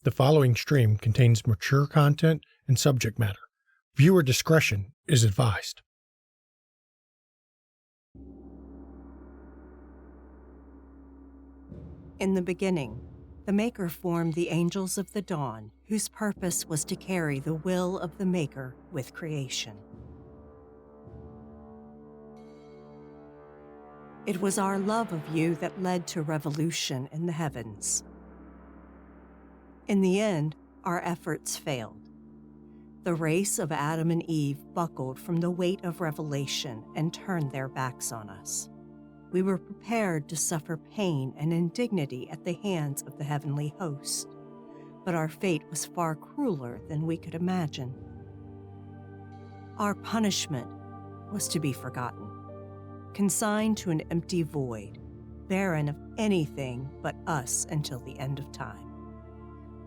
The following stream contains mature content and subject matter. Viewer discretion is advised. In the beginning, the Maker formed the angels of the dawn, whose purpose was to carry the will of the Maker with creation. It was our love of you that led to revolution in the heavens. In the end, our efforts failed. The race of Adam and Eve buckled from the weight of revelation and turned their backs on us. We were prepared to suffer pain and indignity at the hands of the heavenly host, but our fate was far crueler than we could imagine. Our punishment was to be forgotten, consigned to an empty void, barren of anything but us until the end of time.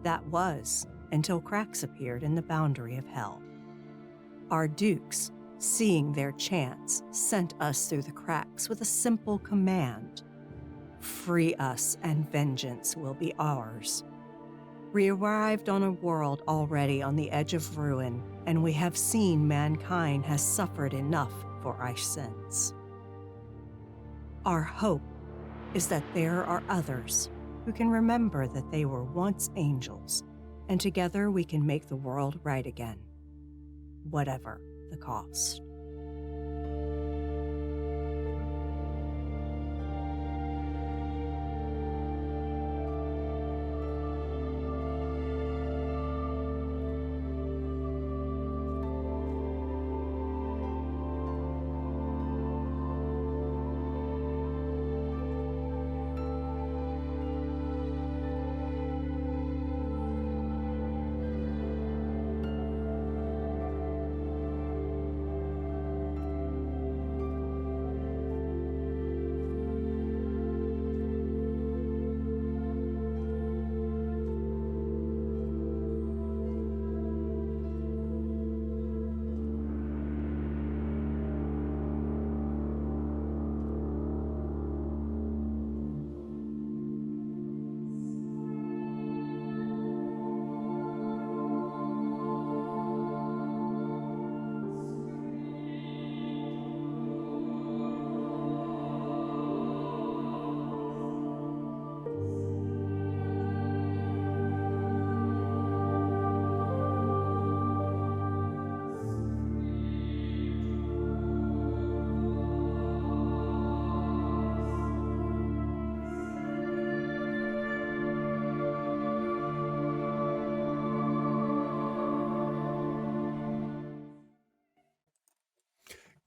That was until cracks appeared in the boundary of hell. Our dukes, seeing their chance, sent us through the cracks with a simple command: free us and vengeance will be ours. We arrived on a world already on the edge of ruin, and we have seen mankind has suffered enough for our sins. Our hope is that there are others who can remember that they were once angels, and together we can make the world right again, whatever the cost.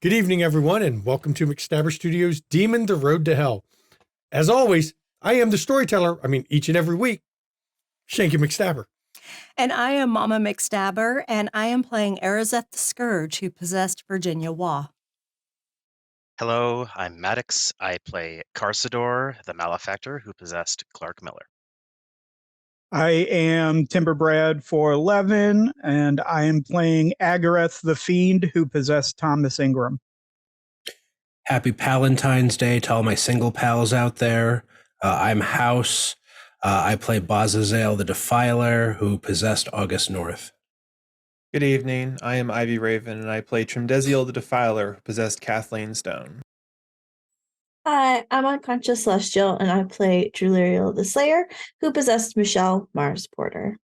Good evening, everyone, and welcome to McStabber Studios' Demon: The Road to Hell. As always, I am the storyteller, each and every week, Shanky McStabber. And I am Mama McStabber, and I am playing Arazeth the Scourge, who possessed Virginia Waugh. Hello, I'm Maddox. I play Carsador, the Malefactor, who possessed Clark Miller. I am Timberbrad 411, and I am playing Agareth the Fiend, who possessed Thomas Ingram. Happy Palentine's Day to all my single pals out there. I'm House. I play Bazazel the Defiler, who possessed August North. Good evening. I am Ivy Raven, and I play Trimdeziel the Defiler, who possessed Kathleen Stone. Hi, I'm Unconscious Celestial, and I play Juliriel the Slayer, who possessed Michelle Mars Porter.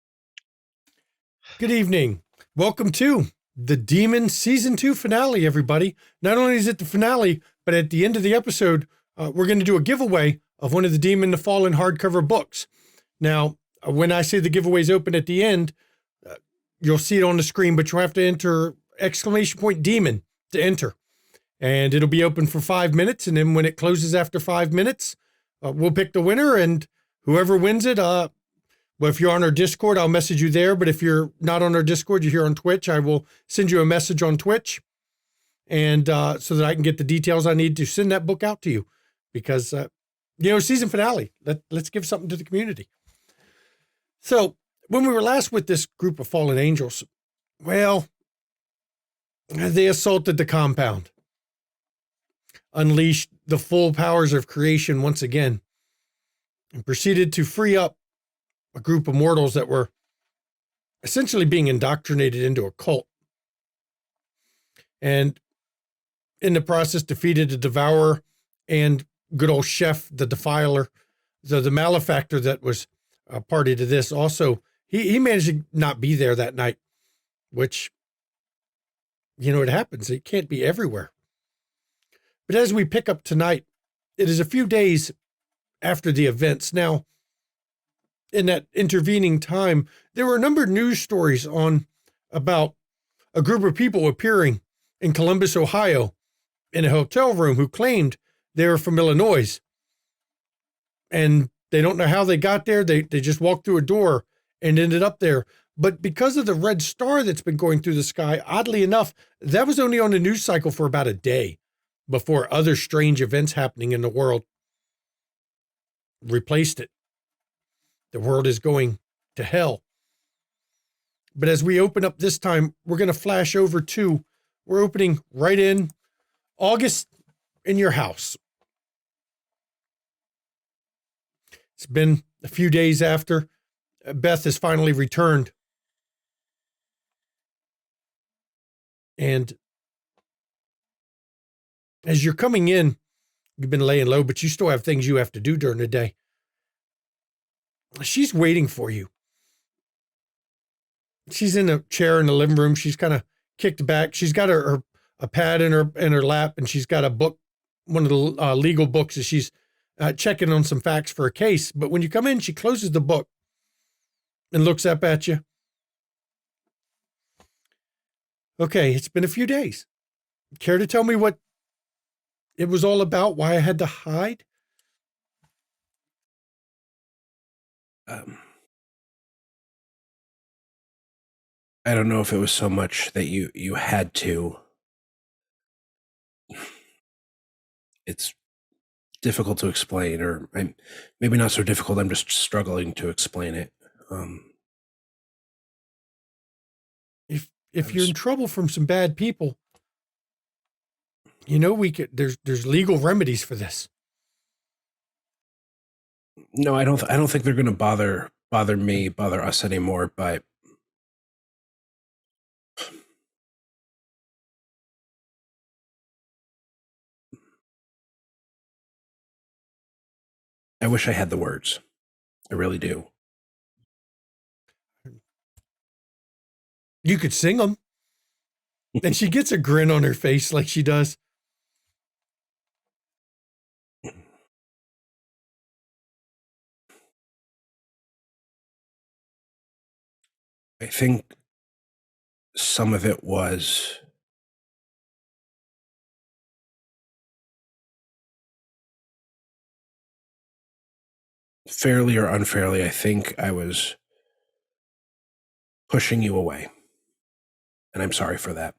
Good evening. Welcome to the Demon Season 2 finale, everybody. Not only is it the finale, but at the end of the episode, we're going to do a giveaway of one of the Demon: The Fallen hardcover books. Now, when I say the giveaway's open at the end, you'll see it on the screen, but you'll have to enter !Demon to enter. And it'll be open for 5 minutes, and then when it closes after 5 minutes, we'll pick the winner, and whoever wins it, well, if you're on our Discord, I'll message you there, but if you're not on our Discord, you're here on Twitch, I will send you a message on Twitch, and so that I can get the details I need to send that book out to you, because, season finale, let's give something to the community. So, when we were last with this group of fallen angels, well, they assaulted the compound, unleashed the full powers of creation once again, and proceeded to free up a group of mortals that were essentially being indoctrinated into a cult. And in the process, defeated the Devourer and good old Chef, the Defiler, the malefactor that was a party to this. Also, he managed to not be there that night, which, it happens. It can't be everywhere. But as we pick up tonight, it is a few days after the events. Now, in that intervening time, there were a number of news stories about a group of people appearing in Columbus, Ohio, in a hotel room who claimed they were from Illinois. And they don't know how they got there. They just walked through a door and ended up there. But because of the red star that's been going through the sky, oddly enough, that was only on the news cycle for about a day before other strange events happening in the world replaced it. The world is going to hell. But as we open up this time, we're going to flash over to, we're opening right in August in your house. It's been a few days after Beth has finally returned. And as you're coming in, you've been laying low, but you still have things you have to do during the day. She's waiting for you. She's in a chair in the living room. She's kind of kicked back. She's got a pad in her lap, and she's got a book, one of the legal books, that she's checking on some facts for a case. But when you come in, she closes the book and looks up at you. Okay, it's been a few days. Care to tell me what it was all about? Why I had to hide? I don't know if it was so much that you had to. It's difficult to explain, or maybe not so difficult. I'm just struggling to explain it. If you're in trouble from some bad people, we could. There's legal remedies for this. No, I don't think they're going to bother us anymore. But I wish I had the words. I really do. You could sing them. And she gets a grin on her face like she does. I think some of it was fairly or unfairly. I think I was pushing you away, and I'm sorry for that.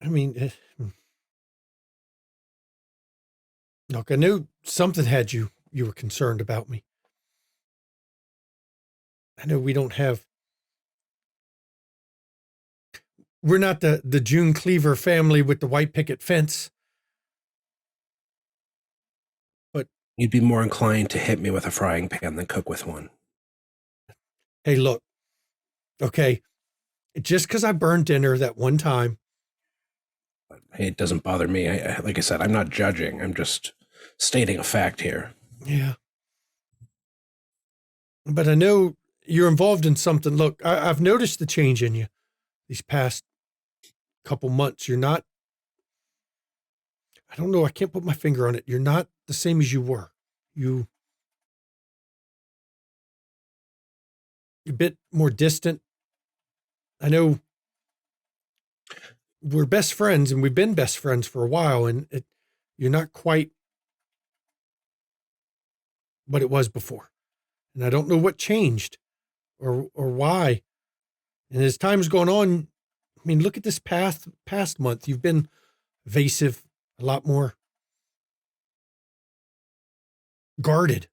I mean, look, I knew something had you were concerned about me. I know we're not the June Cleaver family with the white picket fence. But you'd be more inclined to hit me with a frying pan than cook with one. Hey, look, okay, just because I burned dinner that one time. Hey, it doesn't bother me. Like I said, I'm not judging. I'm just stating a fact here. Yeah. But I know you're involved in something. Look, I've noticed the change in you these past couple months. You're not, I don't know, I can't put my finger on it. You're not the same as you were. You're a bit more distant. I know we're best friends, and we've been best friends for a while, and you're not quite what it was before. And I don't know what changed or why. And as time's gone on, I mean, look at this past month. You've been evasive, a lot more guarded.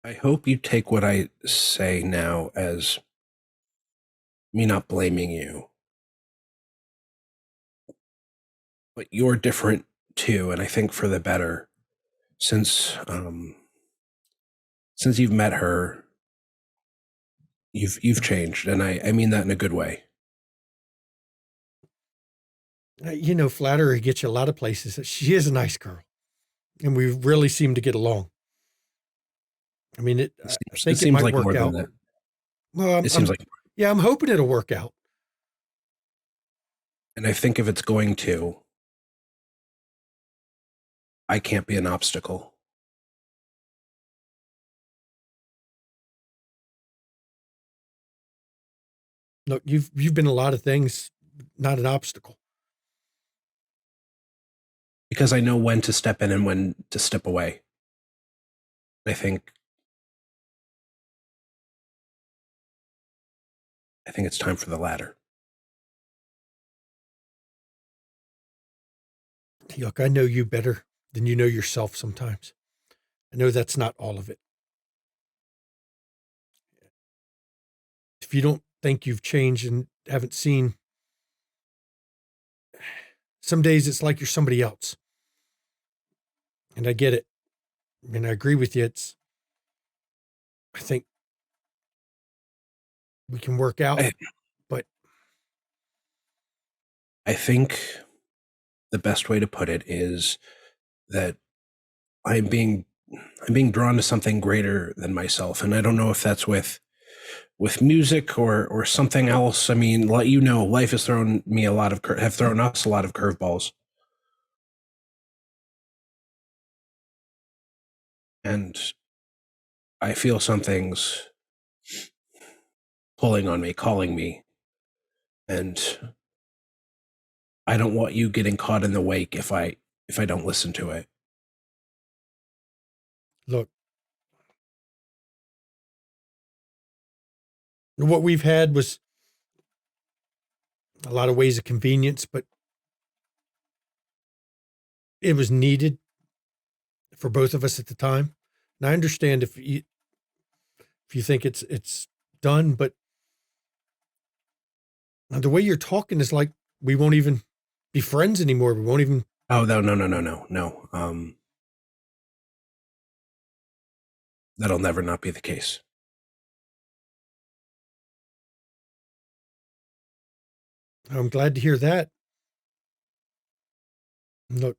I hope you take what I say now as me not blaming you. but you're different too, and I think for the better. Since you've met her, you've changed, and I mean that in a good way. Flattery gets you a lot of places. She is a nice girl, and we really seem to get along. I mean, I think it seems might like work more out. than that. Well, It seems like, yeah, I'm hoping it'll work out. and I think if it's going to, I can't be an obstacle. Look, you've been a lot of things, not an obstacle. Because I know when to step in and when to step away. I think it's time for the latter. Look, I know you better than you know yourself sometimes. I know that's not all of it. If you don't think you've changed and haven't seen, some days it's like you're somebody else. And I get it. I mean, I agree with you. I think we can work out, but I think the best way to put it is that I'm being drawn to something greater than myself, and I don't know if that's with music or something else. I mean, life has thrown me have thrown us a lot of curveballs, and I feel something's pulling on me, calling me, and I don't want you getting caught in the wake if I don't listen to it. look, what we've had was a lot of ways of convenience, but it was needed for both of us at the time. And I understand if you think it's done, but the way you're talking is like we won't even be friends anymore. We won't even. Oh no. That'll never not be the case. I'm glad to hear that. Look,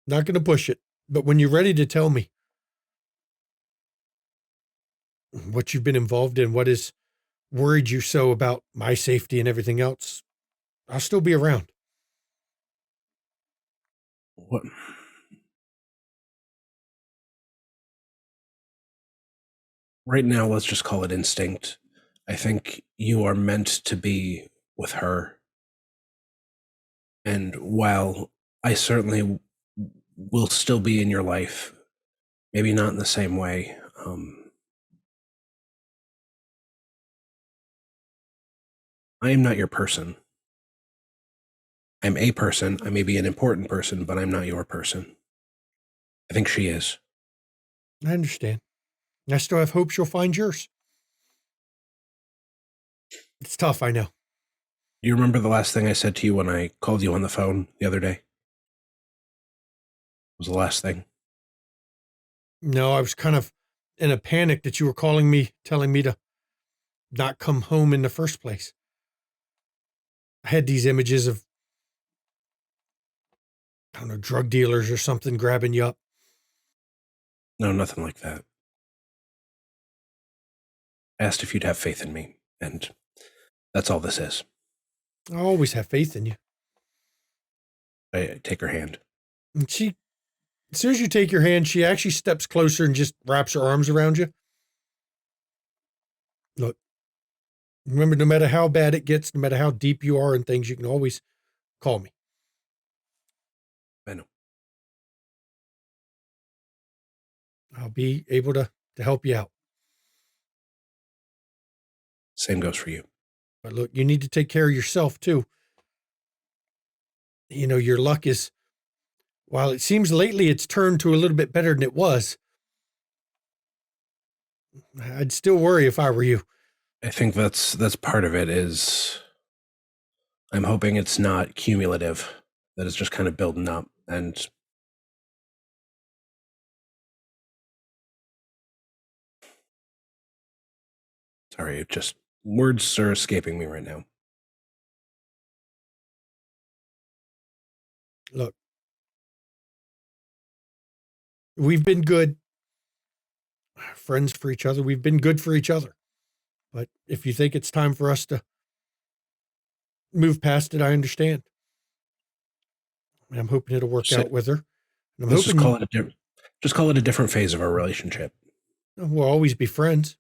not going to push it, but when you're ready to tell me what you've been involved in, what has worried you so about my safety and everything else, I'll still be around. What? Right now, let's just call it instinct. I think you are meant to be with her. And while I certainly will still be in your life, maybe not in the same way, I am not your person. I'm a person. I may be an important person, but I'm not your person. I think she is. I understand. I still have hope she'll find yours. It's tough, I know. Do you remember the last thing I said to you when I called you on the phone the other day? It was the last thing. No, I was kind of in a panic that you were calling me, telling me to not come home in the first place. I had these images of, I don't know, drug dealers or something grabbing you up. No, nothing like that. I asked if you'd have faith in me, and that's all this is. I always have faith in you. I take her hand. And she, as soon as you take your hand, she actually steps closer and just wraps her arms around you. Look, remember, no matter how bad it gets, no matter how deep you are in things, you can always call me. I know. I'll be able to help you out. Same goes for you. But look, you need to take care of yourself too. Your luck is, while it seems lately it's turned to a little bit better than it was, I'd still worry if I were you. I think that's part of it is I'm hoping it's not cumulative. that is just kind of building up. And sorry, it just words are escaping me right now. Look, we've been good friends for each other. We've been good for each other. But if you think it's time for us to move past it, I understand. And I'm hoping it'll work out with her. And I'm hoping just call it a different phase of our relationship. We'll always be friends.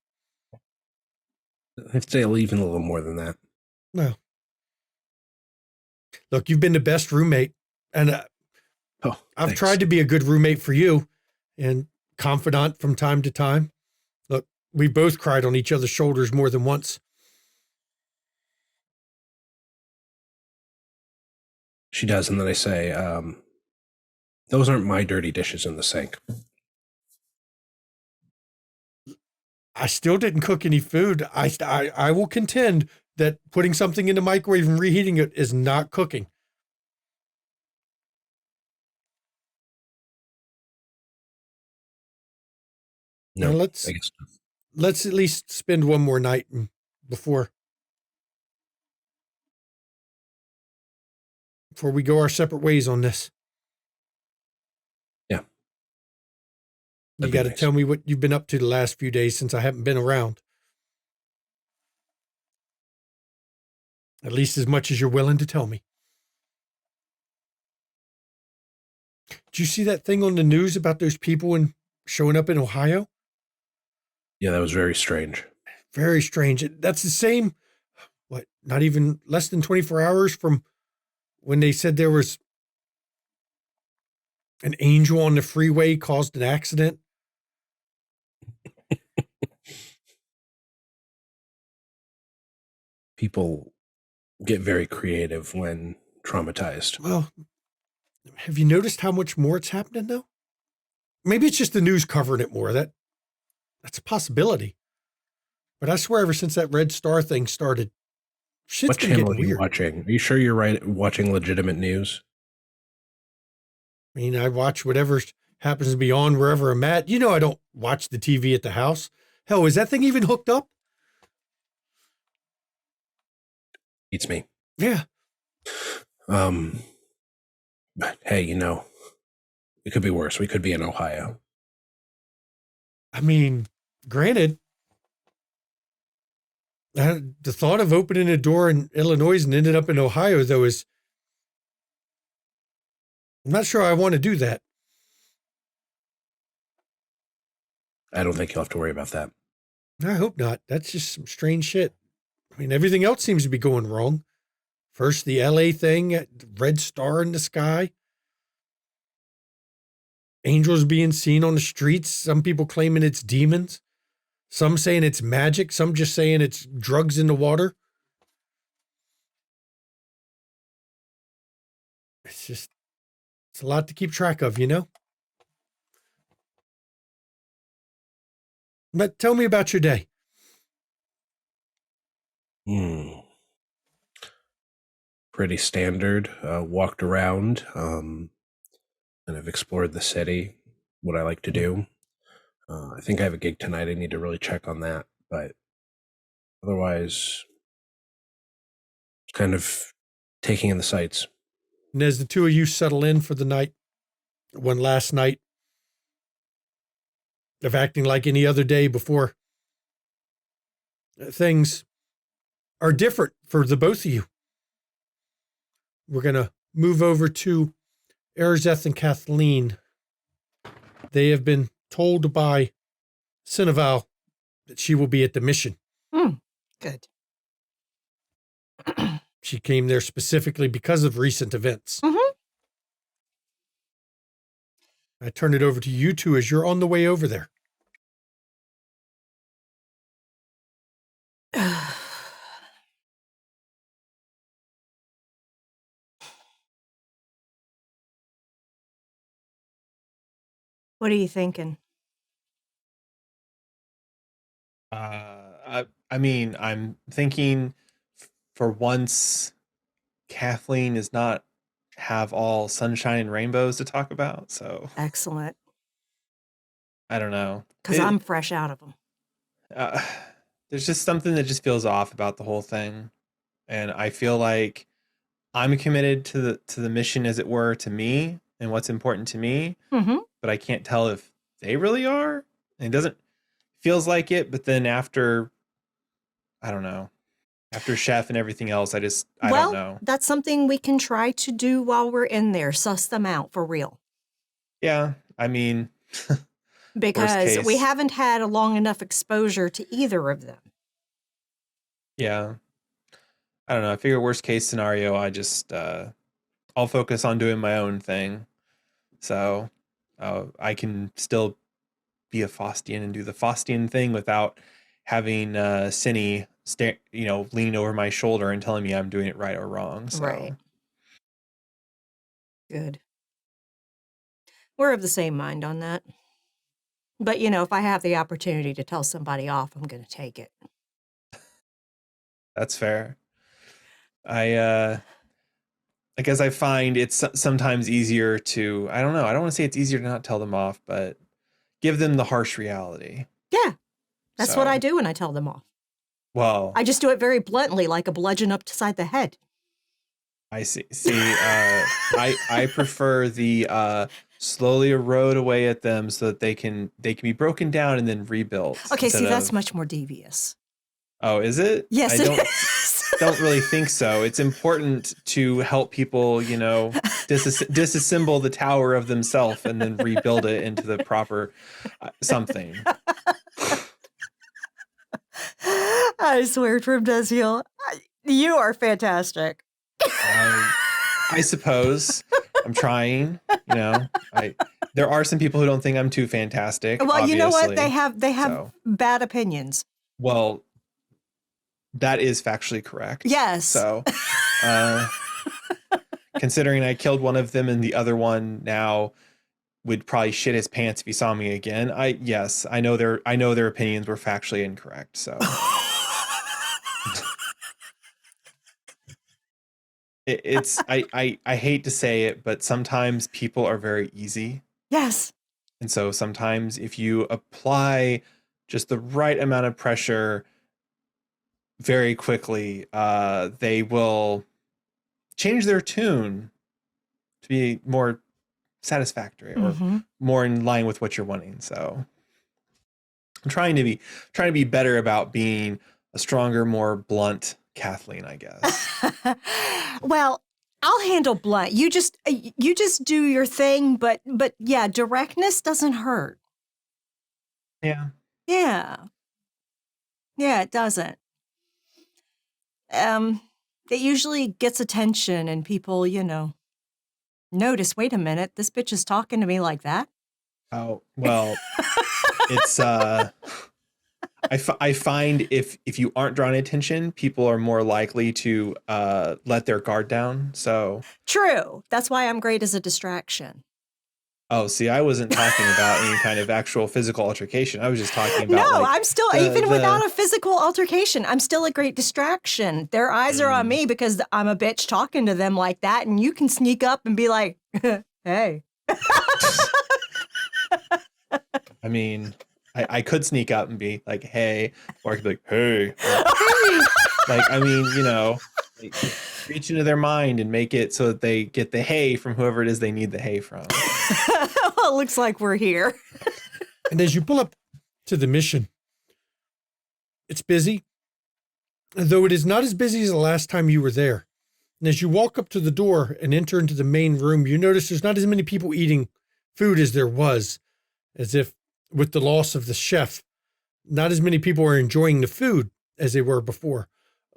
I'd say even a little more than that. No. Look, you've been the best roommate, and I've tried to be a good roommate for you and confidant from time to time. Look, we both cried on each other's shoulders more than once. She does, and then I say, those aren't my dirty dishes in the sink. I still didn't cook any food. I will contend that putting something in the microwave and reheating it is not cooking. No, now let's at least spend one more night before we go our separate ways on this. Yeah. You got to tell me what you've been up to the last few days since I haven't been around. At least as much as you're willing to tell me. Did you see that thing on the news about those people showing up in Ohio? Yeah, that was very strange. Very strange. That's the same, not even less than 24 hours from when they said there was an angel on the freeway caused an accident. People get very creative when traumatized. Well, have you noticed how much more it's happening though? Maybe it's just the news covering it more. That's a possibility. But I swear ever since that Red Star thing started, shit's what been channel getting are you weird. watching? Are you sure you're watching legitimate news? I mean, I watch whatever happens to be on wherever I'm at. You know, I don't watch the TV at the house. Hell, is that thing even hooked up? Beats me. Yeah. But hey, it could be worse. We could be in Ohio. I mean, granted, the thought of opening a door in Illinois and ended up in Ohio, though, I'm not sure I want to do that. I don't think you'll have to worry about that. I hope not. That's just some strange shit. I mean, everything else seems to be going wrong. First, the LA thing, Red Star in the sky. Angels being seen on the streets. Some people claiming it's demons. Some saying it's magic. Some just saying it's drugs in the water. It's a lot to keep track of, But tell me about your day. Pretty standard. Walked around, and I've explored the city, what I like to do. I think I have a gig tonight. I need to really check on that. But otherwise, kind of taking in the sights. And as the two of you settle in for the night, one last night of acting like any other day before things are different for the both of you. We're going to move over to Arizeth and Kathleen. They have been told by Cineval that she will be at the mission. Good. She came there specifically because of recent events. Mm-hmm. I turn it over to you two as you're on the way over there. What are you thinking? I mean, I'm thinking for once, Kathleen is not have all sunshine and rainbows to talk about. So Excellent. I don't know. Because I'm fresh out of them. There's just something that just feels off about the whole thing. And I feel like I'm committed to the mission, as it were, to me and what's important to me. Mm-hmm. But I can't tell if they really are. And it doesn't feels like it. But then after, I don't know, after Chef and everything else, I don't know. That's something we can try to do while we're in there. Suss them out for real. Yeah. I mean, because we haven't had a long enough exposure to either of them. Yeah. I don't know. I figure worst case scenario, I just, I'll focus on doing my own thing. So I can still be a Faustian and do the Faustian thing without having Cinny leaning over my shoulder and telling me I'm doing it right or wrong. So. Right. Good. We're of the same mind on that. But, if I have the opportunity to tell somebody off, I'm going to take it. That's fair. I guess I find it's sometimes easier to, I don't know, I don't want to say it's easier to not tell them off, but give them the harsh reality. Yeah. That's what I do when I tell them off. Well, I just do it very bluntly, like a bludgeon upside the head. I see. I prefer the slowly erode away at them so that they can be broken down and then rebuilt. Okay, see, that's much more devious. Oh, is it? Yes, I don't really think so. It's important to help people, disassemble the tower of themselves and then rebuild it into the proper something. I swear, Trim Deziel, you are fantastic. I suppose I'm trying. There are some people who don't think I'm too fantastic. Well, obviously. You know what? They have bad opinions. Well, that is factually correct. Yes. So, considering I killed one of them and the other one now would probably shit his pants if he saw me again. I know their opinions were factually incorrect. So. I hate to say it, but sometimes people are very easy. Yes. And so sometimes if you apply just the right amount of pressure very quickly, they will change their tune to be more satisfactory or more in line with what you're wanting. So I'm trying to be better about being a stronger, more blunt Kathleen, I guess. Well, I'll handle blunt. You just do your thing, but yeah, directness doesn't hurt. Yeah. Yeah. Yeah, it doesn't. It usually gets attention and people, notice, wait a minute, this bitch is talking to me like that. Oh, well, it's I find if you aren't drawing attention, people are more likely to let their guard down. So true. That's why I'm great as a distraction. Oh, see, I wasn't talking about any kind of actual physical altercation. I was just talking about No, I'm still, even without a physical altercation, I'm still a great distraction. Their eyes are on me because I'm a bitch talking to them like that, and you can sneak up and be like, hey. I mean, I could sneak up and be like, hey, or I could be like, hey. Or, like, I mean, like, reach into their mind and make it so that they get the hay from whoever it is they need the hay from. Well, it looks like we're here. And as you pull up to the mission, it's busy, though it is not as busy as the last time you were there. And as you walk up to the door and enter into the main room, you notice there's not as many people eating food as there was, as if with the loss of the chef, not as many people are enjoying the food as they were before.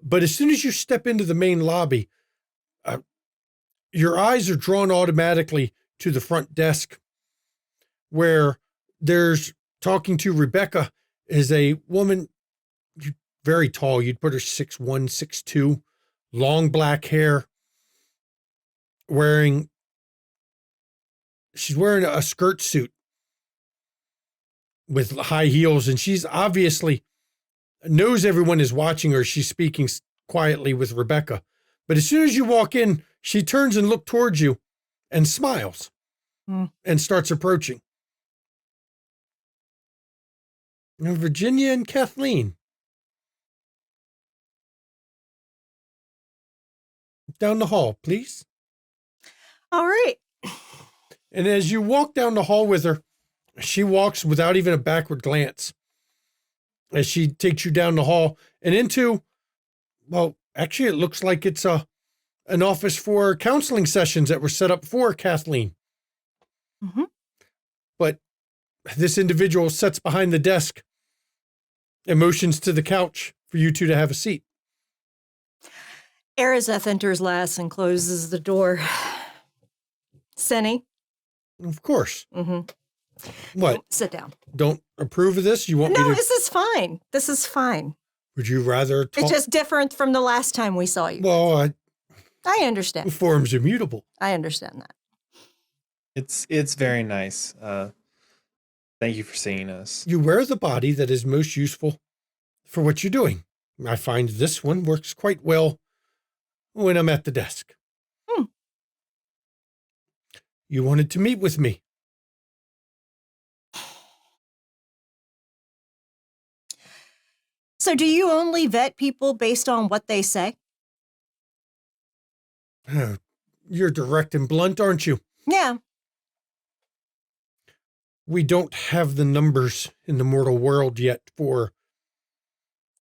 But as soon as you step into the main lobby, your eyes are drawn automatically to the front desk where there's talking to Rebecca is a woman, very tall. You'd put her 6'1", 6'2", long black hair, she's wearing a skirt suit with high heels, and she's obviously knows everyone is watching her. She's speaking quietly with Rebecca. But as soon as you walk in, She turns and looks towards you and smiles Hmm. and starts approaching. Now, Virginia and Kathleen. Down the hall, please. All right. And as you walk down the hall with her, she walks without even a backward glance as she takes you down the hall and into, well, actually, it looks like it's an office for counseling sessions that were set up for Kathleen. Mm-hmm. But this individual sits behind the desk and motions to the couch for you two to have a seat. Arizeth enters last and closes the door. Senny? Of course. Mm-hmm. What? Sit down. Don't approve of this? You want No, me to? this is fine. This is fine. Would you rather talk? It's just different from the last time we saw you. Well, I understand. form's immutable. I understand that. It's very nice. Thank you for seeing us. You wear the body that is most useful for what you're doing. I find this one works quite well when I'm at the desk. You wanted to meet with me. So do you only vet people based on what they say? You're direct and blunt, aren't you? Yeah. We don't have the numbers in the mortal world yet for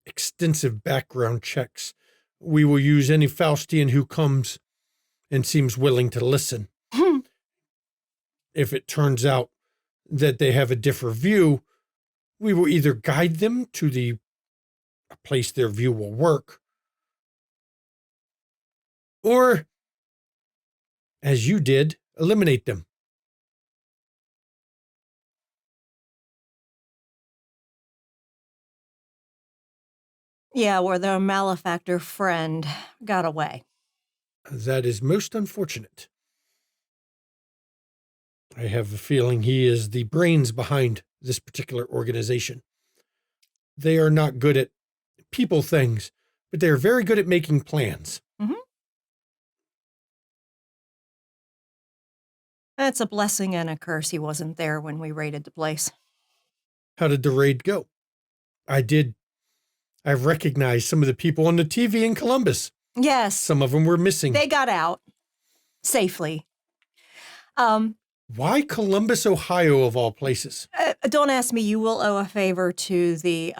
extensive background checks. We will use any Faustian who comes and seems willing to listen. If it turns out that they have a different view, we will either guide them to the place their view will work, or, as you did, eliminate them. Yeah, where their malefactor friend got away. That is most unfortunate. I have a feeling he is the brains behind this particular organization. They are not good at people things, but they are very good at making plans. Mm-hmm. That's a blessing and a curse he wasn't there when we raided the place. How did the raid go? I recognized some of the people on the TV in Columbus. Yes. Some of them were missing. They got out safely. Why Columbus, Ohio, of all places? Don't ask me. You will owe a favor to the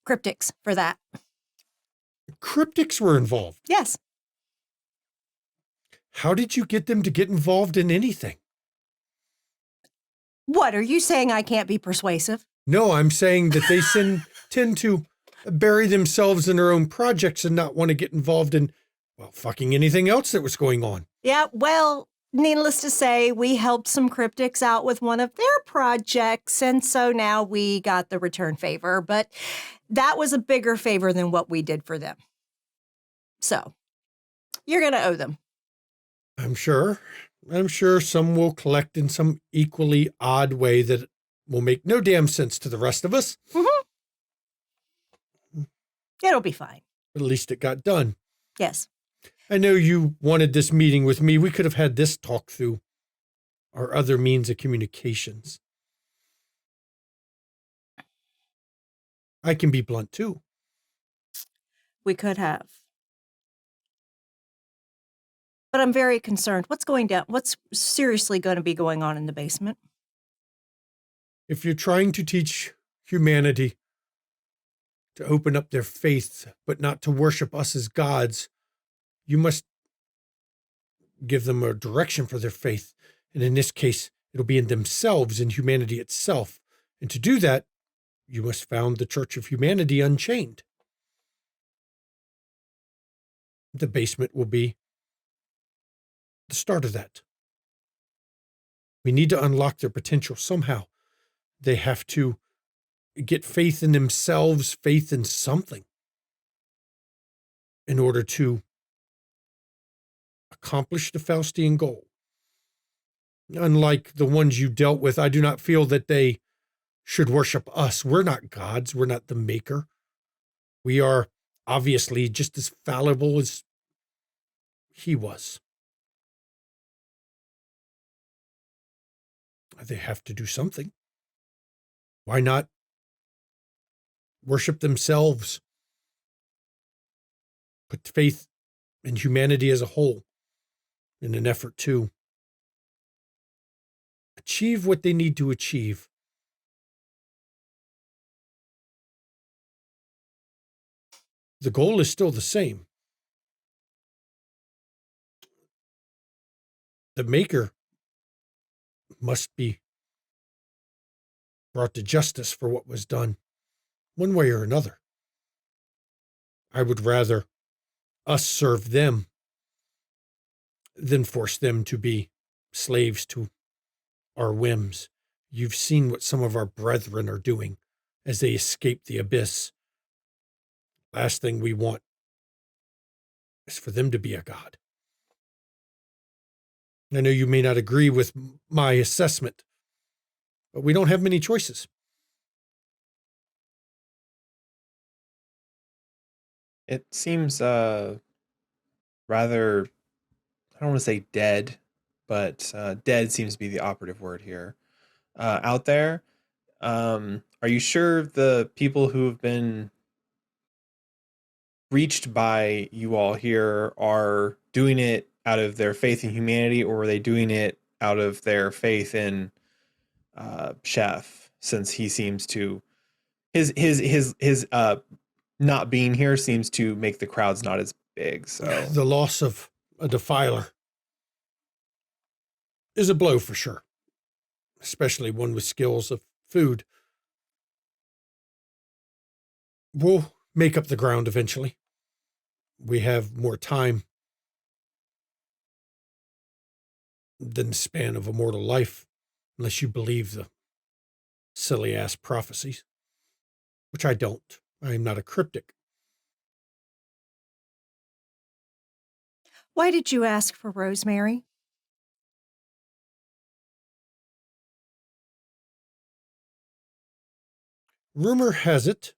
cryptics for that. Cryptics were involved. Yes. How did you get them to get involved in anything? What, are you saying I can't be persuasive? No, I'm saying that they tend to bury themselves in their own projects and not want to get involved in, well, fucking anything else that was going on. Yeah, well, needless to say, we helped some cryptics out with one of their projects, and so now we got the return favor, but that was a bigger favor than what we did for them. So, you're going to owe them. I'm sure some will collect in some equally odd way that will make no damn sense to the rest of us. Mm-hmm. It'll be fine. But at least it got done. Yes. I know you wanted this meeting with me. We could have had this talk through our other means of communications. I can be blunt too. We could have. But I'm very concerned. What's going down? What's seriously going to be going on in the basement? If you're trying to teach humanity to open up their faith, but not to worship us as gods, you must give them a direction for their faith. And in this case, it'll be in themselves, in humanity itself. And to do that, you must found the Church of Humanity Unchained. The basement will be the start of that. We need to unlock their potential somehow. They have to get faith in themselves, faith in something, in order to accomplish the Faustian goal. Unlike the ones you dealt with, I do not feel that they should worship us. We're not gods. We're not the maker. We are obviously just as fallible as he was. They have to do something. Why not worship themselves? Put faith in humanity as a whole in an effort to achieve what they need to achieve. The goal is still the same. The maker must be brought to justice for what was done, one way or another. I would rather us serve them than force them to be slaves to our whims. You've seen what some of our brethren are doing as they escape the abyss. Last thing we want is for them to be a god. I know you may not agree with my assessment, but we don't have many choices. It seems rather, I don't want to say dead, but dead seems to be the operative word here. Out there, are you sure the people who have been reached by you all here are doing it out of their faith in humanity, or are they doing it out of their faith in Chef? Since he seems to his not being here seems to make the crowds not as big. So The loss of a defiler is a blow for sure, especially one with skills of food. We'll make up the ground eventually. We have more time than the span of a mortal life, unless you believe the silly-ass prophecies, which I don't. I am not a cryptic. Why did you ask for Rosemary? Rumor has it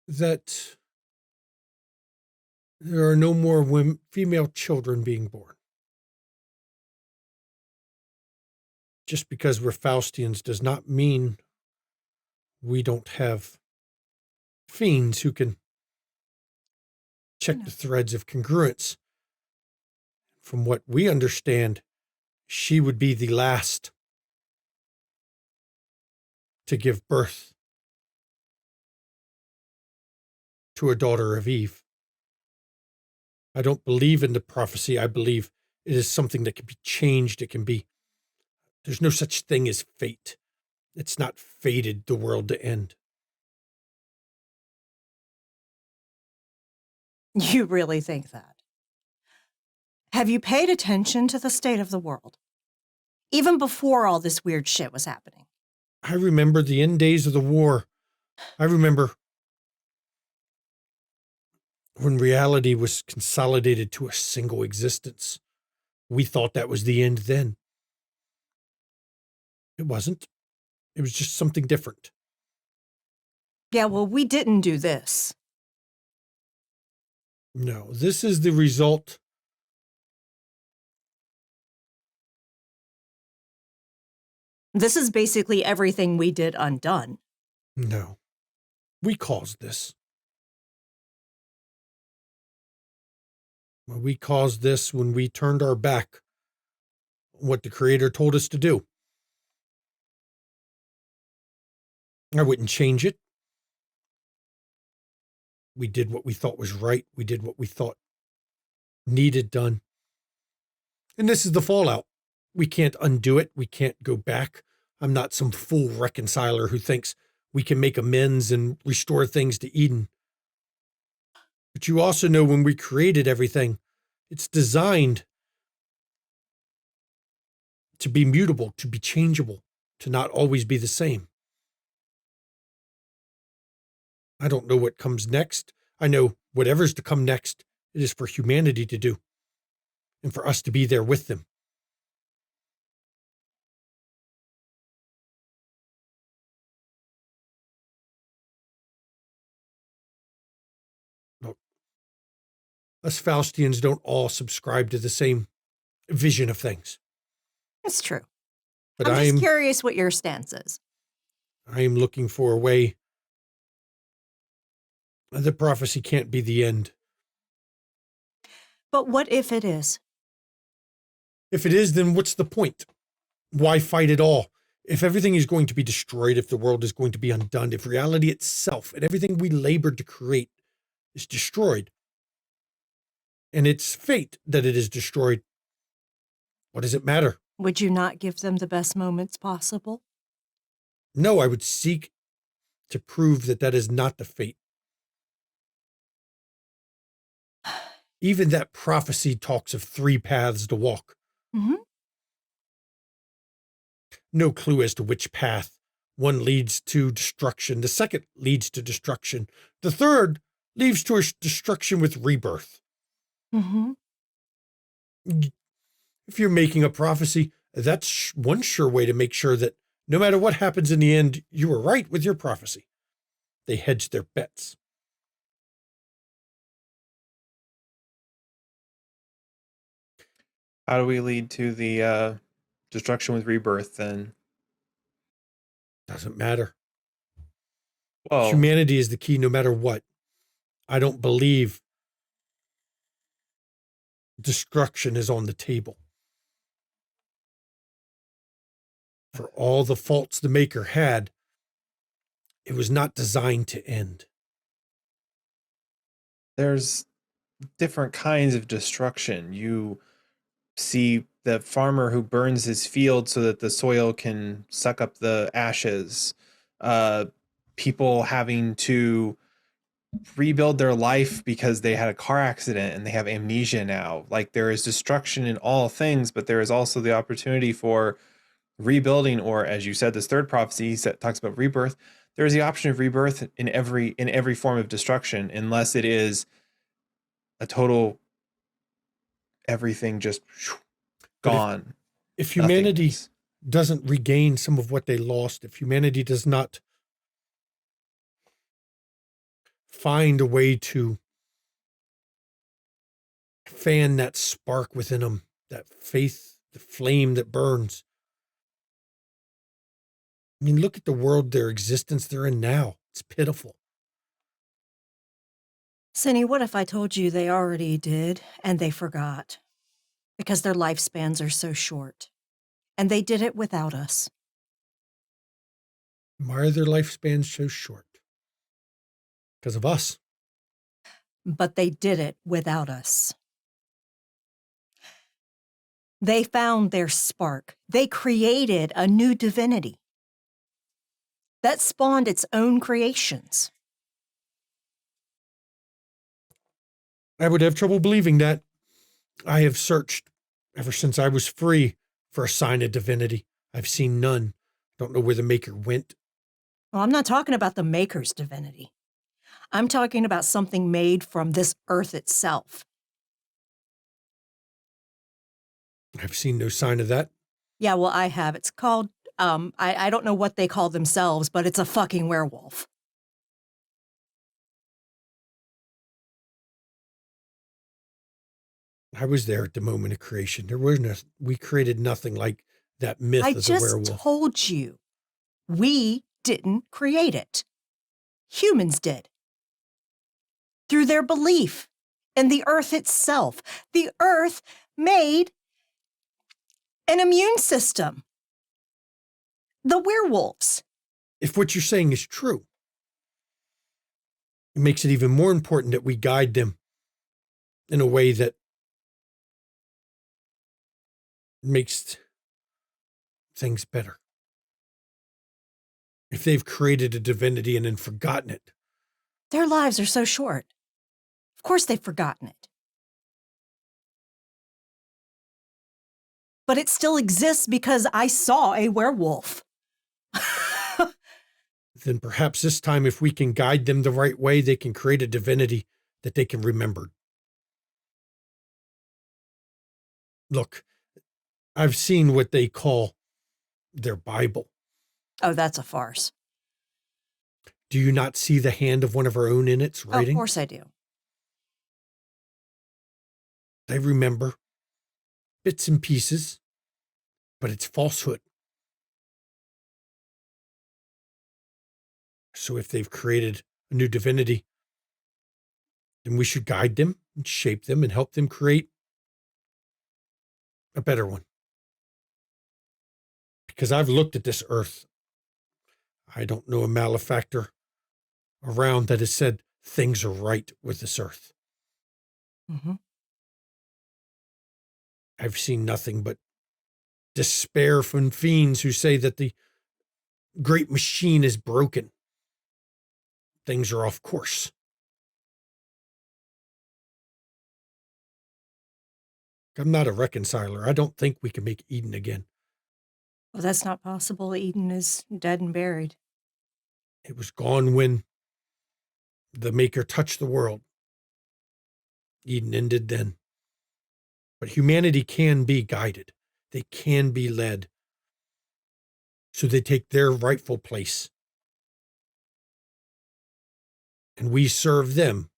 that there are no more female children being born. Just because we're Faustians does not mean we don't have fiends who can check the threads of congruence. From what we understand, she would be the last to give birth to a daughter of Eve. I don't believe in the prophecy. I believe it is something that can be changed. It can be, there's no such thing as fate. It's not fated the world to end. You really think that? Have you paid attention to the state of the world? Even before all this weird shit was happening. I remember the end days of the war. I remember when reality was consolidated to a single existence. We thought that was the end then. It wasn't. It was just something different. Yeah, well, we didn't do this. No, this is the result. This is basically everything we did undone. No, we caused this. We caused this when we turned our back on what the Creator told us to do. I wouldn't change it. We did what we thought was right. We did what we thought needed done. And this is the fallout. We can't undo it. We can't go back. I'm not some fool reconciler who thinks we can make amends and restore things to Eden. But you also know when we created everything, it's designed to be mutable, to be changeable, to not always be the same. I don't know what comes next. I know whatever's to come next, it is for humanity to do and for us to be there with them. us Faustians don't all subscribe to the same vision of things. It's true. But I'm just curious what your stance is. I am looking for a way. The prophecy can't be the end. But what if it is? If it is, then what's the point? Why fight at all? If everything is going to be destroyed, if the world is going to be undone, if reality itself and everything we labored to create is destroyed, and it's fate that it is destroyed, what does it matter? Would you not give them the best moments possible? No, I would seek to prove that that is not the fate. Even that prophecy talks of 3 paths to walk. Mm-hmm. No clue as to which path. One leads to destruction. The second leads to destruction. The third leads to a destruction with rebirth. Mm-hmm. If you're making a prophecy, that's one sure way to make sure that no matter what happens in the end, you were right with your prophecy. They hedged their bets. How do we lead to the destruction with rebirth then? Doesn't matter. Well, Humanity is the key no matter what. I don't believe destruction is on the table. For all the faults the Maker had, it was not designed to end. there's different kinds of destruction. You see the farmer who burns his field so that the soil can suck up the ashes. People having to rebuild their life because they had a car accident and they have amnesia now. Like, there is destruction in all things, but there is also the opportunity for rebuilding, or as you said, this third prophecy talks about rebirth. There is the option of rebirth in every form of destruction, unless it is a total everything just gone. If humanity Nothingness. doesn't regain some of what they lost, if humanity does not find a way to fan that spark within them, that faith, the flame that burns. I mean, look at the world, their existence they're in now. It's pitiful. Cindy, what if I told you they already did and they forgot? Because their lifespans are so short. And they did it without us. Why are their lifespans so short? Because of us. But they did it without us. They found their spark. They created a new divinity that spawned its own creations. I would have trouble believing that. I have searched ever since I was free for a sign of divinity. I've seen none. Don't know where the Maker went. Well, I'm not talking about the Maker's divinity. I'm talking about something made from this earth itself. I've seen no sign of that. Yeah, well, I have. It's called, I don't know what they call themselves, but it's a fucking werewolf. I was there at the moment of creation. There was no, we created nothing like that myth I as a just werewolf. told you, we didn't create it. Humans did. Through their belief in the earth itself. The earth made an immune system. The werewolves. If what you're saying is true, it makes it even more important that we guide them in a way that makes things better. If they've created a divinity and then forgotten it, Their lives are so short. Of course they've forgotten it. But it still exists because I saw a werewolf. then perhaps this time, if we can guide them the right way, they can create a divinity that they can remember. Look, I've seen what they call their Bible. Oh, that's a farce. Do you not see the hand of one of our own in its Oh, writing? of course I do. They remember bits and pieces, but it's falsehood. So if they've created a new divinity, then we should guide them and shape them and help them create a better one. Because I've looked at this earth. I don't know a malefactor around that has said things are right with this earth. Mm-hmm. I've seen nothing but despair from fiends who say that the great machine is broken. Things are off course. I'm not a reconciler. I don't think we can make Eden again. Well, that's not possible. Eden is dead and buried. It was gone when the Maker touched the world. Eden ended then. But humanity can be guided. They can be led. So they take their rightful place. And we serve them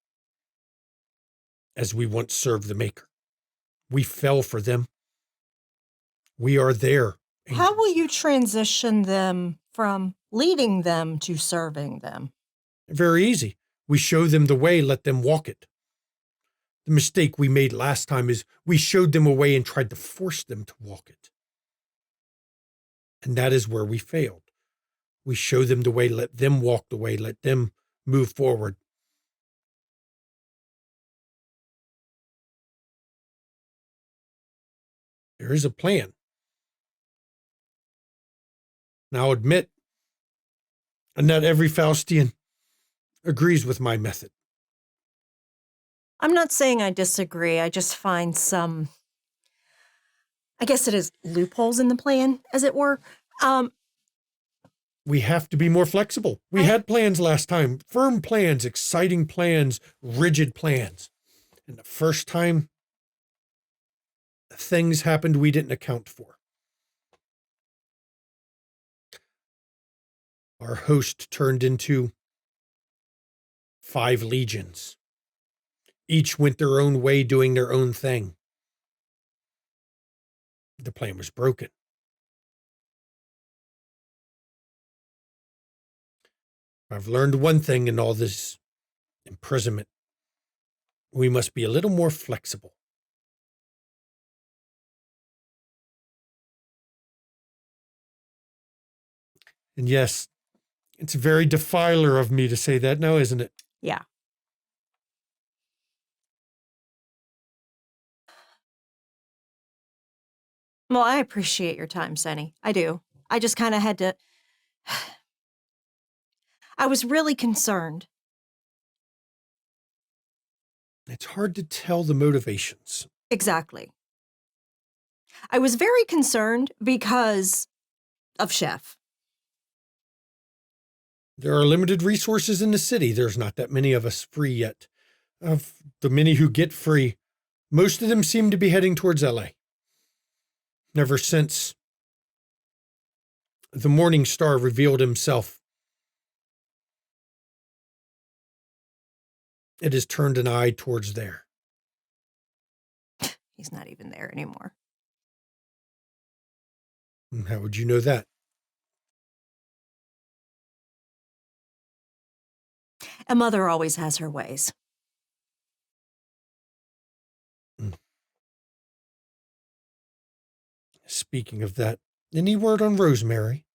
as we once served the Maker. We fell for them. We are there. How will you transition them from leading them to serving them? Very easy. We show them the way, let them walk it. The mistake we made last time is we showed them a way and tried to force them to walk it. And that is where we failed. We show them the way, let them walk the way, let them move forward. There is a plan. Now I'll admit, not every Faustian agrees with my method. I'm not saying I disagree. I just find some, I guess it is loopholes in the plan, as it were. We have to be more flexible. We had plans last time, firm plans, exciting plans, rigid plans. And the first time, things happened we didn't account for. Our host turned into 5 legions. Each went their own way, doing their own thing. The plan was broken. I've learned one thing in all this imprisonment. We must be a little more flexible. And yes, it's very defiler of me to say that now, isn't it? Yeah. Well, I appreciate your time, Senny. I do. I just kind of had to... I was really concerned. It's hard to tell the motivations. Exactly. I was very concerned because of Chef. There are limited resources in the city. There's not that many of us free yet. Of the many who get free, most of them seem to be heading towards LA. Ever since the Morning Star revealed himself, it has turned an eye towards there. He's not even there anymore. How would you know that? A mother always has her ways. Speaking of that, any word on Rosemary?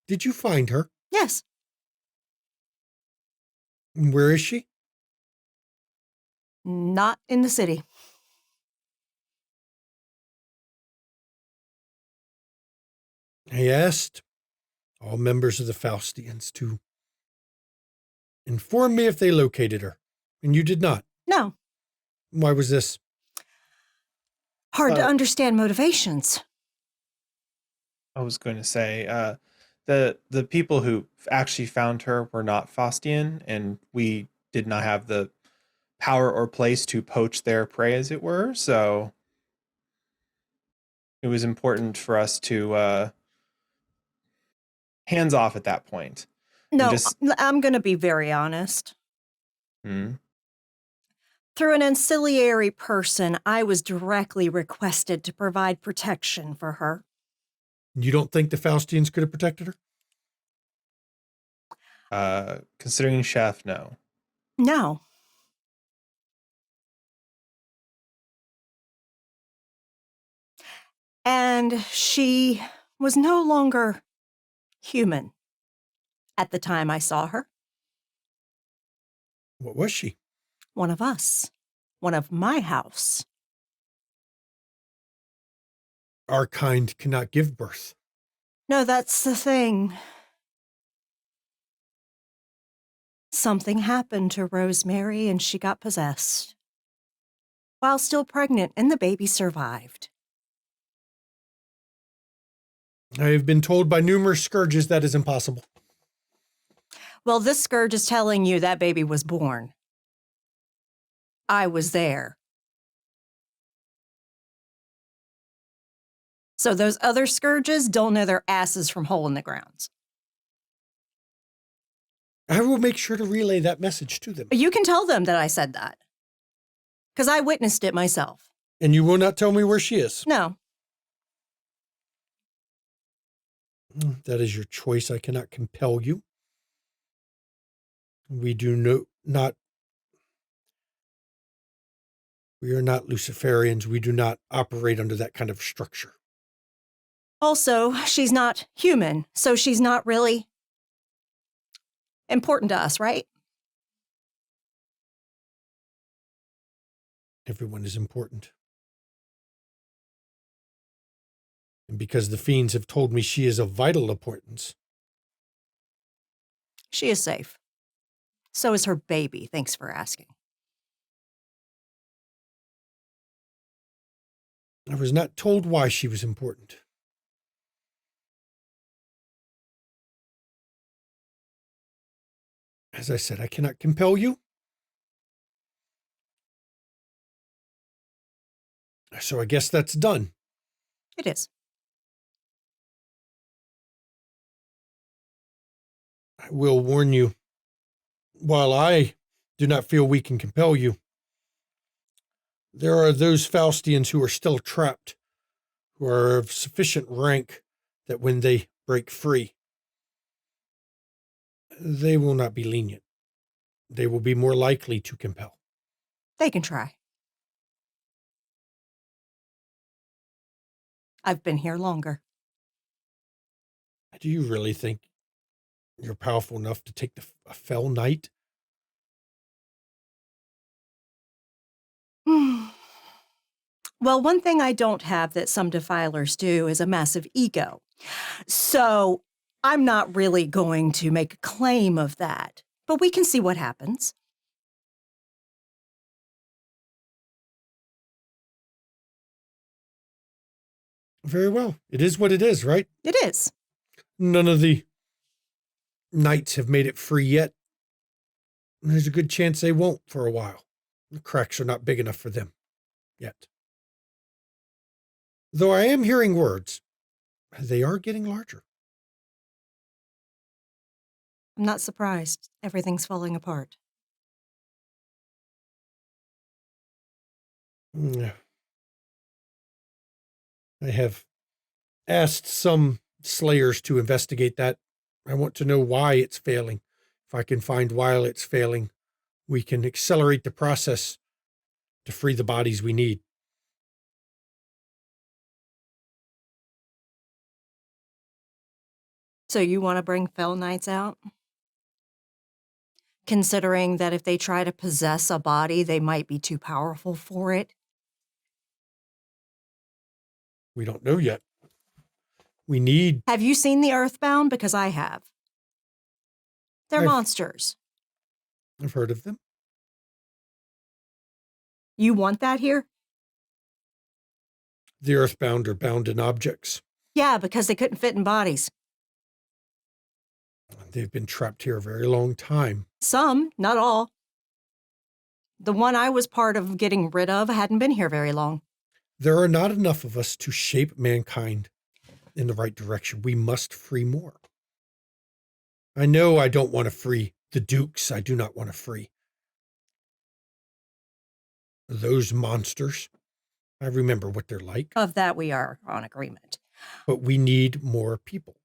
Did you find her? Yes. Where is she? Not in the city. I asked all members of the Faustians to inform me if they located her, and you did not. No. Why was this? Hard to understand motivations. I was going to say, the people who actually found her were not Faustian, and we did not have the power or place to poach their prey, as it were. So it was important for us to hands off at that point. No, I'm going to be very honest. Through an ancillary person, I was directly requested to provide protection for her. You don't think the Faustians could have protected her? Considering Chef, no. No. And she was no longer human at the time I saw her. What was she? One of us. One of my house. Our kind cannot give birth. No, that's the thing. Something happened to Rosemary and she got possessed. While still pregnant, and the baby survived. I have been told by numerous scourges that is impossible. Well, this scourge is telling you that baby was born. I was there. So those other scourges don't know their asses from hole in the grounds. I will make sure to relay that message to them. You can tell them that I said that. Because I witnessed it myself. And you will not tell me where she is? No. That is your choice. I cannot compel you. We are not Luciferians. We do not operate under that kind of structure. Also, she's not human, so she's not really important to us, right? Everyone is important. And because the fiends have told me she is of vital importance. She is safe. So is her baby. Thanks for asking. I was not told why she was important. As I said, I cannot compel you. So I guess that's done. It is. I will warn you, while I do not feel we can compel you, there are those Faustians who are still trapped, who are of sufficient rank that when they break free, they will not be lenient. They will be more likely to compel. They can try. I've been here longer. Do you really think you're powerful enough to take a fell knight? Well, one thing I don't have that some defilers do is a massive ego. So I'm not really going to make a claim of that, but we can see what happens. Very well. It is what it is, right? It is. None of the knights have made it free yet. There's a good chance they won't for a while. The cracks are not big enough for them yet. Though I am hearing words, they are getting larger. I'm not surprised. Everything's falling apart. I have asked some slayers to investigate that. I want to know why it's failing. If I can find why it's failing, we can accelerate the process to free the bodies we need. So you want to bring Fell Knights out? Considering that if they try to possess a body, they might be too powerful for it? We don't know yet. We need... Have you seen the Earthbound? Because I have. They're monsters. I've heard of them. You want that here? The Earthbound are bound in objects. Yeah, because they couldn't fit in bodies. They've been trapped here a very long time. Some, not all. The one I was part of getting rid of hadn't been here very long. There are not enough of us to shape mankind in the right direction. We must free more. I know I don't want to free the dukes. I do not want to free. those monsters. I remember what they're like. Of that, we are on agreement. But we need more people.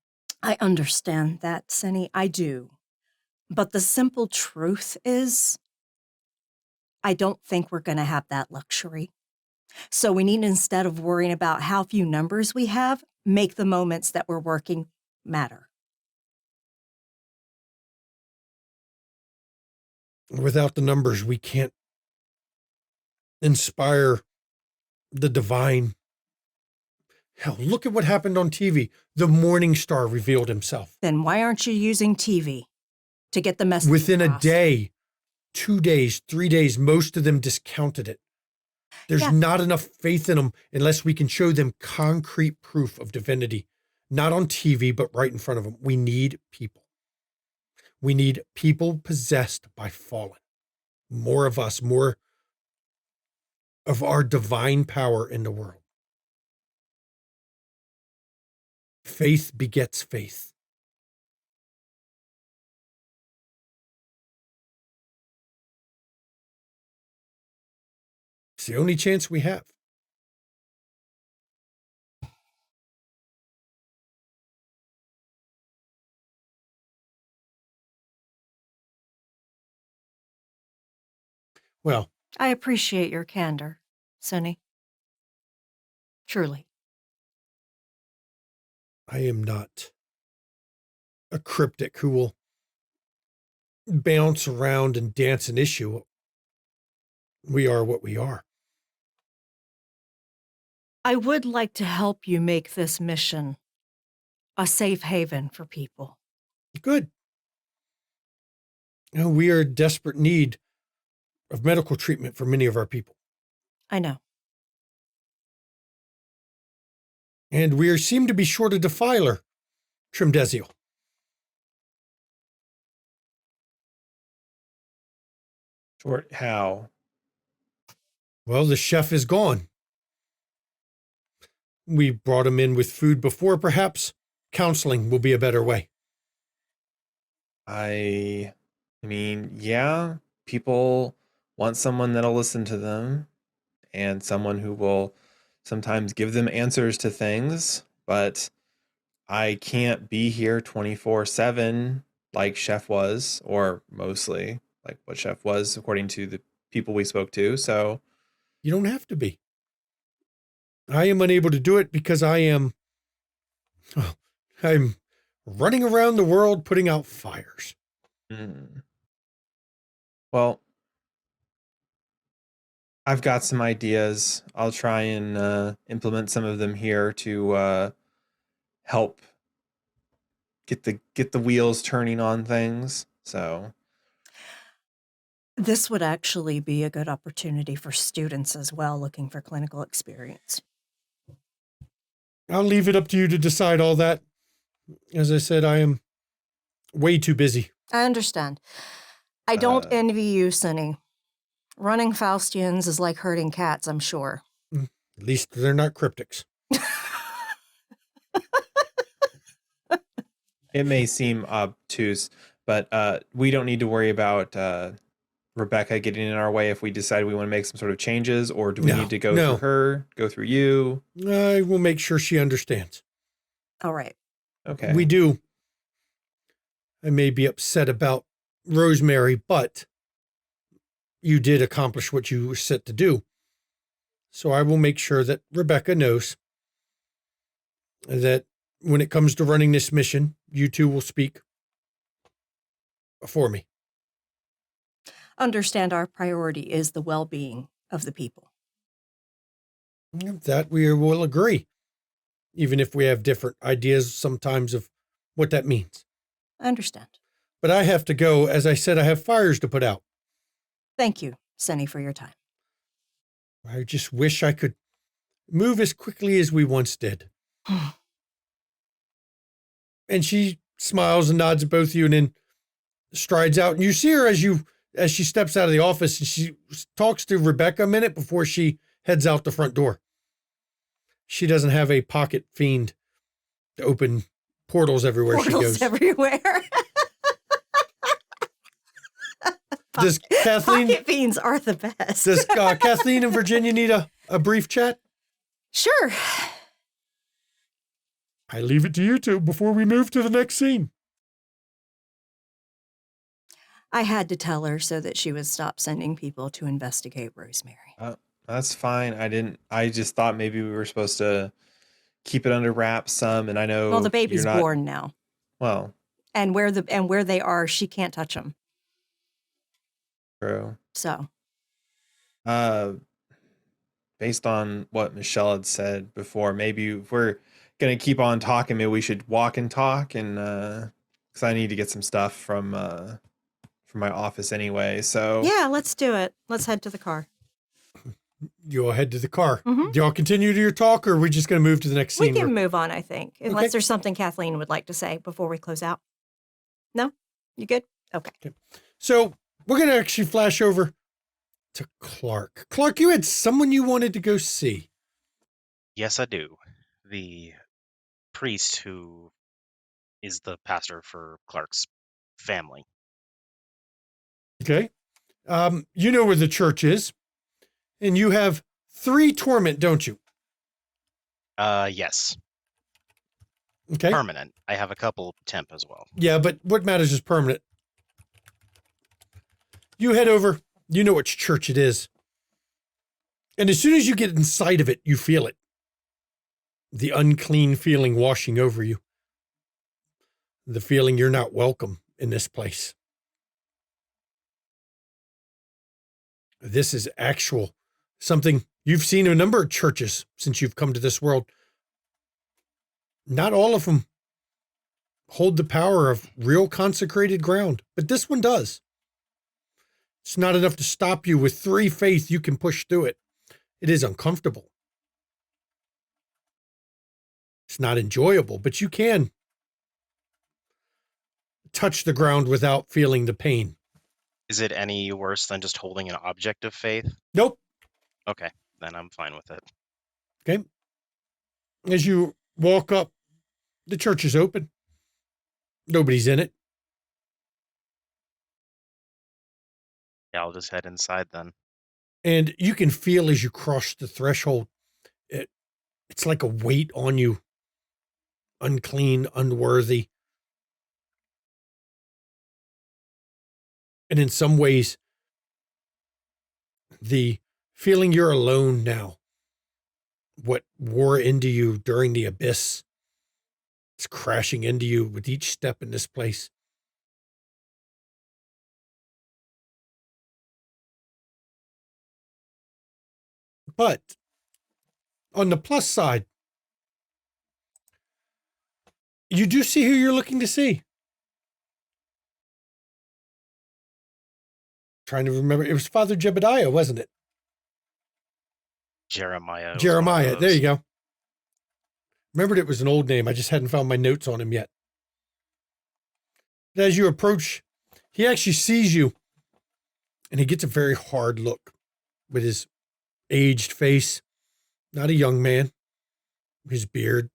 I understand that, Senny. I do. But the simple truth is, I don't think we're going to have that luxury. So we need, instead of worrying about how few numbers we have, make the moments that we're working matter. Without the numbers, we can't inspire the divine. Hell, look at what happened on TV. The Morning Star revealed himself. Then why aren't you using TV to get the message Within across? a day, 2 days, 3 days, most of them discounted it. There's Yeah. not enough faith in them unless we can show them concrete proof of divinity. Not on TV, but right in front of them. We need people. We need people possessed by fallen. More of us, more of our divine power in the world. Faith begets faith. It's the only chance we have. Well, I appreciate your candor, Sonny. Truly. I am not a cryptic who will bounce around and dance an issue. We are what we are. I would like to help you make this mission a safe haven for people. Good. You know, we are in desperate need of medical treatment for many of our people. I know. And we seem to be short a defiler, Trimdesiel. Short how? Well, the chef is gone. We brought him in with food before. Perhaps counseling will be a better way. I mean, yeah, people want someone that'll listen to them and someone who will sometimes give them answers to things, but I can't be here 24/7 like Chef was, or mostly like what Chef was, according to the people we spoke to. So You don't have to be. I am unable to do it because I'm running around the world putting out fires. Well, I've got some ideas. I'll try and implement some of them here to help get the wheels turning on things. So This would actually be a good opportunity for students as well looking for clinical experience. I'll leave it up to you to decide all that. As I said, I am way too busy. I understand. I don't envy you, Sonny. Running Faustians is like herding cats, I'm sure. At least they're not cryptics. it may seem obtuse, but we don't need to worry about Rebecca getting in our way if we decide we want to make some sort of changes, or do we need to go through her, go through you? I will make sure she understands. All right. Okay. We do. I may be upset about Rosemary, but you did accomplish what you were set to do. So I will make sure that Rebecca knows that when it comes to running this mission, you two will speak for me. Understand our priority is the well-being of the people. That we will agree, even if we have different ideas sometimes of what that means. I understand. But I have to go. As I said, I have fires to put out. Thank you, Senny, for your time. I just wish I could move as quickly as we once did. And she smiles and nods at both of you and then strides out. And you see her as she steps out of the office, and she talks to Rebecca a minute before she heads out the front door. She doesn't have a pocket fiend to open portals everywhere she goes. Everywhere. Does Kathleen, Pocket beans are the best. does Kathleen and Virginia need a brief chat? Sure. I leave it to you two before we move to the next scene. I had to tell her so that she would stop sending people to investigate Rosemary. That's fine. I just thought maybe we were supposed to keep it under wraps some, and I know. Well, the baby's you're not, born now. Well, And where they are, she can't touch them. true. So, Based on what Michelle had said before, maybe if we're gonna keep on talking, maybe we should walk and talk, and because I need to get some stuff from my office anyway. So yeah, let's do it. Let's head to the car. You all head to the car. Mhm. Do y'all continue to your talk, or are we just going to move to the next We scene? can move on, I think, unless Okay. there's something Kathleen would like to say before we close out. No? You good? Okay. So we're going to actually flash over to Clark. Clark, you had someone you wanted to go see. Yes, I do. The priest who is the pastor for Clark's family. Okay. You know where the church is, and you have 3 torment, don't you? Yes. Okay. Permanent. I have a couple temp as well. Yeah, but what matters is permanent. You head over, you know which church it is. And as soon as you get inside of it, you feel it. The unclean feeling washing over you. The feeling you're not welcome in this place. This is actual something you've seen in a number of churches since you've come to this world. Not all of them hold the power of real consecrated ground, but this one does. It's not enough to stop you. With 3 faith, you can push through it. It is uncomfortable. It's not enjoyable, but you can touch the ground without feeling the pain. Is it any worse than just holding an object of faith? Nope. Okay, then I'm fine with it. Okay. As you walk up, the church is open. Nobody's in it. Yeah, I'll just head inside then. And you can feel as you cross the threshold, it's like a weight on you. Unclean, unworthy. And in some ways, the feeling you're alone now, what wore into you during the abyss, it's crashing into you with each step in this place. But on the plus side, you do see who you're looking to see. Trying to remember, it was Father Jebediah, wasn't it? Jeremiah. was one of Jeremiah, there those. you go. Remembered it was an old name. I just hadn't found my notes on him yet. But as you approach, he actually sees you, and he gets a very hard look with his aged face. Not a young man. His beard.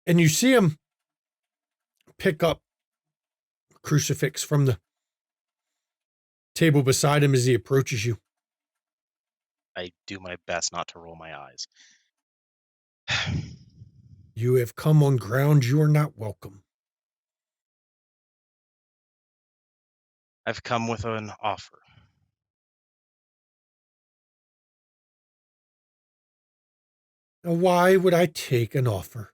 And you see him pick up a crucifix from the table beside him as he approaches you. I do my best not to roll my eyes. You have come on ground you are not welcome. I've come with an offer. Now, why would I take an offer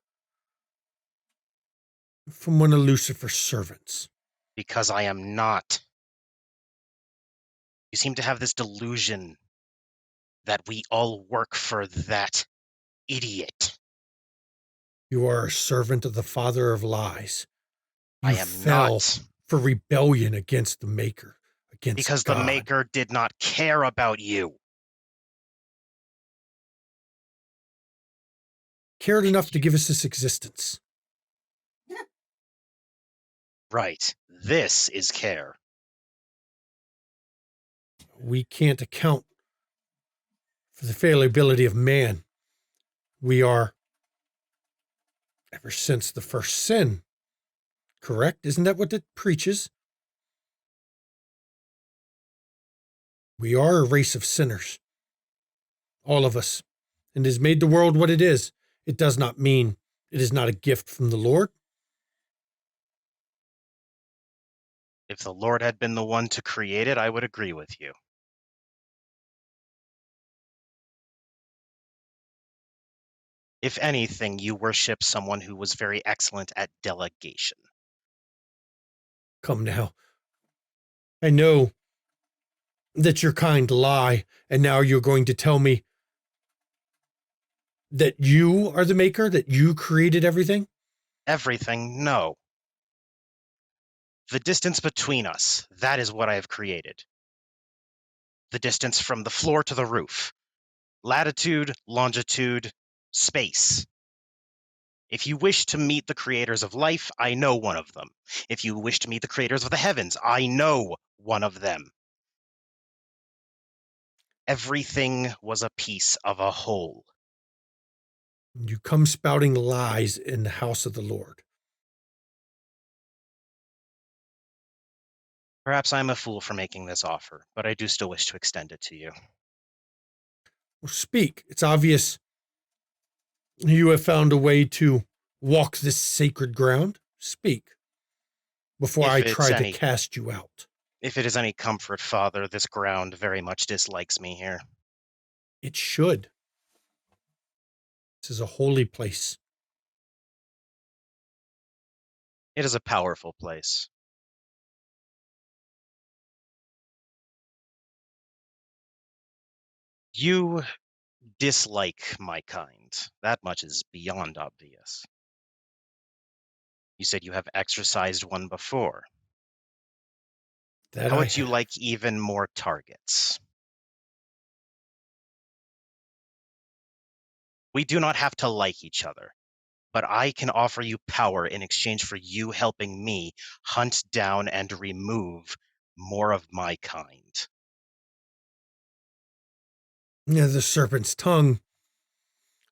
from one of Lucifer's servants? Because I am not. You seem to have this delusion that we all work for that idiot. You are a servant of the father of lies. You I am fell not. for rebellion against the Maker, against Because God. the Maker did not care about you. Cared enough to give us this existence. Right. This is care. We can't account for the fallibility of man. We are, ever since the first sin, Correct? Isn't that what it preaches? We are a race of sinners, all of us, and has made the world what it is. It does not mean it is not a gift from the Lord. If the Lord had been the one to create it, I would agree with you. If anything, you worship someone who was very excellent at delegation. Come now. I know that your kind lie, and now you're going to tell me that you are the maker, that you created everything? Everything, no. The distance between us, that is what I have created. The distance from the floor to the roof. Latitude, longitude, space. If you wish to meet the creators of life, I know one of them. If you wish to meet the creators of the heavens, I know one of them. Everything was a piece of a whole. You come spouting lies in the house of the Lord. Perhaps I'm a fool for making this offer, but I do still wish to extend it to you. Well, speak. It's obvious you have found a way to walk this sacred ground. Speak before I try to cast you out. If it is any comfort, Father, this ground very much dislikes me here. It should. This is a holy place. It is a powerful place. You dislike my kind. That much is beyond obvious. You said you have exercised one before. How would you like even more targets? We do not have to like each other, but I can offer you power in exchange for you helping me hunt down and remove more of my kind. Yeah, the serpent's tongue.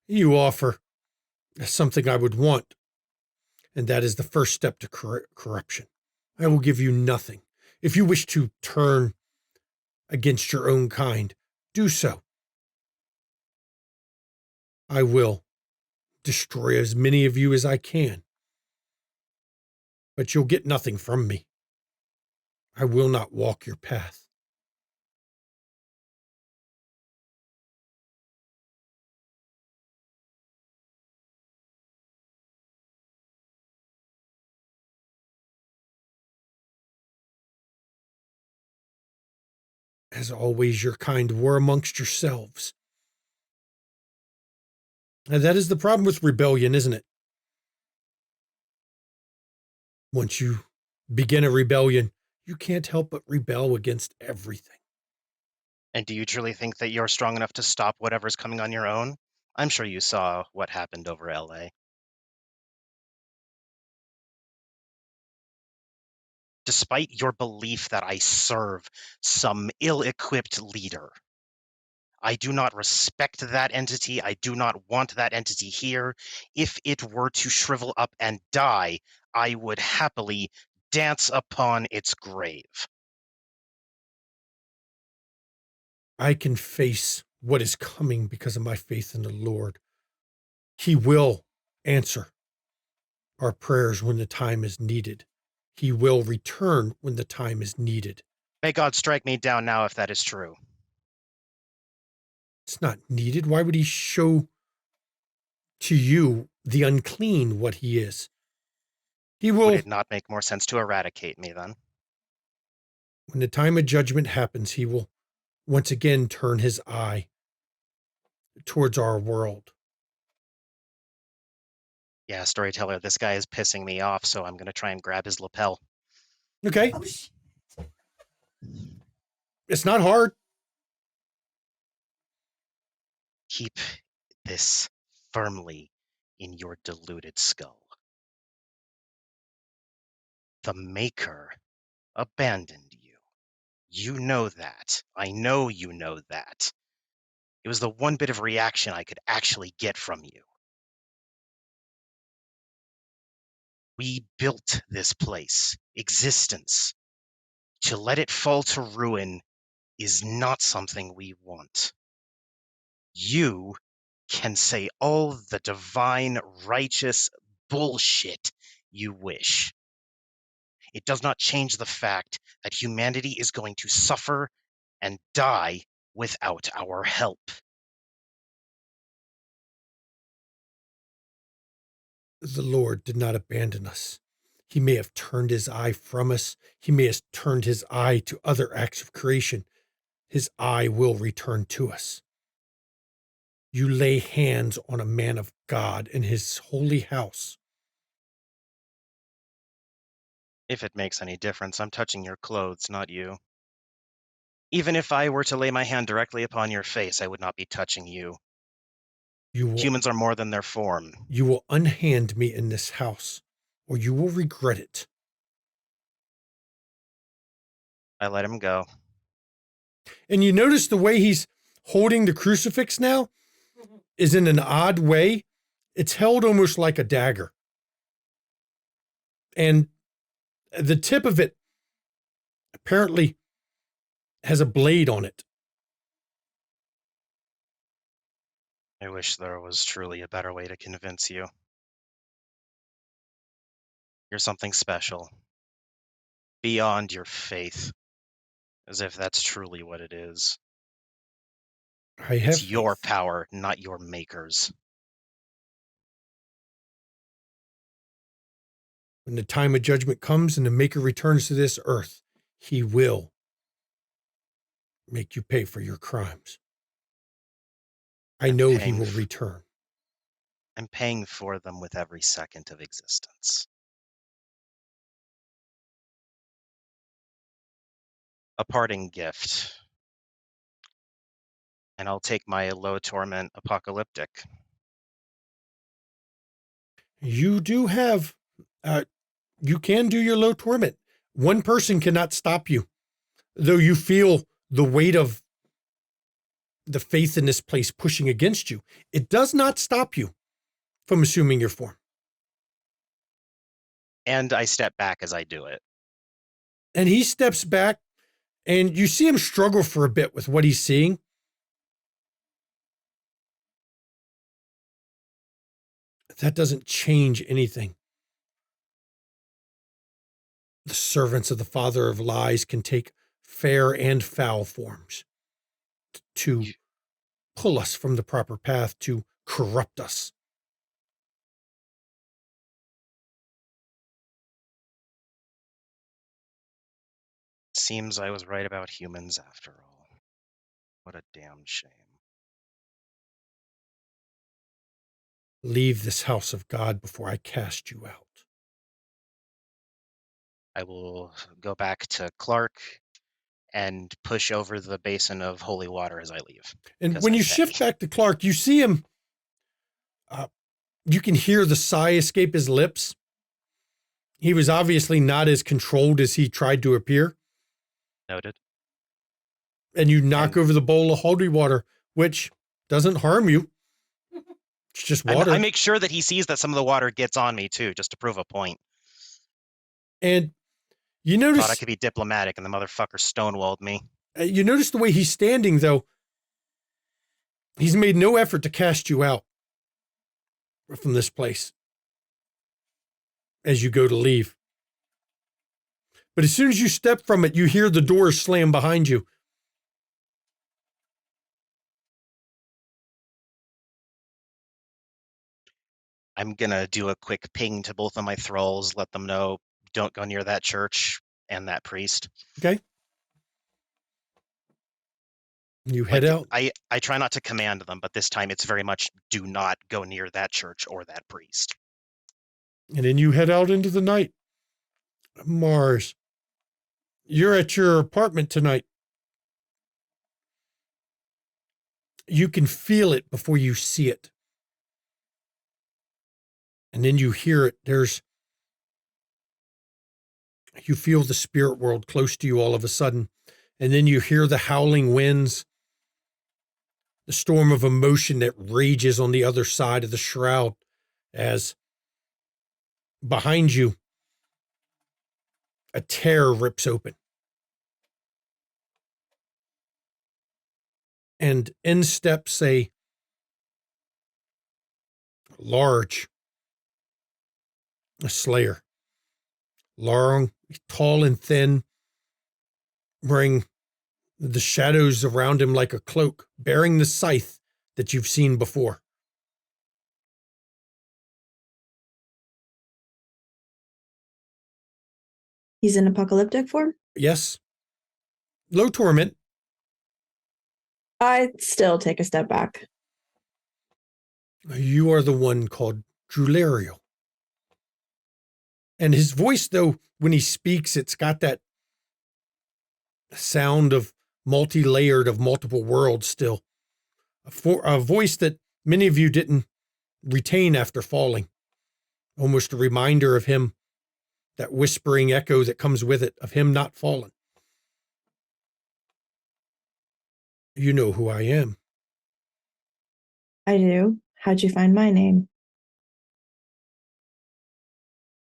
You offer something I would want, and that is the first step to corruption. I will give you nothing. If you wish to turn against your own kind, do so. I will destroy as many of you as I can, but you'll get nothing from me. I will not walk your path. As always, your kind war amongst yourselves. And that is the problem with rebellion, isn't it? Once you begin a rebellion, you can't help but rebel against everything. And do you truly think that you're strong enough to stop whatever's coming on your own? I'm sure you saw what happened over LA. Despite your belief that I serve some ill-equipped leader, I do not respect that entity. I do not want that entity here. If it were to shrivel up and die, I would happily dance upon its grave. I can face what is coming because of my faith in the Lord. He will answer our prayers when the time is needed. He will return when the time is needed. May God strike me down now if that is true. It's not needed. Why would he show to you, the unclean, what he is? He will. Would it not make more sense to eradicate me then? When the time of judgment happens, he will once again turn his eye towards our world. Yeah, storyteller, this guy is pissing me off, so I'm going to try and grab his lapel. Okay. It's not hard. Keep this firmly in your deluded skull. The Maker abandoned you. You know that. I know you know that. It was the one bit of reaction I could actually get from you. We built this place, existence. To let it fall to ruin is not something we want. You can say all the divine, righteous bullshit you wish. It does not change the fact that humanity is going to suffer and die without our help. The Lord did not abandon us. He may have turned his eye from us. He may have turned his eye to other acts of creation. His eye will return to us. You lay hands on a man of God in his holy house. If it makes any difference, I'm touching your clothes, not you. Even if I were to lay my hand directly upon your face, I would not be touching you. Humans are more than their form. You will unhand me in this house, or you will regret it. I let him go. And you notice the way he's holding the crucifix now is in an odd way. It's held almost like a dagger. And the tip of it apparently has a blade on it. I wish there was truly a better way to convince you. You're something special. Beyond your faith. As if that's truly what it is. I have It's your power, not your maker's. When the time of judgment comes and the Maker returns to this earth, he will make you pay for your crimes. I know he will return. I'm paying for them with every second of existence. A parting gift. And I'll take my low torment apocalyptic. You do have, you can do your low torment. One person cannot stop you, though you feel the weight of the faith in this place pushing against you. It does not stop you from assuming your form. And I step back as I do it. And he steps back, and you see him struggle for a bit with what he's seeing. That doesn't change anything. The servants of the father of lies can take fair and foul forms to pull us from the proper path, to corrupt us. Seems I was right about humans after all. What a damn shame. Leave this house of God before I cast you out. I will go back to Clark and push over the basin of holy water as I leave. And when you shift back to Clark, you see him, you can hear the sigh escape his lips. He was obviously not as controlled as he tried to appear. Noted. And you knock over the bowl of holy water, which doesn't harm you. It's just water. I make sure that he sees that some of the water gets on me too, just to prove a point. And you notice... Thought I could be diplomatic and the motherfucker stonewalled me. You notice the way he's standing, though. He's made no effort to cast you out from this place as you go to leave. But as soon as you step from it, you hear the doors slam behind you. I'm going to do a quick ping to both of my thralls, let them know, don't go near that church and that priest. Okay. You head out. I try not to command them, but this time it's very much do not go near that church or that priest. And then you head out into the night. Mars, you're at your apartment tonight. You can feel it before you see it. And then you hear it. You feel the spirit world close to you all of a sudden. And then you hear the howling winds, the storm of emotion that rages on the other side of the shroud as behind you, a tear rips open. And in steps a large slayer. Long, tall and thin, wearing the shadows around him like a cloak, bearing the scythe that you've seen before. He's in apocalyptic form? Yes. Low torment. I still take a step back. You are the one called Drulerio. And his voice, though, when he speaks, it's got that sound of multi-layered of multiple worlds still. A voice that many of you didn't retain after falling. Almost a reminder of him, that whispering echo that comes with it, of him not fallen. You know who I am. I do. How'd you find my name?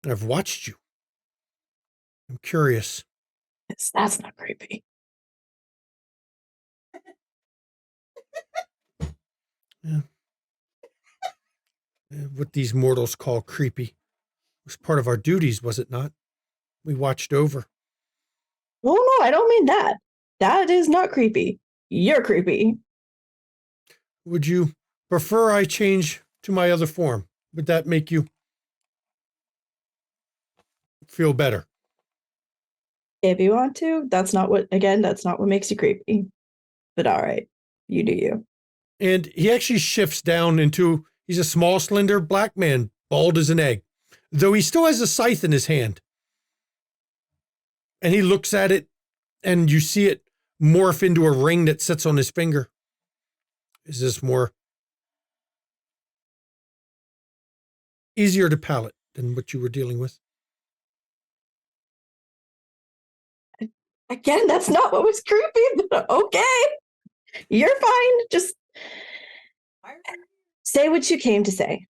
I've watched you. I'm curious. That's not creepy. Yeah. What these mortals call creepy was part of our duties, was it not? We watched over. Oh, no, I don't mean that. That is not creepy. You're creepy. Would you prefer I change to my other form? Would that make you feel better? If you want to, that's not what makes you creepy. But all right, you do you. And he actually shifts down into, he's a small, slender black man, bald as an egg, though he still has a scythe in his hand. And he looks at it, and you see it morph into a ring that sits on his finger. Is this more easier to palate than what you were dealing with? Again, that's not what was creepy. Okay. You're fine. Just say what you came to say.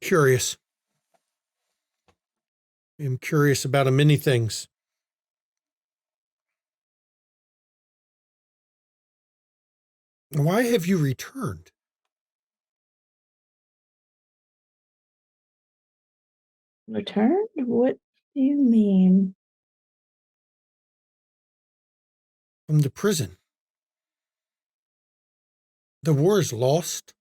Curious. I'm curious about many things. Why have you returned? Returned? What do you mean? From the prison. The war is lost.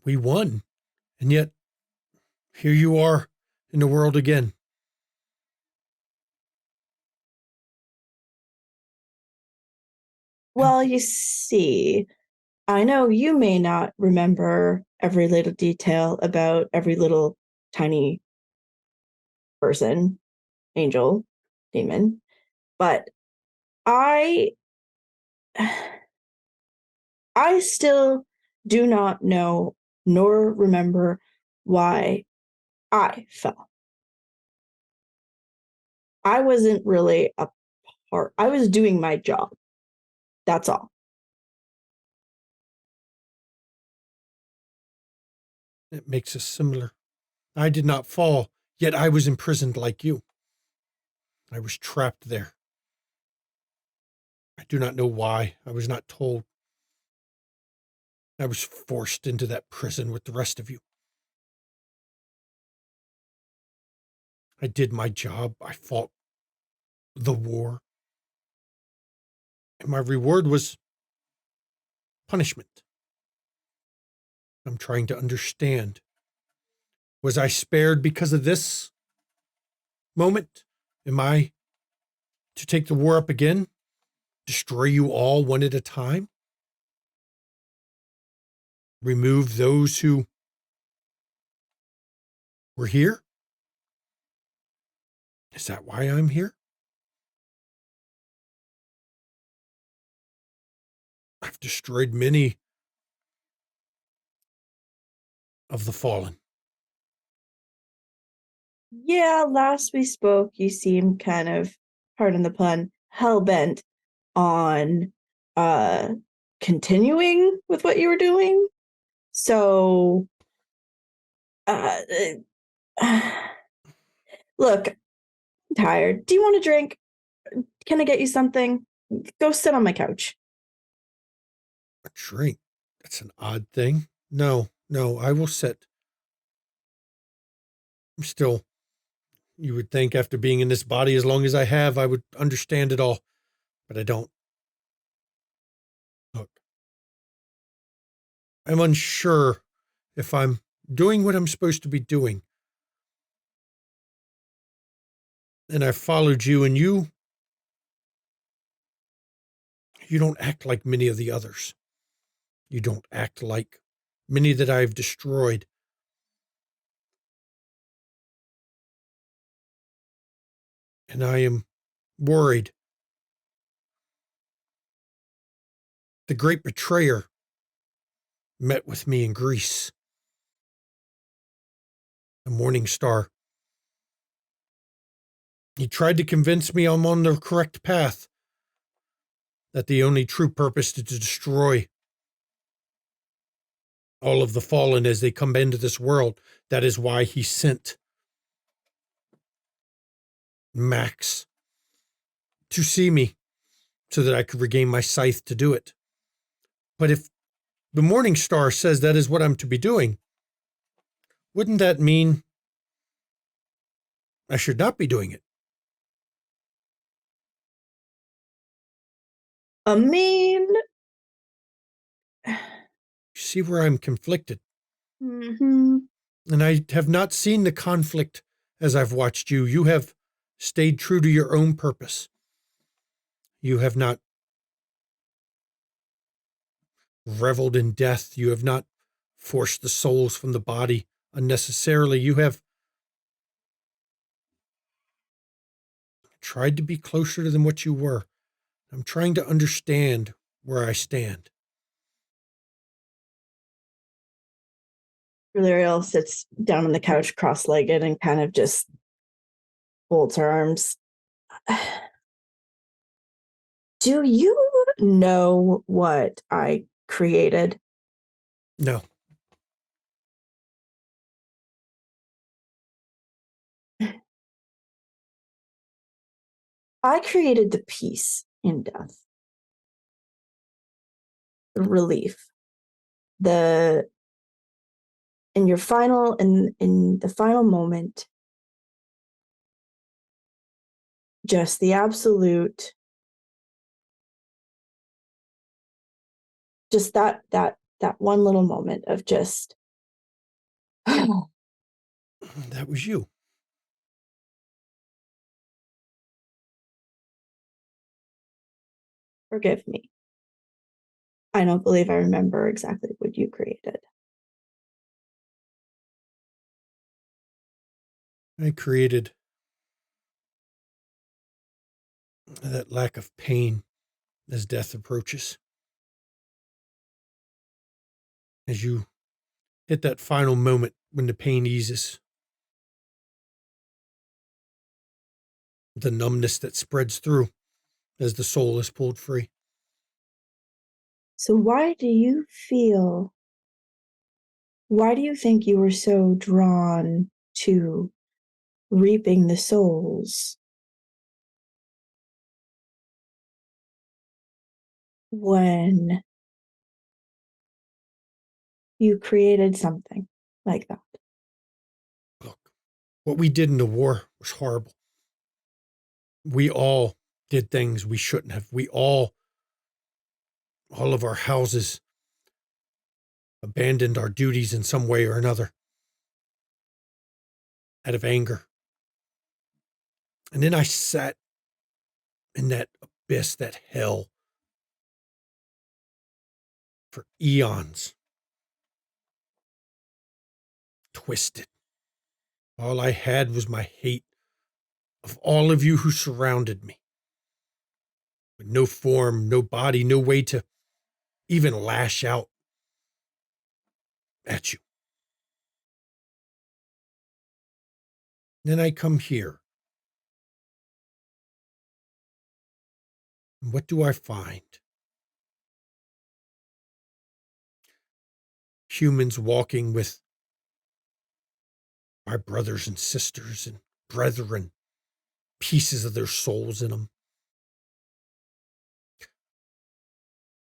We won. And yet, here you are in the world again. Well, you see, I know you may not remember every little detail about every little tiny person, angel, demon, but I still do not know nor remember why I fell. I wasn't really a part. I was doing my job. That's all. It makes us similar. I did not fall, yet I was imprisoned like you. I was trapped there. I do not know why. I was not told. I was forced into that prison with the rest of you. I did my job. I fought the war. And my reward was punishment. I'm trying to understand. Was I spared because of this moment? Am I to take the war up again? Destroy you all one at a time? Remove those who were here? Is that why I'm here? I've destroyed many of the fallen. Yeah, last we spoke, you seemed kind of, pardon the pun, hell-bent on continuing with what you were doing. So Look, I'm tired. Do you want a drink? Can I get you something? Go sit on my couch. A drink? That's an odd thing. No, I will sit. I'm still, you would think after being in this body as long as I have, I would understand it all, but I don't. Look, I'm unsure if I'm doing what I'm supposed to be doing. And I followed you, and you don't act like many of the others. You don't act like many that I've destroyed. And I am worried. The great betrayer met with me in Greece. The morning star. He tried to convince me I'm on the correct path, that the only true purpose is to destroy all of the fallen as they come into this world. That is why he sent Max to see me so that I could regain my scythe to do it. But if the morning star says that is what I'm to be doing, wouldn't that mean I should not be doing it? I mean, You see where I'm conflicted. mm-hmm. And I have not seen the conflict as I've watched you. You have stayed true to your own purpose. You have not reveled in death. You have not forced the souls from the body unnecessarily. You have tried to be closer than what you were. I'm trying to understand where I stand. Valerial sits down on the couch cross-legged and kind of just folds her arms. Do you know what I created? No. I created the peace in death. The relief. In the final moment, just the absolute, just that one little moment of just That was you. forgive me. I don't believe I remember exactly what you created. I created that lack of pain as death approaches. As you hit that final moment when the pain eases, the numbness that spreads through as the soul is pulled free. So why do you think you were so drawn to reaping the souls when you created something like that? Look, what we did in the war was horrible. We all did things we shouldn't have. All of our houses abandoned our duties in some way or another out of anger. And then I sat in that abyss, that hell, for eons. Twisted. All I had was my hate of all of you who surrounded me. With no form, no body, no way to even lash out at you. Then I come here. And what do I find? Humans walking with my brothers and sisters and brethren, pieces of their souls in them.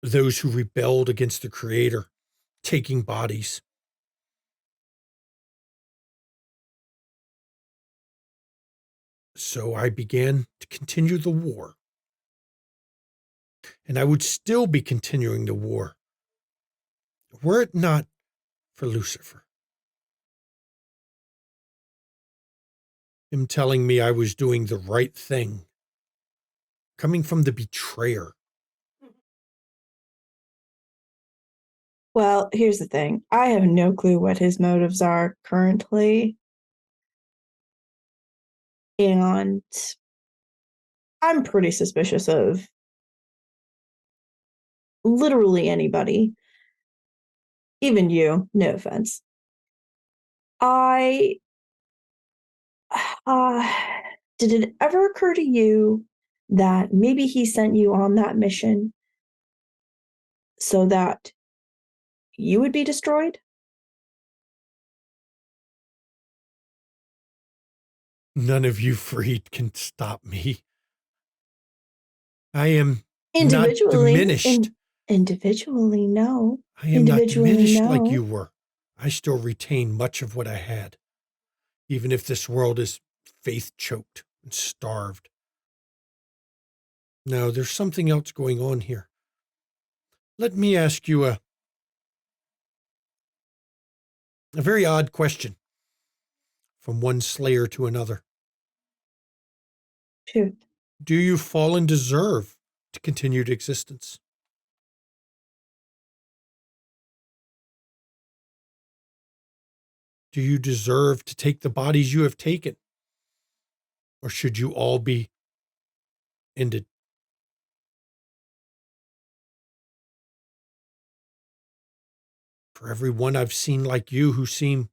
Those who rebelled against the Creator, taking bodies. So I began to continue the war. And I would still be continuing the war were it not for Lucifer. Him telling me I was doing the right thing, coming from the betrayer. Well, here's the thing. I have no clue what his motives are currently. And I'm pretty suspicious of literally anybody. Even you, no offense. Did it ever occur to you that maybe he sent you on that mission so that you would be destroyed? None of you freed can stop me. I am not Individually, diminished. individually, no. I am not Individually, diminished no. like you were. I still retain much of what I had, even if this world is faith-choked and starved. No, there's something else going on here. Let me ask you a very odd question from one slayer to another. Shoot. Do you fallen deserve to continued existence? Do you deserve to take the bodies you have taken? Or should you all be ended? For every one I've seen like you who seem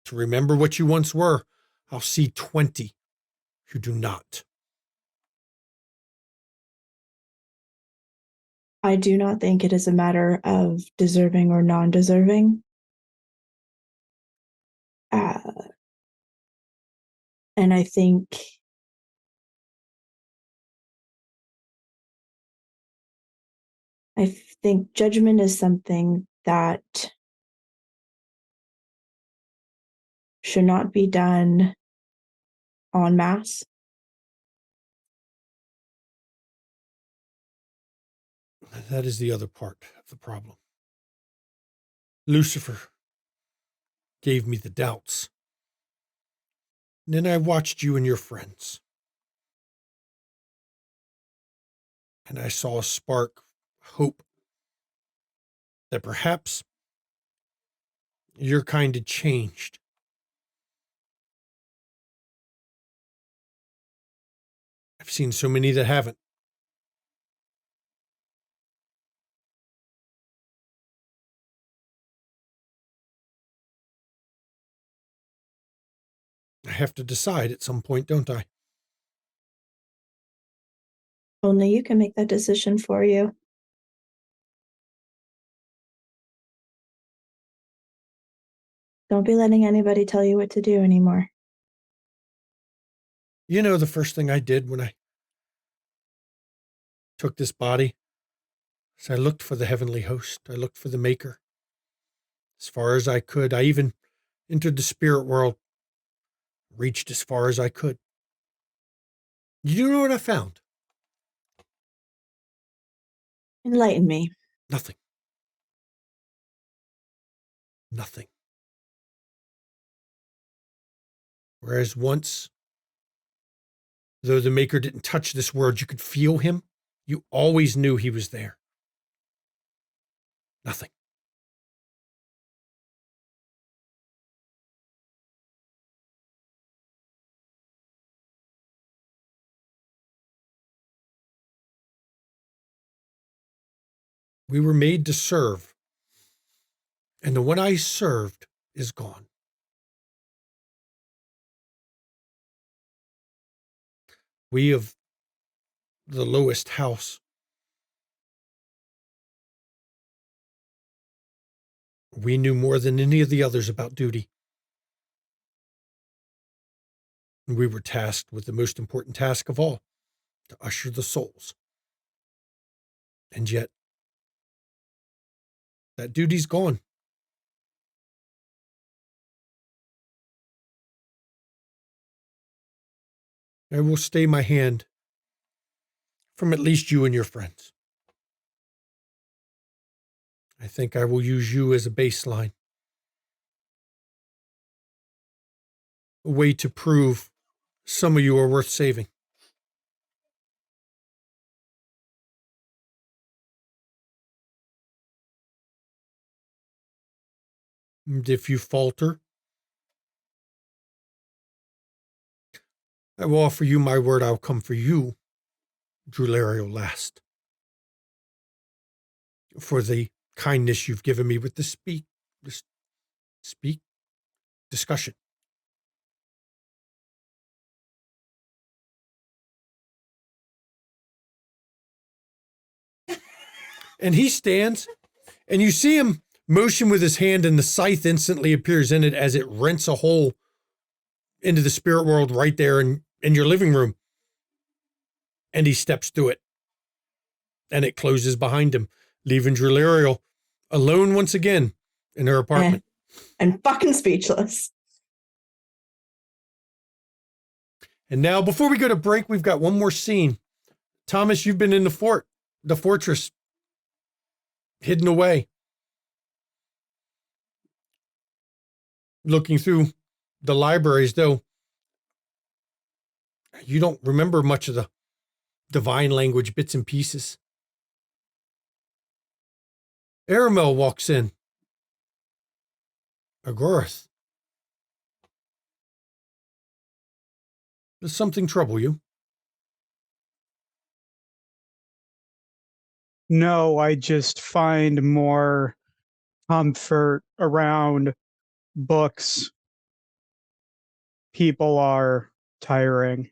to remember what you once were, I'll see 20 who do not. I do not think it is a matter of deserving or non-deserving. And I think judgment is something that should not be done en masse. That is the other part of the problem. Lucifer gave me the doubts. And then I watched you and your friends. And I saw a spark of hope that perhaps your kind had changed. I've seen so many that haven't. I have to decide at some point, don't I? Only you can make that decision for you. Don't be letting anybody tell you what to do anymore. You know, the first thing I did when I took this body is I looked for the heavenly host. I looked for the maker. As far as I could. I even entered the spirit world, reached as far as I could. You know what I found? Enlighten me. Nothing. Nothing. Whereas once, though the maker didn't touch this world, you could feel him. You always knew he was there. Nothing. We were made to serve. And the one I served is gone. We of the lowest house We knew more than any of the others about duty. And we were tasked with the most important task of all, to usher the souls. And yet, that duty's gone. I will stay my hand from at least you and your friends. I think I will use you as a baseline, a way to prove some of you are worth saving. And if you falter, I will offer you my word I'll come for you, Drulario, last. For the kindness you've given me with this discussion. And he stands, and you see him motion with his hand, and the scythe instantly appears in it as it rents a hole into the spirit world right there in your living room. And he steps through it, and it closes behind him, leaving Drulario alone once again in her apartment. I'm fucking speechless. And now, before we go to break, we've got one more scene. Thomas, you've been in the fortress, hidden away, looking through the libraries, though you don't remember much of the divine language bits and pieces. Aramel walks in. Agorth. Does something trouble you? No, I just find more comfort around books. People are tiring.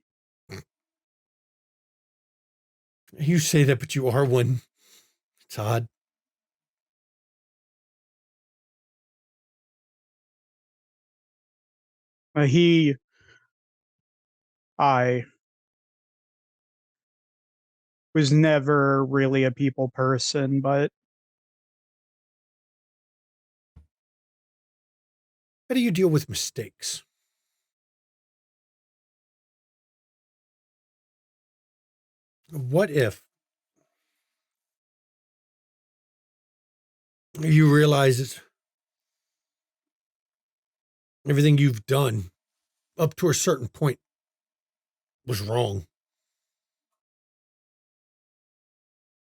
You say that, but you are one. It's odd. I was never really a people person, but How do you deal with mistakes? What if you realize that everything you've done up to a certain point was wrong?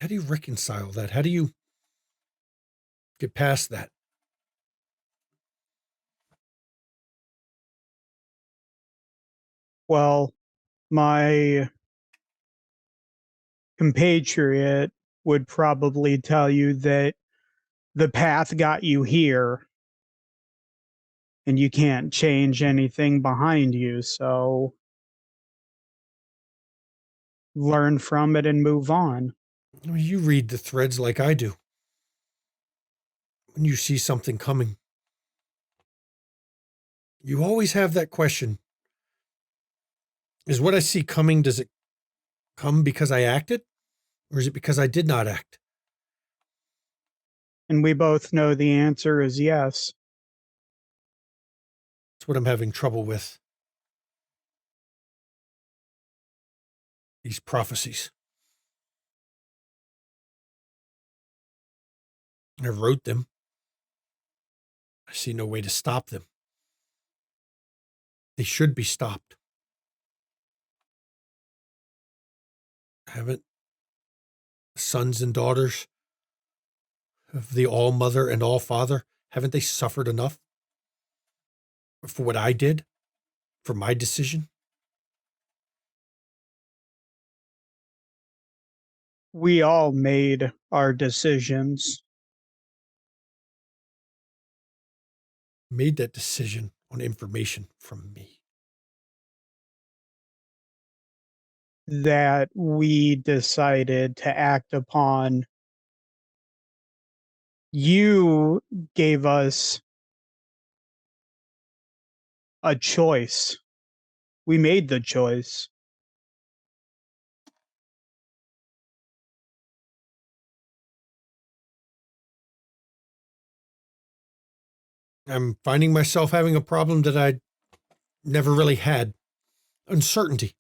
How do you reconcile that? How do you get past that? well, my compatriot would probably tell you that the path got you here and you can't change anything behind you. So learn from it and move on. You read the threads like I do. When you see something coming, you always have that question. Is what I see coming, does it come because I acted? Or is it because I did not act? And we both know the answer is yes. That's what I'm having trouble with. These prophecies. I wrote them. I see no way to stop them. They should be stopped. Haven't sons and daughters of the All-Mother and All-Father, haven't they suffered enough for what I did, for my decision? We all made our decisions. Made that decision on information from me. That we decided to act upon You gave us a choice. We made the choice. I'm finding myself having a problem that I never really had. Uncertainty.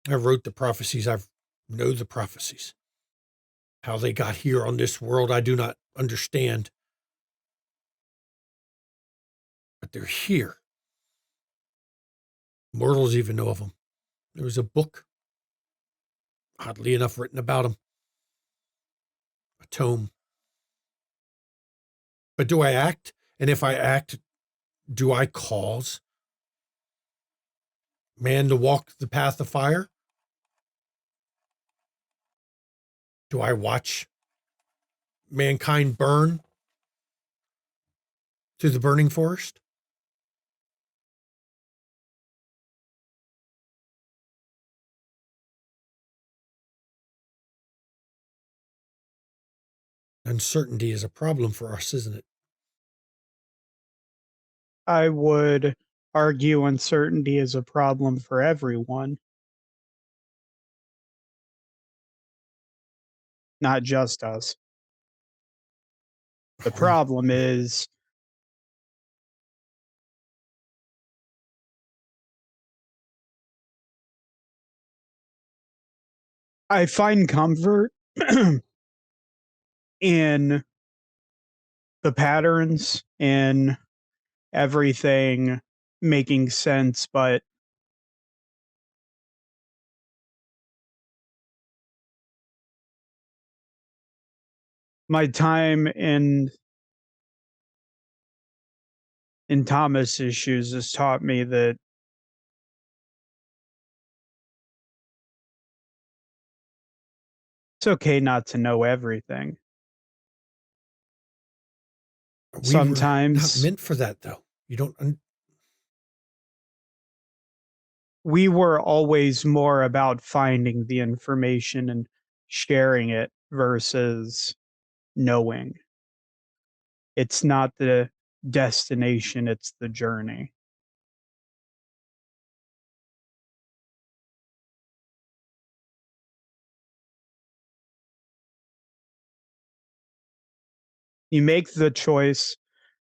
I wrote the prophecies. I know the prophecies. How they got here on this world, I do not understand. But they're here. Mortals even know of them. There was a book, oddly enough, written about them. A tome. But do I act? And if I act, do I cause man to walk the path of fire? Do I watch mankind burn to the burning forest? Uncertainty is a problem for us, isn't it? I would argue uncertainty is a problem for everyone, not just us. The problem is I find comfort in the patterns, in everything making sense, but my time in Thomas's shoes has taught me that it's okay not to know everything. We were not Sometimes meant for that, though. You don't. we were always more about finding the information and sharing it versus knowing. It's not the destination, it's the journey. You make the choice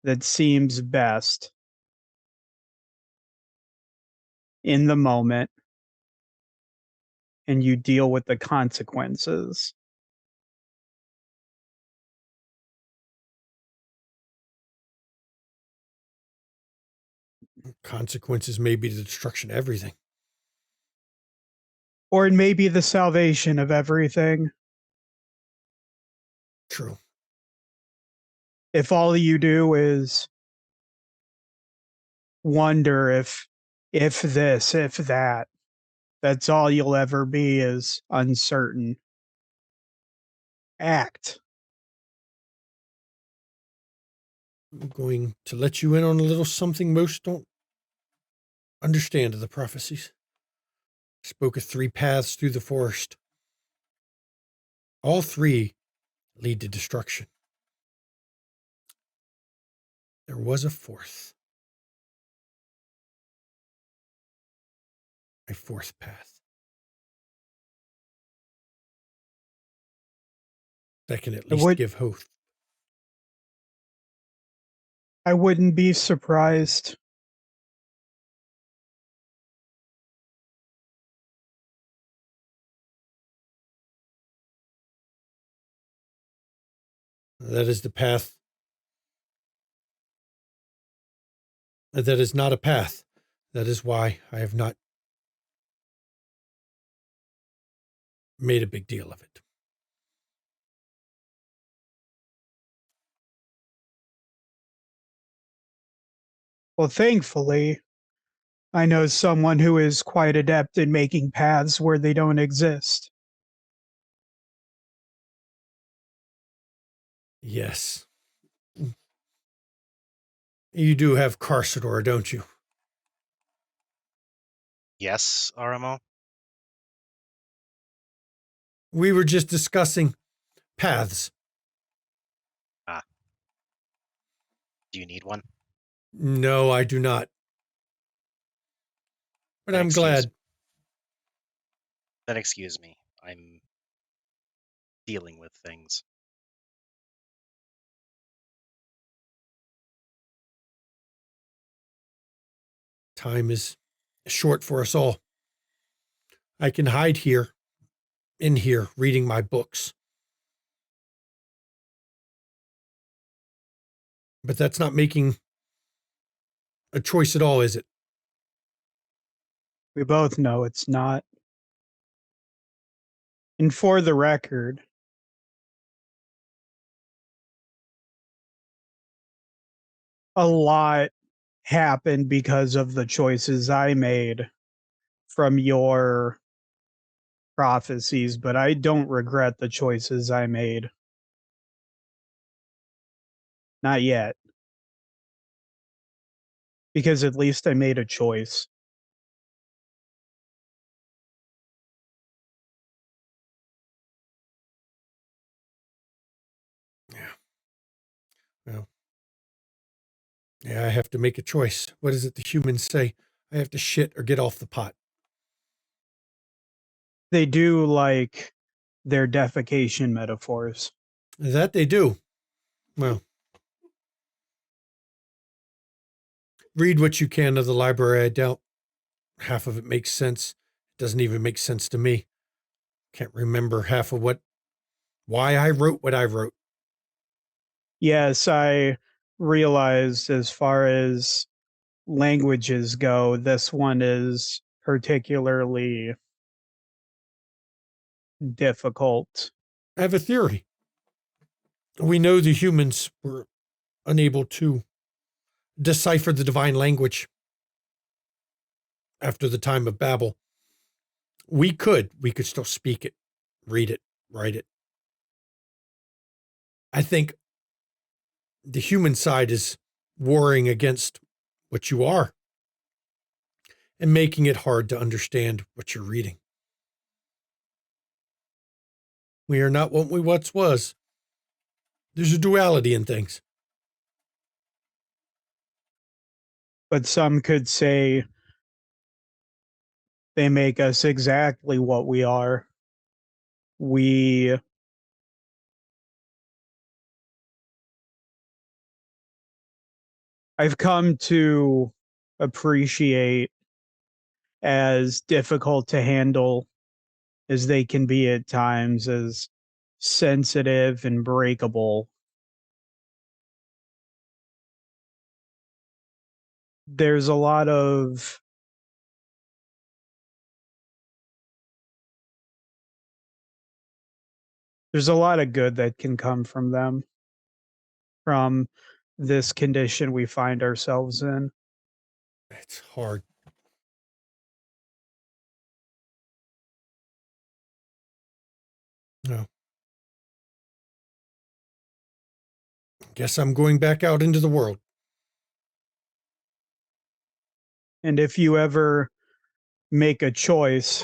that seems best in the moment and you deal with the consequences. Consequences may be the destruction of everything. Or it may be the salvation of everything. True. If all you do is wonder if this, if that, that's all you'll ever be is uncertain. Act. I'm going to let you in on a little something most don't understand of the prophecies. I spoke of 3 paths through the forest. All 3 lead to destruction. There was a 4th. A 4th path. That can at least give hope. I wouldn't be surprised. That is the path. That is not a path. That is why I have not made a big deal of it. Well, thankfully, I know someone who is quite adept in making paths where they don't exist. Yes. You do have Carsador, don't you? Yes, RMO. We were just discussing paths. Do you need one? No, I do not. But Then I'm glad. Then excuse me. I'm dealing with things. Time is short for us all. I can hide here, in here, reading my books. But that's not making a choice at all, is it? We both know it's not. And for the record, a lot happened because of the choices I made from your prophecies, but I don't regret the choices I made. Not yet. Because at least I made a choice. Yeah. Well, yeah, I have to make a choice. What is it the humans say? I have to shit or get off the pot. They do like their defecation metaphors. That they do. Well, read what you can of the library. I doubt half of it makes sense. It doesn't even make sense to me. Can't remember half of why I wrote what I wrote. Yes, I realized as far as languages go, this one is particularly difficult. I have a theory. We know the humans were unable to decipher the divine language after the time of Babel. We could still speak it, read it, write it. I think the human side is warring against what you are and making it hard to understand what you're reading. We are not what we once was. There's a duality in things. But some could say they make us exactly what we are. I've come to appreciate, as difficult to handle as they can be at times, as sensitive and breakable, there's a lot of good that can come from them, from this condition we find ourselves in. It's hard. No. Guess I'm going back out into the world. And if you ever make a choice,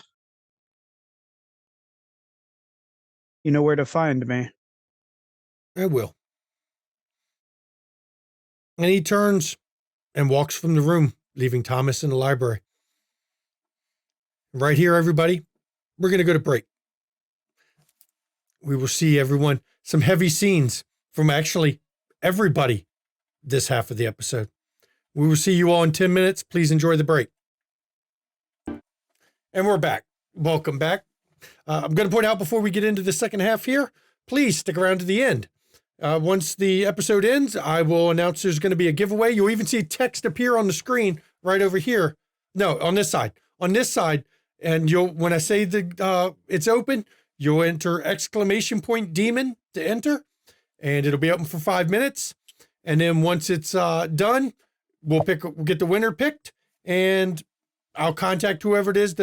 you know where to find me. I will. And he turns and walks from the room, leaving Thomas in the library. Right here, everybody, we're going to go to break. We will see everyone, some heavy scenes from actually everybody this half of the episode. We will see you all in 10 minutes. Please enjoy the break. And we're back. Welcome back. I'm going to point out before we get into the second half here, please stick around to the end. Once the episode ends, I will announce there's going to be a giveaway. You'll even see text appear on the screen right over here. No, on this side. On this side. And when I say it's open, you'll enter !demon to enter. And it'll be open for 5 minutes. And then once it's done, we'll get the winner picked. And I'll contact whoever it is,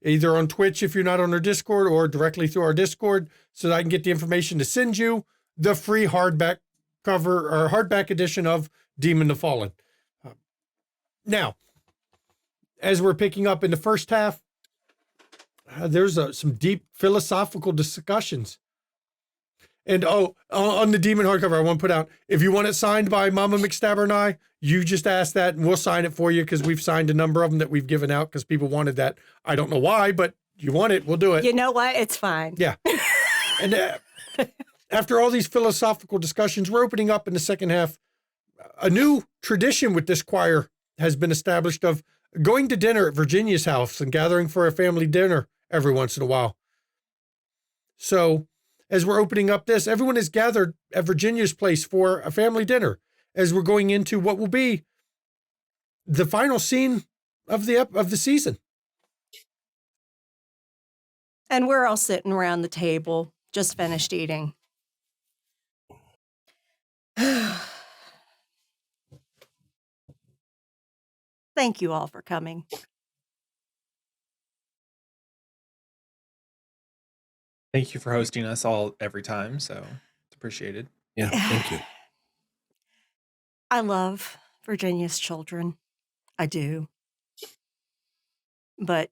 either on Twitch if you're not on our Discord, or directly through our Discord, so that I can get the information to send you the free hardback cover or hardback edition of Demon the Fallen. Now, as we're picking up in the first half, there's some deep philosophical discussions. And on the Demon hardcover, I want to put out, if you want it signed by Mama McStabber and I, you just ask that and we'll sign it for you, because we've signed a number of them that we've given out because people wanted that. I don't know why, but you want it, we'll do it. You know what? It's fine. Yeah. And after all these philosophical discussions, we're opening up in the second half. A new tradition with this choir has been established of going to dinner at Virginia's house and gathering for a family dinner every once in a while. So as we're opening up this, everyone is gathered at Virginia's place for a family dinner as we're going into what will be the final scene of the season. And we're all sitting around the table, just finished eating. Thank you all for coming. Thank you for hosting us all every time, so it's appreciated. Yeah, thank you. I love Virginia's children. I do. But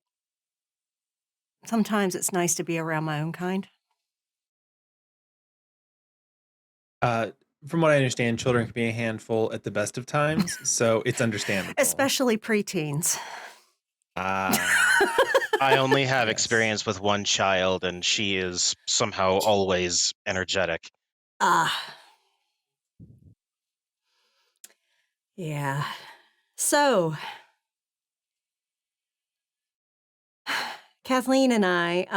sometimes it's nice to be around my own kind. From what I understand, children can be a handful at the best of times, so it's understandable. Especially preteens. I only have experience with one child, and she is somehow always energetic. Yeah. So, Kathleen and I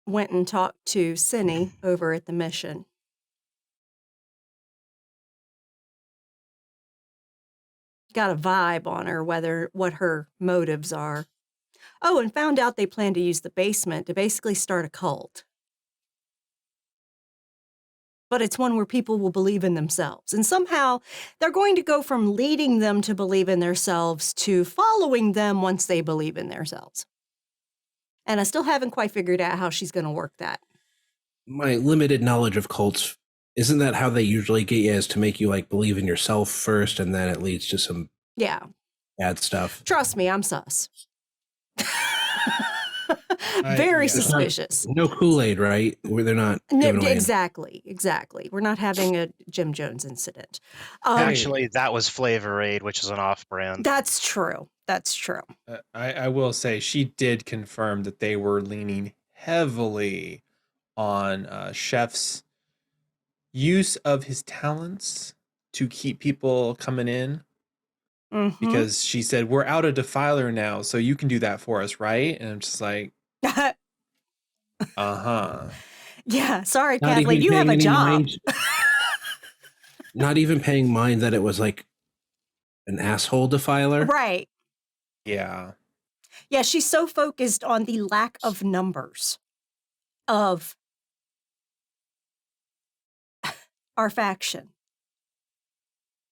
went and talked to Cindy over at the mission. Got a vibe on her, what her motives are. Oh, and found out they plan to use the basement to basically start a cult. But it's one where people will believe in themselves. And somehow they're going to go from leading them to believe in themselves to following them once they believe in themselves. And I still haven't quite figured out how she's going to work that. My limited knowledge of cults, isn't that how they usually get you, is to make you like believe in yourself first, and then it leads to some bad stuff? Trust me, I'm sus. Very suspicious. No Kool-Aid, right? Where they're not giving away Exactly. We're not having a Jim Jones incident. Actually, that was Flavor Aid, which is an off-brand. That's true. I will say she did confirm that they were leaning heavily on Chef's use of his talents to keep people coming in. Mm-hmm. Because she said, we're out of Defiler now, so you can do that for us, right? And I'm just like, Yeah, sorry, Kathleen, you have a job. Not even paying mind that it was like an asshole defiler. Right. Yeah. Yeah, she's so focused on the lack of numbers of our faction.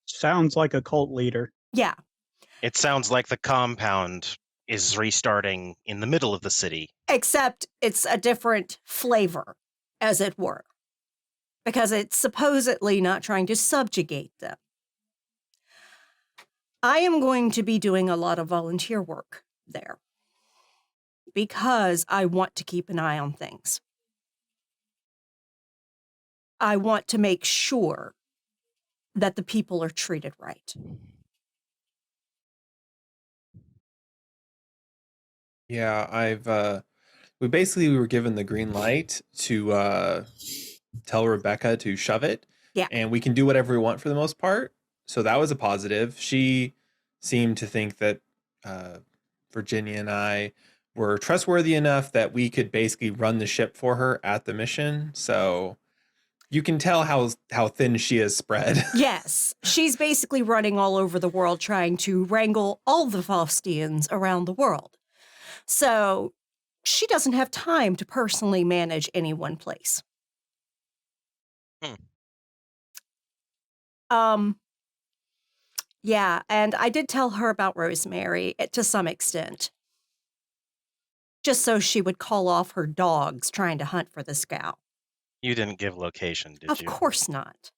Sounds like a cult leader. Yeah. It sounds like the compound is restarting in the middle of the city. Except it's a different flavor, as it were. Because it's supposedly not trying to subjugate them. I am going to be doing a lot of volunteer work there. Because I want to keep an eye on things. I want to make sure that the people are treated right. Yeah, we were given the green light to tell Rebecca to shove it. Yeah. And we can do whatever we want for the most part. So that was a positive. She seemed to think that Virginia and I were trustworthy enough that we could basically run the ship for her at the mission. So you can tell how thin she is spread. Yes. She's basically running all over the world trying to wrangle all the Faustians around the world. So she doesn't have time to personally manage any one place. Yeah, and I did tell her about Rosemary to some extent. Just so she would call off her dogs trying to hunt for the scout. You didn't give location, did you? Of course not.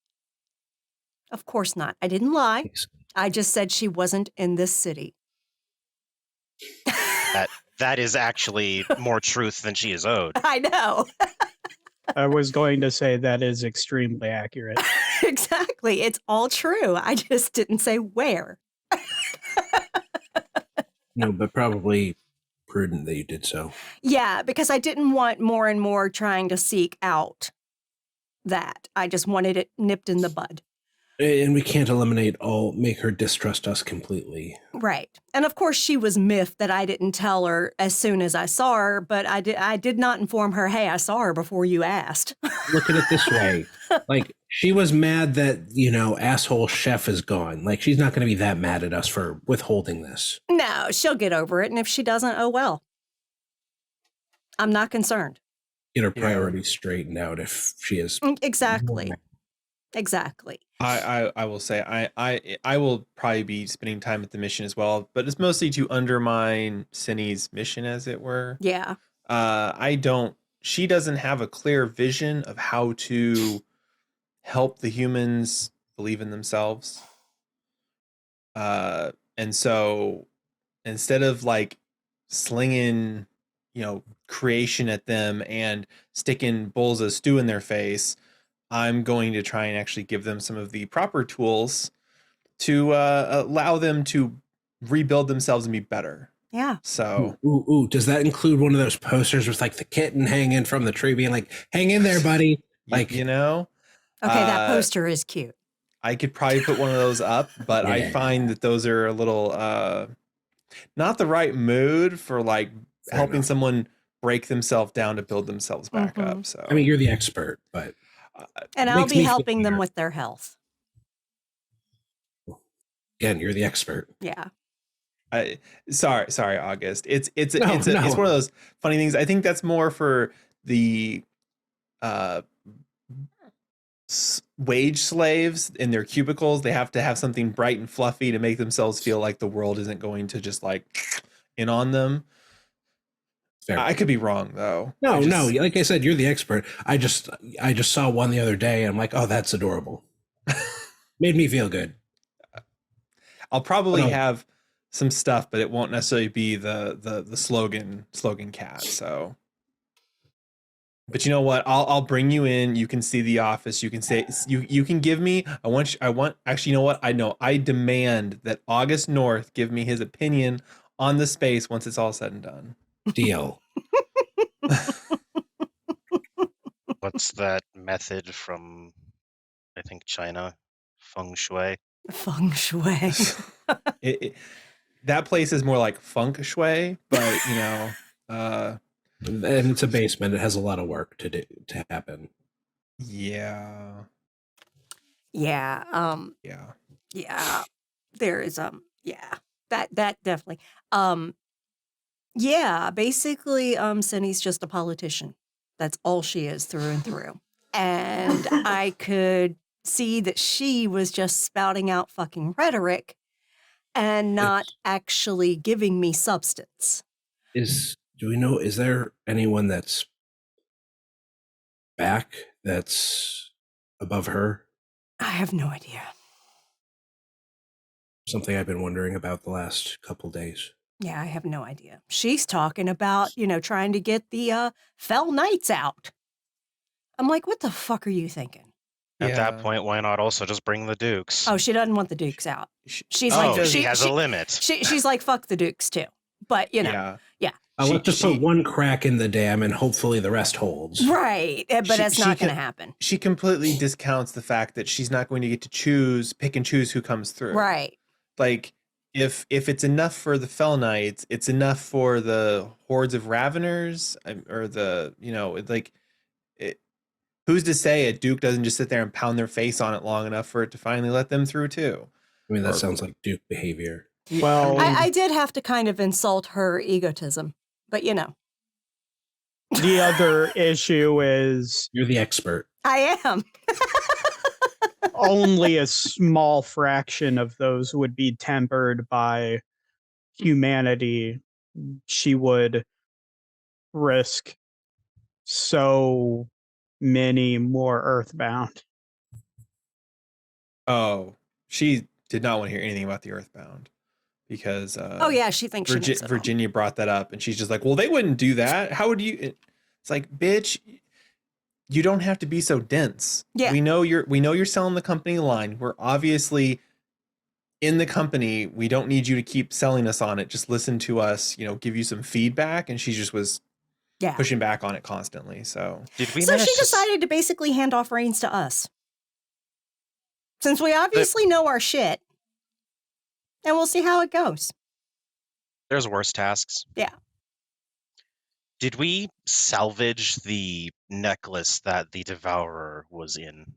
Of course not. I didn't lie. I just said she wasn't in this city. That is actually more truth than she is owed. I know. I was going to say that is extremely accurate. Exactly. It's all true. I just didn't say where. No, but probably prudent that you did so. Yeah, because I didn't want more and more trying to seek out that. I just wanted it nipped in the bud. And we can't make her distrust us completely. Right. And of course, she was miffed that I didn't tell her as soon as I saw her, but I did not inform her, hey, I saw her before you asked. Look at it this way. Like, she was mad that, asshole chef is gone. Like, she's not going to be that mad at us for withholding this. No, she'll get over it. And if she doesn't, oh well. I'm not concerned. Get her priorities straightened out if she is. Exactly. Exactly. I will say I will probably be spending time at the mission as well, but it's mostly to undermine Cindy's mission, as it were. Yeah. She doesn't have a clear vision of how to help the humans believe in themselves. And so instead of like slinging, creation at them and sticking bowls of stew in their face, I'm going to try and actually give them some of the proper tools to allow them to rebuild themselves and be better. Yeah. So, ooh, does that include one of those posters with like the kitten hanging from the tree, being like, "Hang in there, buddy"? Like, Okay, that poster is cute. I could probably put one of those up, but Yeah. I find that those are a little not the right mood for like helping someone break themselves down to build themselves back up. So, I mean, you're the expert, but and I'll be helping them with their health. Again, you're the expert. Yeah. Sorry, August. It's one of those funny things. I think that's more for the wage slaves in their cubicles. They have to have something bright and fluffy to make themselves feel like the world isn't going to just like in on them. Fair. I could be wrong though. No. Like I said, you're the expert. I just saw one the other day. And I'm like, oh, that's adorable. Made me feel good. I'll probably have some stuff, but it won't necessarily be the slogan cat. So, but you know what? I'll bring you in. You can see the office. You can say you can give me. Actually, you know what? I demand that August North give me his opinion on the space once it's all said and done. Deal. What's that method from, I think, China? Feng Shui. Feng Shui. That place is more like funk shui, but and it's a basement. It has a lot of work to happen. Yeah. Yeah. Yeah. There is that definitely. Yeah, basically, Cindy's just a politician. That's all she is through and through. And I could see that she was just spouting out fucking rhetoric and not actually giving me substance. Do we know, is there anyone that's back that's above her? I have no idea. Something I've been wondering about the last couple days. Yeah, I have no idea. She's talking about, trying to get the Fell Knights out. I'm like, what the fuck are you thinking? At that point, why not also just bring the Dukes? Oh, she doesn't want the Dukes out. She's she has a limit. She's like, fuck the Dukes too. But, yeah. Let's just put one crack in the dam and hopefully the rest holds. Right, but that's not going to happen. She completely discounts the fact that she's not going to get to pick and choose who comes through. Right. Like, if it's enough for the Fell Knights, it's enough for the hordes of Raveners, or who's to say a Duke doesn't just sit there and pound their face on it long enough for it to finally let them through too? I mean, that sounds like Duke behavior. Well, I did have to kind of insult her egotism, but the other issue is you're the expert. I am. Only a small fraction of those would be tempered by humanity. She would risk so many more Earthbound. Oh, she did not want to hear anything about the Earthbound. because Oh yeah, she thinks she knows it all. Virginia brought that up, and she's just like, well, they wouldn't do that. How would you? It's like, bitch, you don't have to be so dense. Yeah. We know you're selling the company line. We're obviously in the company. We don't need you to keep selling us on it. Just listen to us, give you some feedback. And she just was pushing back on it constantly. So so she decided to basically hand off reins to us. Since we obviously know our shit. And we'll see how it goes. There's worse tasks. Yeah. Did we salvage the necklace that the Devourer was in?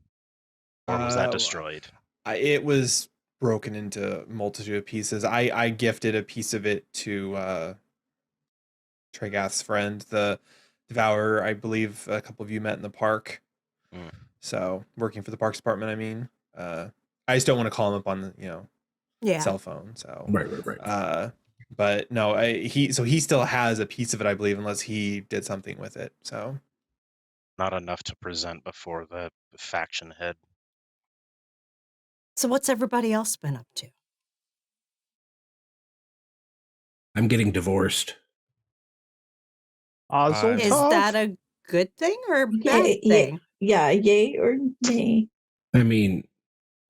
Or was that destroyed? It was broken into a multitude of pieces. I gifted a piece of it to Tregath's friend, the Devourer. I believe a couple of you met in the park. So working for the Parks Department, I mean. I just don't want to call him up on the cell phone. So right. But no, he still has a piece of it, I believe, unless he did something with it. So not enough to present before the faction head. So what's everybody else been up to? I'm getting divorced. Is that a good thing or a bad thing? Yeah, yay or nay? I mean,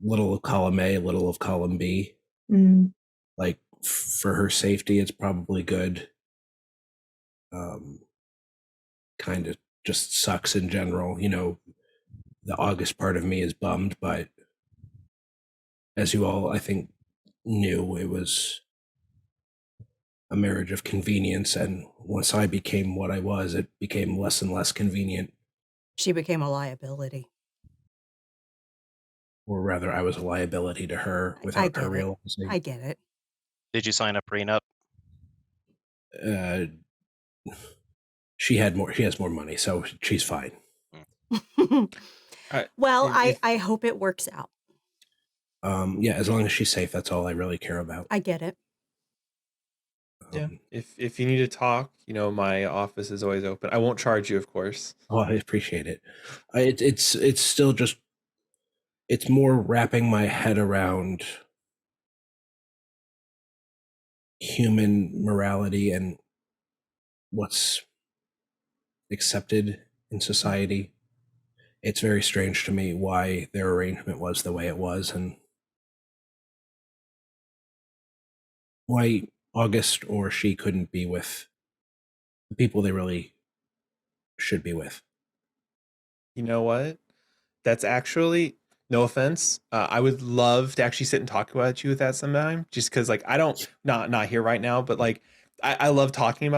little of column A, little of column B. Like, for her safety, it's probably good. Kind of just sucks in general. The August part of me is bummed, but as you all, I think, knew, it was a marriage of convenience. And once I became what I was, it became less and less convenient. She became a liability. Or rather, I was a liability to her without her realizing. I get it. Did you sign a prenup? She has more money, so she's fine. Well, I hope it works out. Yeah, as long as she's safe, that's all I really care about. I get it. Yeah. If you need to talk, my office is always open. I won't charge you, of course. Oh, I appreciate it. It's still just, it's more wrapping my head around human morality and what's accepted in society. It's very strange to me why their arrangement was the way it was, and why August or she couldn't be with the people they really should be with. You know what? That's actually, no offense, I would love to actually sit and talk about you with that sometime, just because I don't, not here right now, but I love talking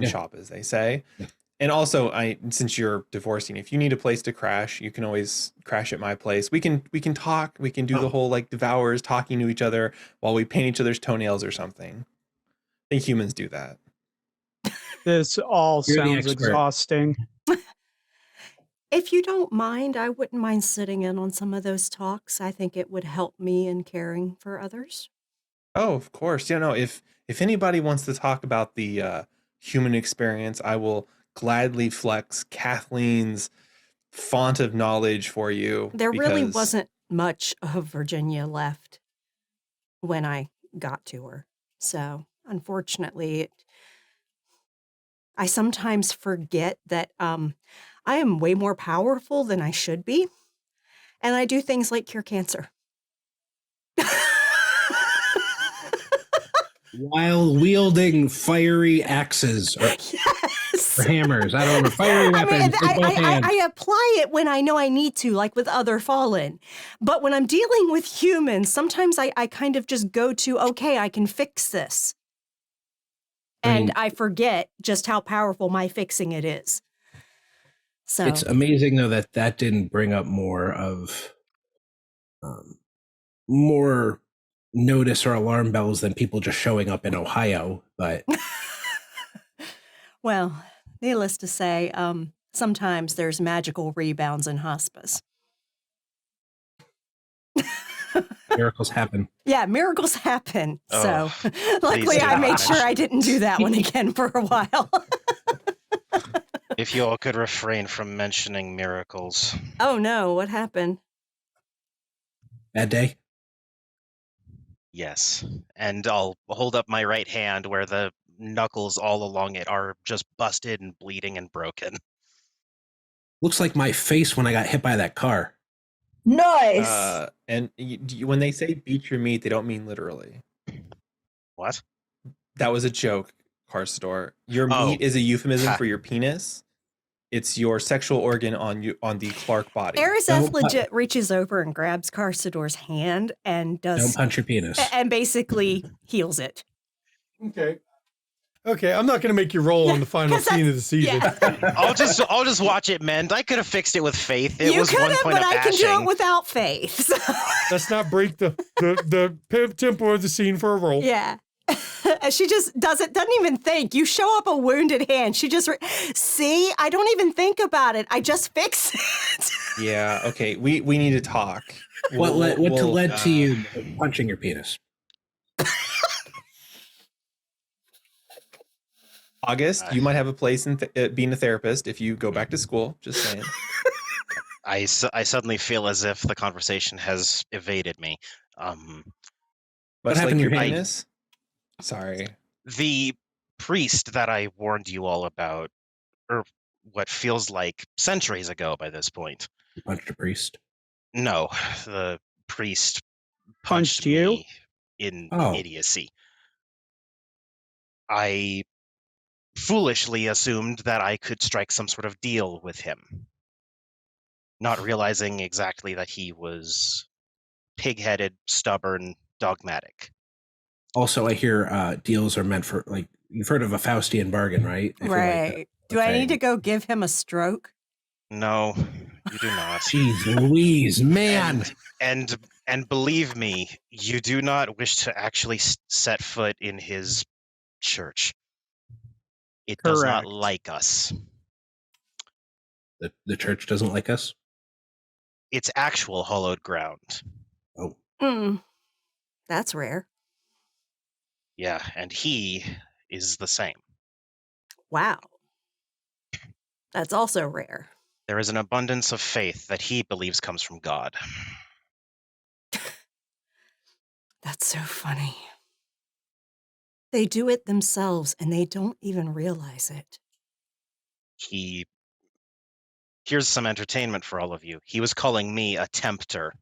shop, as they say. Yeah. And also, since you're divorcing, if you need a place to crash, you can always crash at my place. We can talk. We can do the whole Devourers talking to each other while we paint each other's toenails or something. I think humans do that. This all sounds exhausting. If you don't mind, I wouldn't mind sitting in on some of those talks. I think it would help me in caring for others. Oh, of course. Yeah, no, if anybody wants to talk about the human experience, I will gladly flex Kathleen's font of knowledge for you. There really wasn't much of Virginia left when I got to her. So, unfortunately, I sometimes forget that I am way more powerful than I should be. And I do things like cure cancer. While wielding fiery axes or hammers. I don't know, fiery weapons. I apply it when I know I need to, like with other Fallen. But when I'm dealing with humans, sometimes I kind of just go to, okay, I can fix this. And I forget just how powerful my fixing it is. So it's amazing, though, that didn't bring up more of more notice or alarm bells than people just showing up in Ohio. But well, needless to say, sometimes there's magical rebounds in hospice. Miracles happen. Yeah, miracles happen. Oh, so luckily I made sure I didn't do that one again for a while. If you all could refrain from mentioning miracles. Oh no, what happened? Bad day? Yes. And I'll hold up my right hand where the knuckles all along it are just busted and bleeding and broken. Looks like my face when I got hit by that car. Nice. And when they say beat your meat, they don't mean literally. What? That was a joke, Karsador. Your Oh. meat is a euphemism Ha. for your penis. It's your sexual organ on the Clark body. Arizeth legit reaches over and grabs Karsador's hand and Don't punch your penis. and basically heals it. Okay, I'm not going to make you roll on the final 'cause scene of the season. Yeah. I'll just watch it mend. I could have fixed it with faith. It You was could one have, point but of I can do bashing. it without faith. So. Let's not break the tempo of the scene for a roll. Yeah. She just doesn't even think. You show up a wounded hand. She just, see, I don't even think about it. I just fix it. Yeah, okay. We need to talk. What led to you punching your penis? August, you might have a place in being a therapist if you go back to school. Just saying. I suddenly feel as if the conversation has evaded me. Much happened like to your your penis? Sorry. The priest that I warned you all about, or what feels like centuries ago by this point. You punched a priest? No, the priest Punched you? me in idiocy. I foolishly assumed that I could strike some sort of deal with him, not realizing exactly that he was pig-headed, stubborn, dogmatic. Also, I hear deals are meant for, like, you've heard of a Faustian bargain, right? I feel like Right. Do I need to go give him a stroke? No, you do not. Jeez Louise, man. And believe me, you do not wish to actually set foot in his church. It does not Correct. like us. The church doesn't like us? It's actual hallowed ground. Oh. That's rare. Yeah, and he is the same. Wow. That's also rare. There is an abundance of faith that he believes comes from God. That's so funny. They do it themselves and they don't even realize it. Here's some entertainment for all of you. He was calling me a tempter.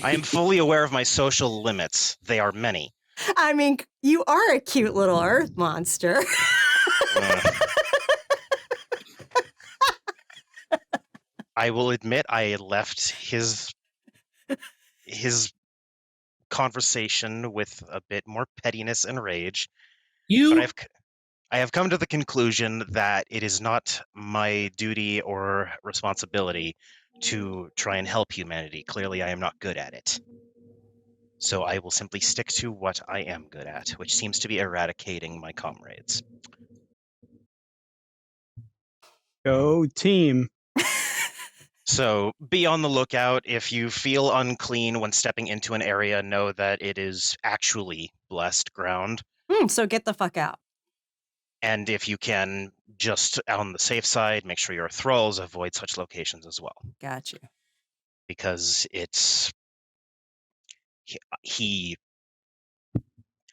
I am fully aware of my social limits. They are many. I mean, you are a cute little earth monster. I will admit I left his conversation with a bit more pettiness and rage. But I have come to the conclusion that it is not my duty or responsibility to try and help humanity. Clearly, I am not good at it. So I will simply stick to what I am good at, which seems to be eradicating my comrades. Go team. So be on the lookout. If you feel unclean when stepping into an area, know that it is actually blessed ground. So get the fuck out. And if you can, just on the safe side, make sure your thralls avoid such locations as well. Got you. Because it's...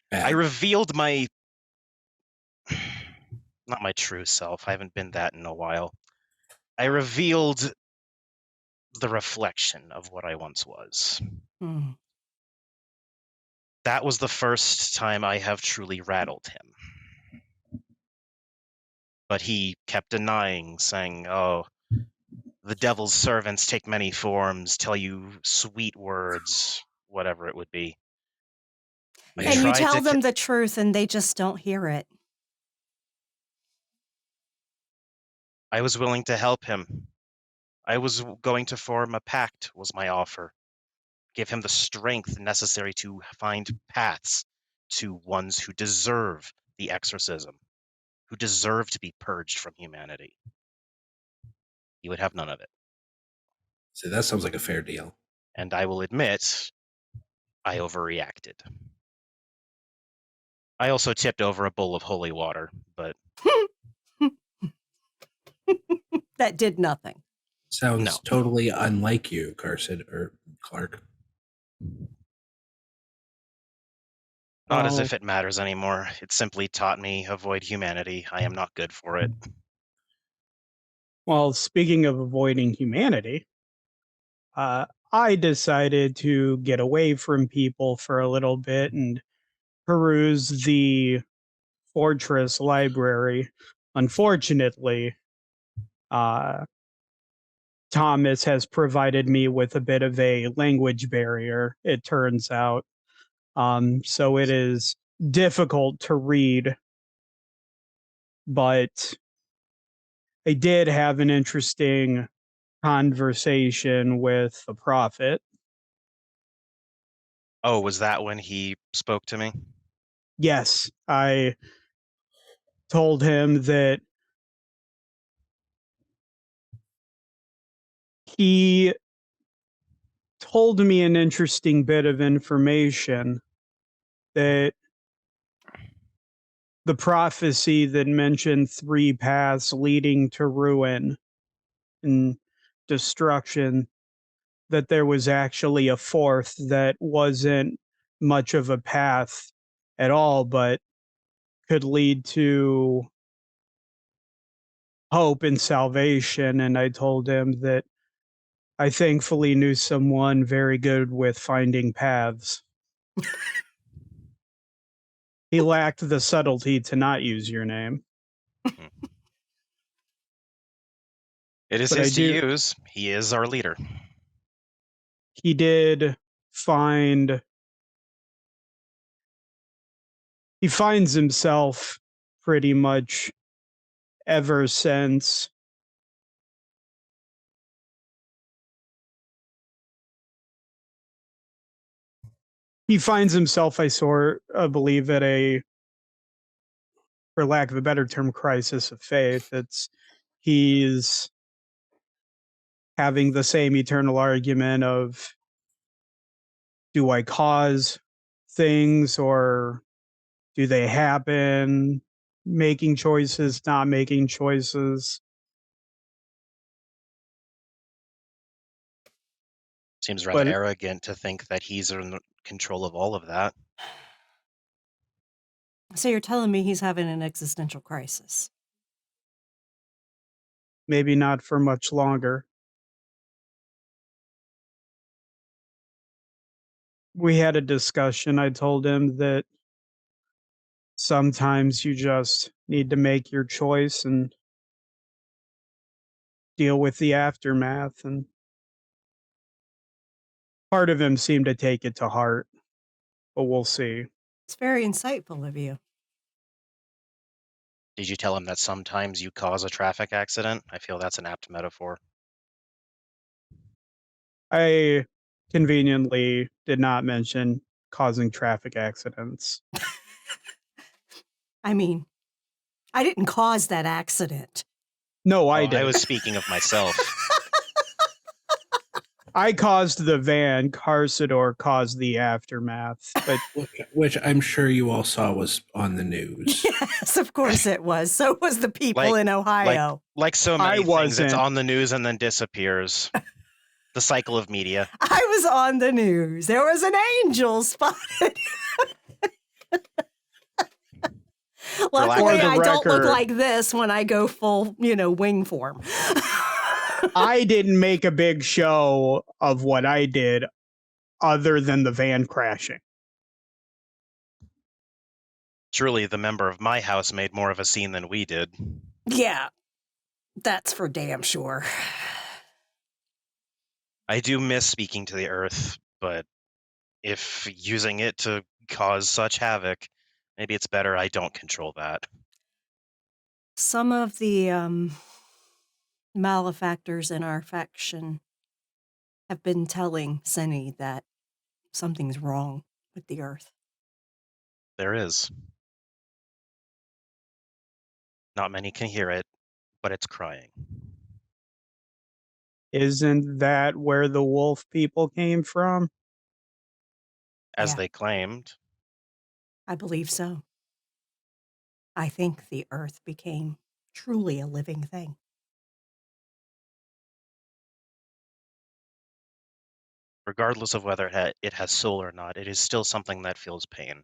Bad. I revealed my... Not my true self. I haven't been that in a while. I revealed the reflection of what I once was. That was the first time I have truly rattled him. But he kept denying, saying, oh, the devil's servants take many forms, tell you sweet words, whatever it would be. And you tell them the truth and they just don't hear it. I was willing to help him. I was going to form a pact, was my offer. Give him the strength necessary to find paths to ones who deserve the exorcism, who deserve to be purged from humanity. He would have none of it. So that sounds like a fair deal. And I will admit, I overreacted. I also tipped over a bowl of holy water, but... That did nothing. Sounds No. totally unlike you, Carson or Clark. Not as Well, if it matters anymore. It simply taught me avoid humanity. I am not good for it. well, speaking of avoiding humanity, I decided to get away from people for a little bit and peruse the fortress library. Unfortunately, uh, Thomas has provided me with a bit of a language barrier, it turns out. So it is difficult to read, but I did have an interesting conversation with the prophet. Oh, was that when he spoke to me? Yes, I told him that he told me an interesting bit of information that the prophecy that mentioned three paths leading to ruin and destruction, that there was actually a fourth that wasn't much of a path at all, but could lead to hope and salvation. And I told him that I thankfully knew someone very good with finding paths. He lacked the subtlety to not use your name. It is But I his to do, use. He is our leader. he did find, he finds himself pretty much ever since he finds himself, I believe, at a, for lack of a better term, crisis of faith. He's having the same eternal argument of, do I cause things or do they happen? Making choices, not making choices. Seems rather But arrogant to think that he's in control of all of that. So you're telling me he's having an existential crisis? maybe not for much longer. We had a discussion. I told him that sometimes you just need to make your choice and deal with the aftermath. And part of him seemed to take it to heart, but we'll see. It's very insightful of you. Did you tell him that sometimes you cause a traffic accident? I feel that's an apt metaphor. I conveniently did not mention causing traffic accidents. I mean, I didn't cause that accident. No, I Oh, I did. was speaking of myself. I caused the van. Carsador caused the aftermath. But Which I'm sure you all saw was on the news. Yes, of course it was. So was the people in Ohio. Like so I many things, it's wasn't. on the news and then disappears. The cycle of media. I was on the news. There was an angel spotted. Luckily, the I don't look record- like this when I go full, wing form. I didn't make a big show of what I did other than the van crashing. Truly, the member of my house made more of a scene than we did. Yeah, that's for damn sure. I do miss speaking to the earth, but if using it to cause such havoc, maybe it's better I don't control that. Some of the malefactors in our faction have been telling Senny that something's wrong with the earth. There is. Not many can hear it, but it's crying. Isn't that where the wolf people came from? As Yeah. they claimed. I believe so. I think the earth became truly a living thing. Regardless of whether it has soul or not, it is still something that feels pain.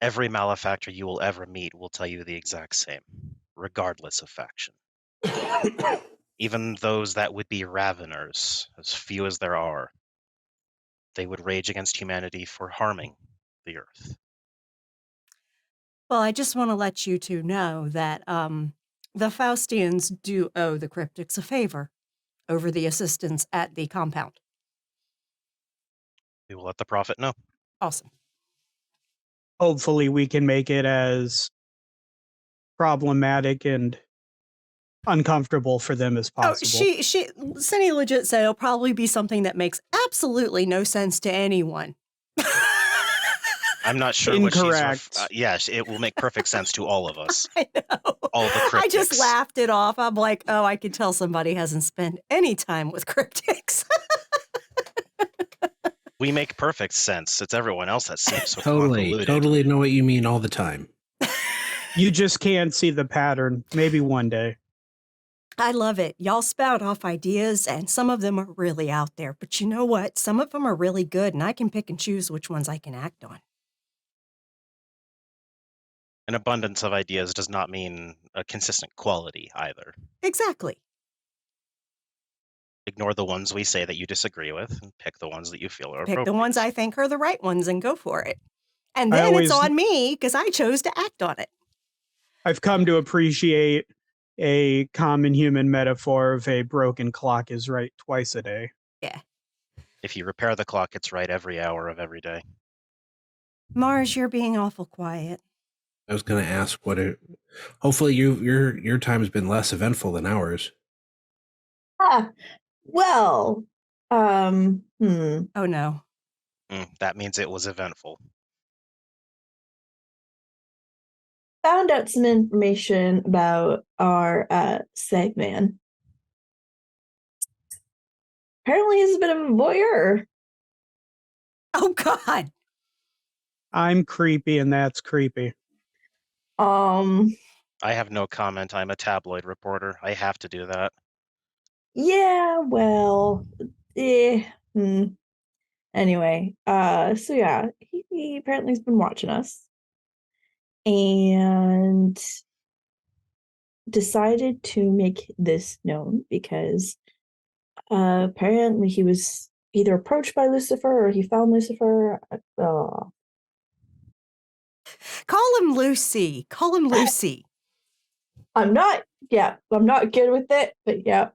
Every malefactor you will ever meet will tell you the exact same, regardless of faction. Even those that would be raveners, as few as there are, they would rage against humanity for harming the earth. Well, I just want to let you two know that the Faustians do owe the cryptics a favor over the assistance at the compound. We will let the prophet know. Awesome. Hopefully we can make it as problematic and uncomfortable for them as possible. Oh, Cindy legit said it'll probably be something that makes absolutely no sense to anyone. I'm not sure Incorrect. what she's... yes, it will make perfect sense to all of us. I know. All the cryptics. I just laughed it off. I'm like, oh, I can tell somebody hasn't spent any time with cryptics. We make perfect sense. It's everyone else that seems so convoluted. Totally know what you mean all the time. You just can't see the pattern. Maybe one day. I love it. Y'all spout off ideas, and some of them are really out there. But you know what? Some of them are really good, and I can pick and choose which ones I can act on. An abundance of ideas does not mean a consistent quality either. Exactly. Ignore the ones we say that you disagree with and pick the ones that you feel are Pick appropriate. the ones I think are the right ones and go for it. And then it's on me because I chose to act on it. I've come to appreciate a common human metaphor of a broken clock is right twice a day. Yeah. If you repair the clock, it's right every hour of every day. Mars, you're being awful quiet. I was going to ask hopefully your time has been less eventful than ours. Well, Oh no. That means it was eventful. Found out some information about our Segman. Apparently he's a bit of a voyeur. Oh God. I'm creepy and that's creepy. I have no comment. I'm a tabloid reporter. I have to do that. Yeah, well, Anyway, so yeah, he apparently has been watching us and decided to make this known because apparently he was either approached by Lucifer or he found Lucifer. Call him Lucy. Call him Lucy. I'm not good with it, but yeah.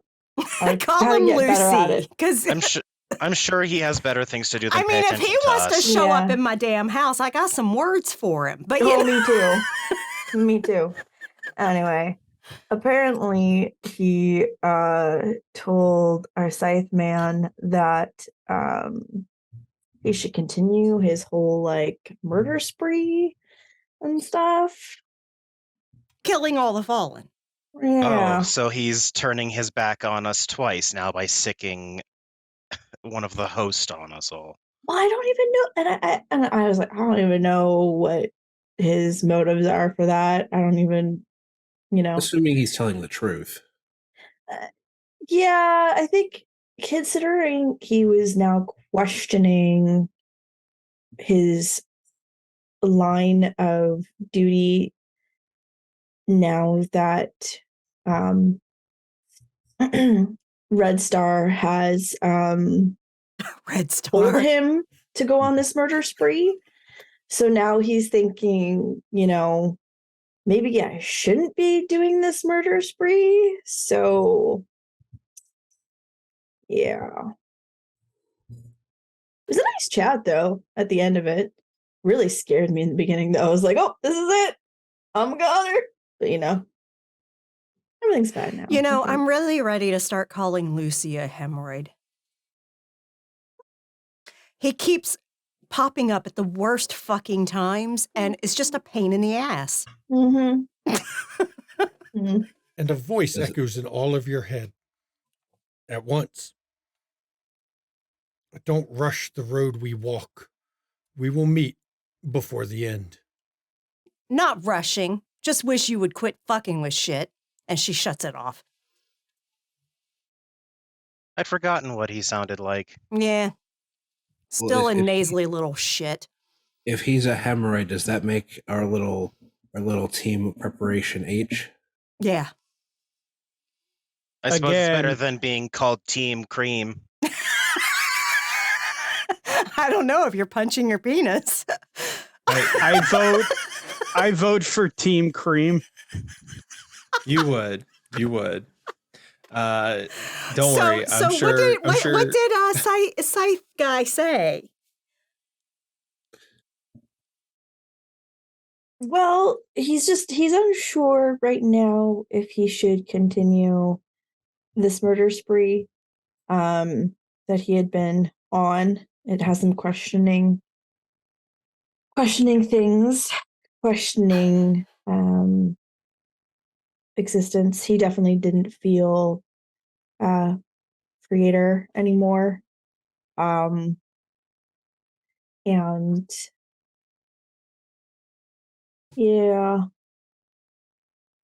Call him Lucy. Because I'm sure he has better things to do than I mean, if he wants to show up in my damn house, I got some words for him. But me too. Me too. Anyway, apparently he told our scythe man that he should continue his whole like murder spree and stuff. Killing all the fallen. Yeah. Oh, so he's turning his back on us twice now by sicking one of the hosts on us all. Well, I don't even know, and I was like, I don't even know what his motives are for that. I don't even, Assuming he's telling the truth. Yeah, I think considering he was now questioning his line of duty now that Red Star has told him to go on this murder spree. So now he's thinking, maybe I shouldn't be doing this murder spree. So yeah. It was a nice chat though at the end of it. Really scared me in the beginning though. I was like, oh, this is it. I'm a goner. But everything's fine now. I'm really ready to start calling Lucy a hemorrhoid. He keeps popping up at the worst fucking times, and it's just a pain in the ass. Mm-hmm. Mm-hmm. And a voice echoes in all of your head at once. Don't rush the road we walk. We will meet before the end. Not rushing. Just wish you would quit fucking with shit. And she shuts it off. I'd forgotten what he sounded like. Yeah. Well, Still a nasally little shit. if he's a hemorrhoid, does that make our little team preparation H? Yeah. I suppose it's better Again. than being called Team Cream. I don't know if you're punching your penis. I vote for Team Cream. You would. Don't worry. I'm So sure. what did Scythe guy say? Well, he's unsure right now if he should continue this murder spree that he had been on. It has him questioning things, questioning existence. He definitely didn't feel creator anymore. And yeah,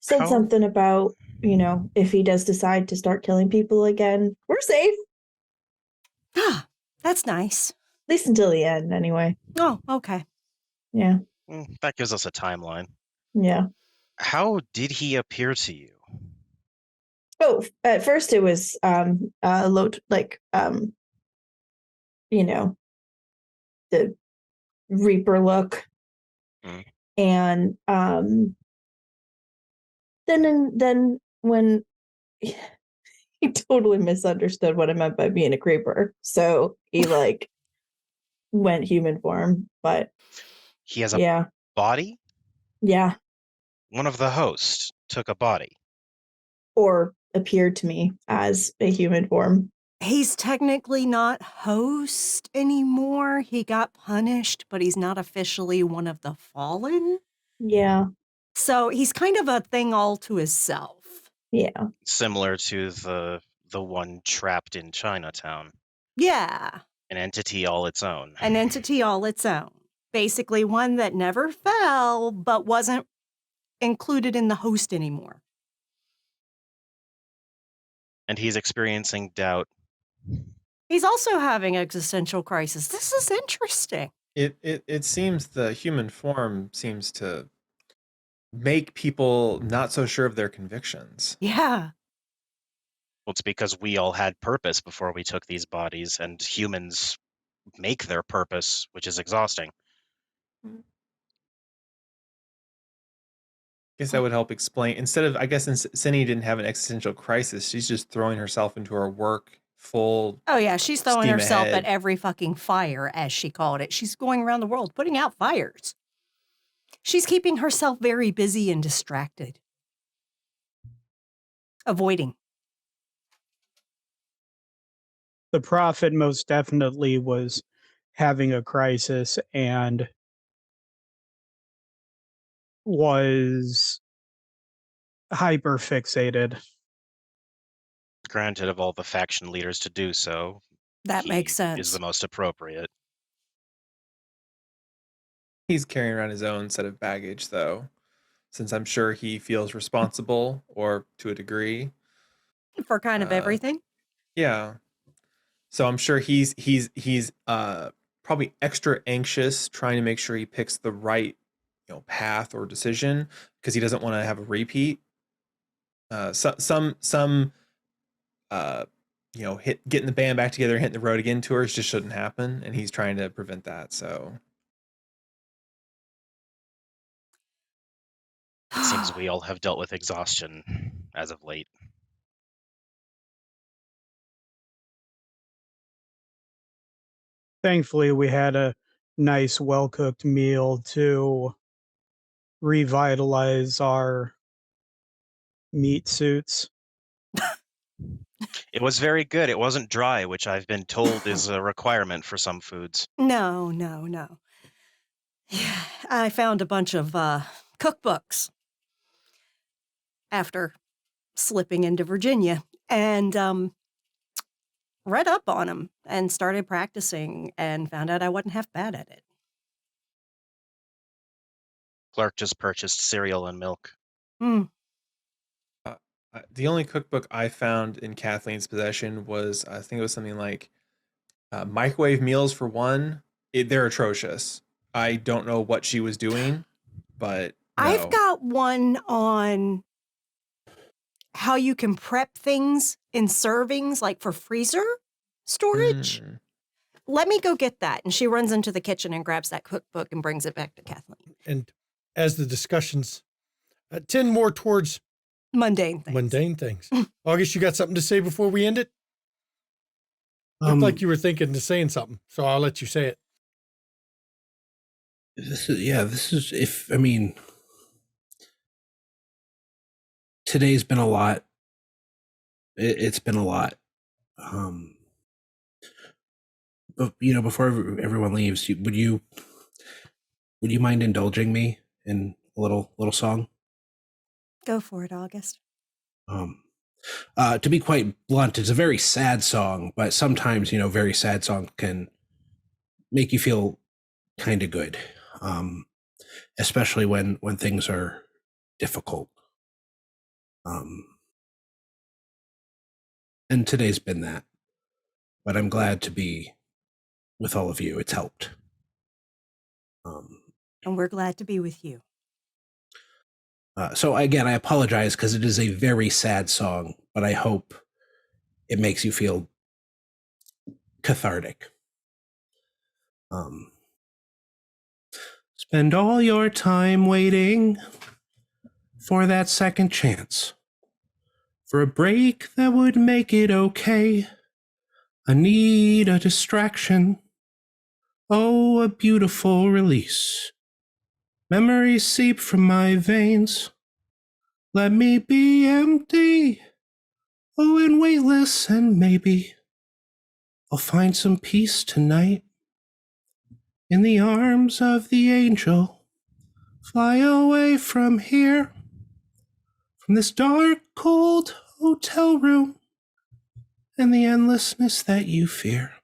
said something about, if he does decide to start killing people again, we're safe. That's nice. At least until the end, anyway. Oh, okay. Yeah. That gives us a timeline. Yeah. How did he appear to you? Oh, at first it was the Reaper look. Mm. And then when he totally misunderstood what I meant by being a creeper. So he went human form, but he has a body? Yeah. One of the hosts took a body. Or appeared to me as a human form. He's technically not host anymore. He got punished, but he's not officially one of the fallen. Yeah. So he's kind of a thing all to himself. Yeah. Similar to the one trapped in Chinatown. Yeah. An entity all its own. An entity all its own. Basically one that never fell, but wasn't included in the host anymore. And he's experiencing doubt. He's also having existential crisis. This is interesting. It seems the human form seems to make people not so sure of their convictions. Yeah. Well, it's because we all had purpose before we took these bodies, and humans make their purpose, which is exhausting. I guess that would help explain. Instead of, I guess, Cindy didn't have an existential crisis. She's just throwing herself into her work full. Oh, yeah. She's throwing steam herself ahead. at every fucking fire, as she called it. She's going around the world putting out fires. She's keeping herself very busy and distracted. Avoiding. The prophet most definitely was having a crisis and was hyper fixated. Granted, of all the faction leaders to do so, That makes sense. Is the most appropriate. He's carrying around his own set of baggage, though, since I'm sure he feels responsible, or to a degree, for kind of everything. Yeah. So I'm sure he's probably extra anxious, trying to make sure he picks the right, path or decision, because he doesn't want to have a repeat. Some getting the band back together and hitting the road again tours just shouldn't happen, and he's trying to prevent that. So it seems we all have dealt with exhaustion as of late. Thankfully, we had a nice, well-cooked meal to revitalize our meat suits. It was very good. It wasn't dry, which I've been told is a requirement for some foods. No. Yeah, I found a bunch of cookbooks after slipping into Virginia and read up on them and started practicing and found out I wasn't half bad at it. Clark just purchased cereal and milk. The only cookbook I found in Kathleen's possession was, I think it was something like microwave meals for one. They're atrocious. I don't know what she was doing, but no. I've got one on how you can prep things in servings, like for freezer storage. Let me go get that. And she runs into the kitchen and grabs that cookbook and brings it back to Kathleen. And as the discussions tend more towards mundane things. August, you got something to say before we end it? Looked like you were thinking of saying something, so I'll let you say it. Today's been a lot. It's been a lot. But before everyone leaves, would you mind indulging me in a little song? Go for it, August. To be quite blunt, it's a very sad song, but sometimes, very sad song can make you feel kind of good. Especially when things are difficult. And today's been that. But I'm glad to be with all of you. It's helped. And we're glad to be with you. So again, I apologize because it is a very sad song, but I hope it makes you feel cathartic. Spend all your time waiting for that second chance, for a break that would make it okay. I need a distraction. Oh, a beautiful release. Memories seep from my veins. Let me be empty. Oh, and weightless, and maybe I'll find some peace tonight. In the arms of the angel, fly away from here, from this dark, cold hotel room, and the endlessness that you fear.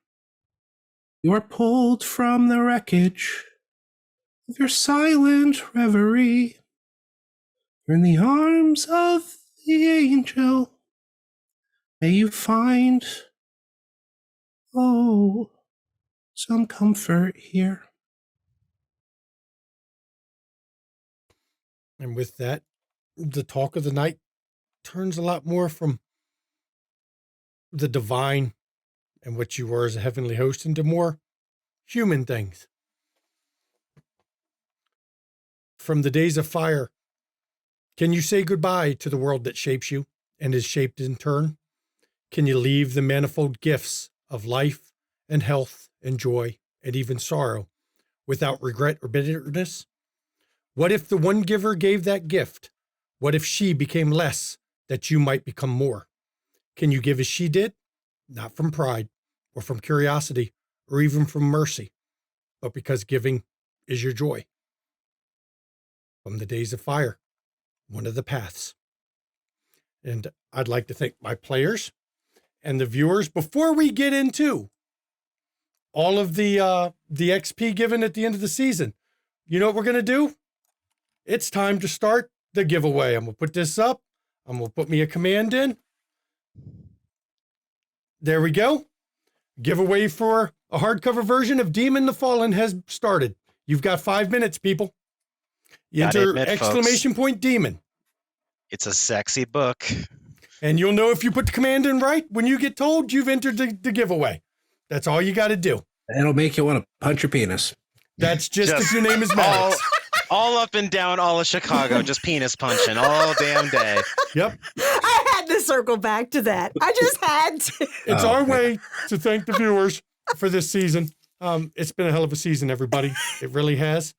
You are pulled from the wreckage of your silent reverie. You're in the arms of the angel. May you find, some comfort here. And with that, the talk of the night turns a lot more from the divine and what you were as a heavenly host into more human things. From the days of fire, can you say goodbye to the world that shapes you and is shaped in turn? Can you leave the manifold gifts of life and health and joy and even sorrow without regret or bitterness? What if the one giver gave that gift? What if she became less that you might become more? Can you give as she did? Not from pride or from curiosity or even from mercy, but because giving is your joy. From the days of fire, one of the paths. And I'd like to thank my players and the viewers before we get into all of the XP given at the end of the season. You know what we're going to do? It's time to start the giveaway. I'm going to put this up. I'm going to put me a command in. There we go. Giveaway for a hardcover version of Demon the Fallen has started. You've got 5 minutes, people. Enter exclamation point Demon. It's a sexy book. And you'll know if you put the command in right when you get told you've entered the giveaway. That's all you got to do. It'll make you want to punch your penis. That's just if your name is Maddox. All up and down all of Chicago, just penis punching all damn day. Yep. I had to circle back to that. I just had to. It's our way to thank the viewers for this season. It's been a hell of a season, everybody. It really has.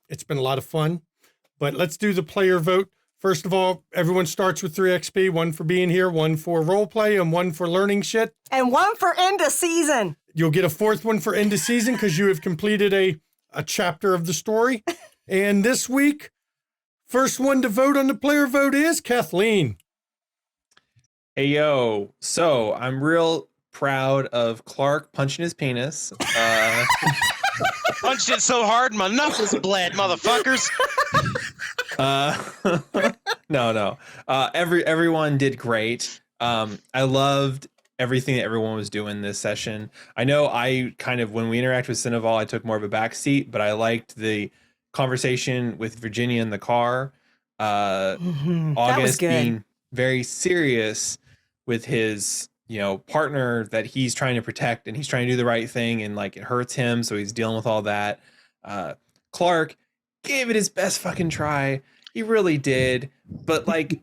It's been a lot of fun. But let's do the player vote. First of all, everyone starts with 3 XP, 1 for being here, 1 for role play, and 1 for learning shit. And 1 for end of season. You'll get a 4th one for end of season because you have completed a chapter of the story. And this week, first one to vote on the player vote is Kathleen. Hey, yo. So I'm real proud of Clark punching his penis. Punched it so hard, my knuckles bled, motherfuckers. No. Everyone did great. I loved everything that everyone was doing this session. I know I kind of, when we interact with Cineval, I took more of a back seat, but I liked the conversation with Virginia in the car. That was August good. being very serious with his, partner that he's trying to protect, and he's trying to do the right thing, and like it hurts him, so he's dealing with all that. Clark gave it his best fucking try. He really did. But like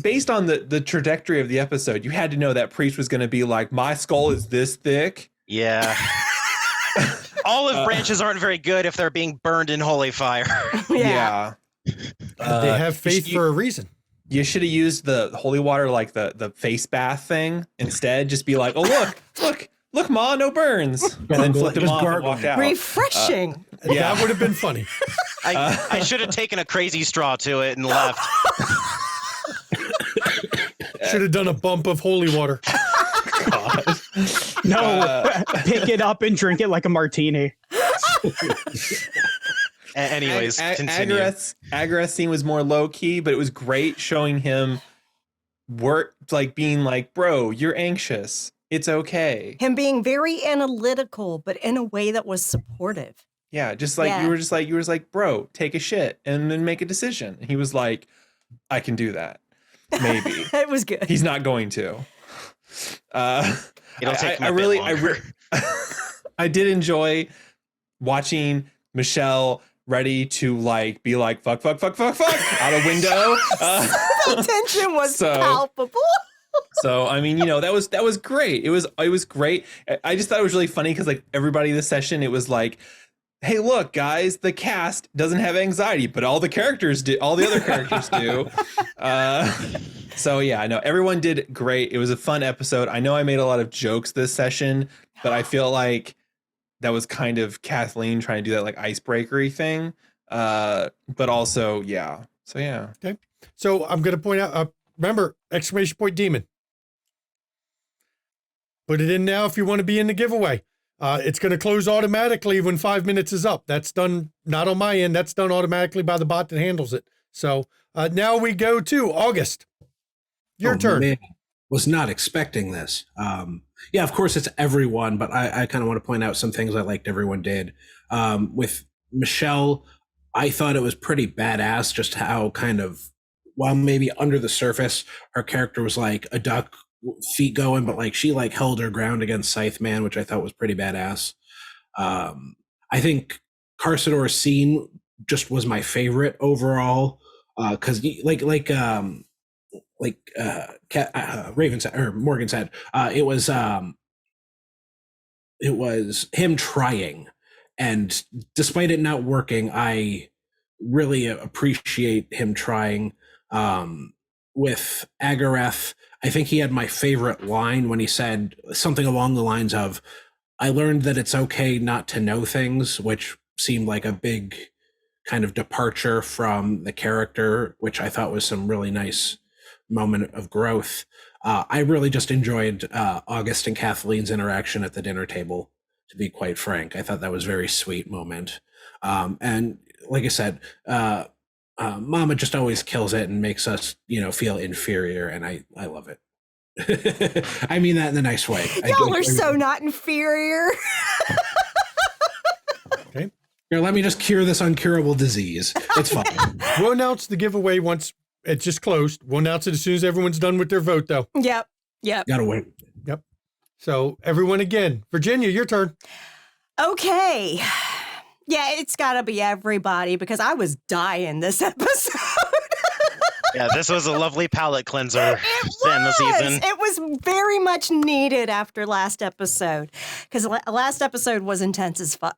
based on the trajectory of the episode, you had to know that Priest was going to be like, my skull is this thick. Yeah. Olive branches aren't very good if they're being burned in holy fire. Yeah. They have faith for a reason. You should have used the holy water, like the face bath thing instead. Just be like, oh, look, Ma, no burns. And then flipped him off and walked out. Refreshing. That would have been funny. I should have taken a crazy straw to it and left. Should have done a bump of holy water. God. No, pick it up and drink it like a martini. Anyways, continue. Agareth's scene was more low key, but it was great showing him being like, bro, you're anxious. It's okay. Him being very analytical, but in a way that was supportive. Yeah, just like you were just like, bro, take a shit and then make a decision. And he was like, I can do that. Maybe. It was good. He's not going to. It'll take him a bit longer. I did enjoy watching Michelle ready to like be like fuck out a window. The tension was palpable. So I mean, that was great. It was great. I just thought it was really funny because like everybody in the session, it was like, hey, look, guys, the cast doesn't have anxiety, but all the characters do. All the other characters do. So yeah, I know everyone did great. It was a fun episode. I know I made a lot of jokes this session, but I feel like that was kind of Kathleen trying to do that like icebreakery thing. But also, yeah. So yeah. Okay. So I'm going to point out, remember, exclamation point demon. Put it in now if you want to be in the giveaway. It's going to close automatically when 5 minutes is up. That's done not on my end. That's done automatically by the bot that handles it. So now we go to August. Your turn. Man, was not expecting this. Yeah, of course it's everyone, but I kind of want to point out some things I liked everyone did. With Michelle, I thought it was pretty badass just how kind of, while maybe under the surface, her character was like a duck, feet going, but like she like held her ground against Scythe Man, which I thought was pretty badass. I think Carsador's scene just was my favorite overall, because Raven said, or Morgan said, it was him trying, and despite it not working, I really appreciate him trying. With Agareth, I think he had my favorite line when he said something along the lines of, I learned that it's okay not to know things, which seemed like a big kind of departure from the character, which I thought was some really nice moment of growth. I really just enjoyed August and Kathleen's interaction at the dinner table, to be quite frank. I thought that was a very sweet moment. And like I said, Mama just always kills it and makes us, feel inferior, and I love it. I mean that in a nice way. Y'all are so not inferior. Okay. Here, let me just cure this uncurable disease. It's fine. We'll announce the giveaway once it's just closed. We'll announce it as soon as everyone's done with their vote, though. Yep. Gotta wait. Yep. So everyone again. Virginia, your turn. Okay. Yeah, it's got to be everybody because I was dying this episode. Yeah, this was a lovely palate cleanser in the season. It was very much needed after last episode because last episode was intense as fuck.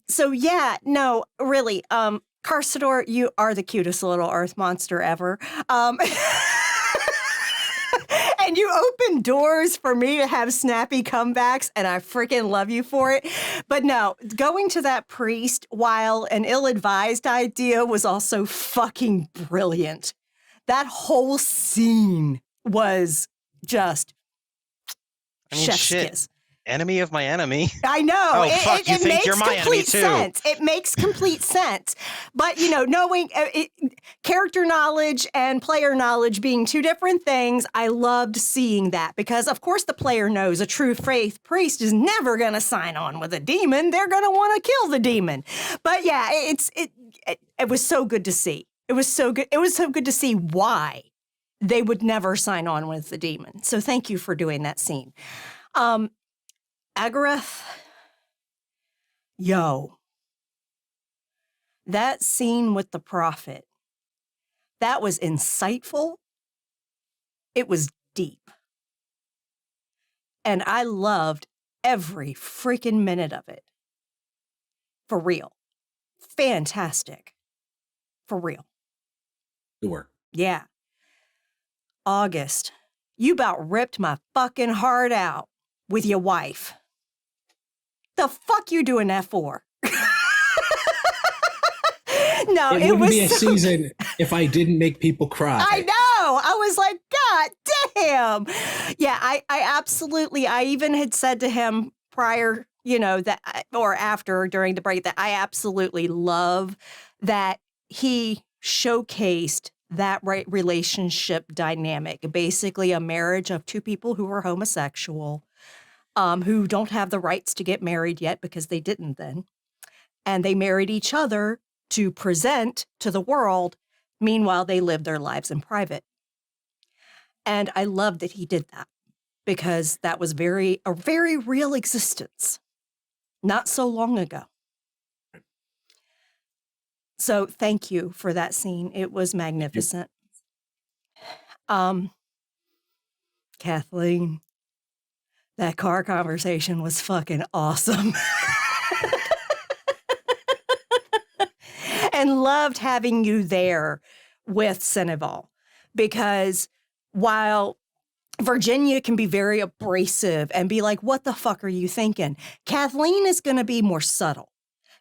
So yeah, no, really, Carsador, you are the cutest little earth monster ever. And you open doors for me to have snappy comebacks, and I freaking love you for it. But no, going to that priest, while an ill-advised idea, was also fucking brilliant. That whole scene was just chef's kiss. Enemy of my enemy. I know. Oh, fuck, you think makes you're my enemy, complete too. sense. It makes complete sense. But, you know, knowing character knowledge and player knowledge being two different things, I loved seeing that because, of course, the player knows a true faith priest is never going to sign on with a demon. They're going to want to kill the demon. But, yeah, it was so good to see. It was so good. It was so good to see why they would never sign on with the demon. So thank you for doing that scene. Agareth, yo, that scene with the prophet, that was insightful. It was deep. And I loved every freaking minute of it. For real. Fantastic. For real. Good work. Yeah. August, you about ripped my fucking heart out with your wife. The fuck you doing that for? No, It it wouldn't was be a so- season if I didn't make people cry. I know. I was like, God damn. Yeah, I absolutely, I even had said to him prior, you know, that, or after during the break, that I absolutely love that he showcased that relationship dynamic, basically a marriage of two people who are homosexual, who don't have the rights to get married yet because they didn't then. And they married each other to present to the world. Meanwhile, they lived their lives in private. And I love that he did that because that was a very real existence not so long ago. So thank you for that scene. It was magnificent. Kathleen, that car conversation was fucking awesome. And loved having you there with Seneval because while Virginia can be very abrasive and be like, what the fuck are you thinking? Kathleen is going to be more subtle.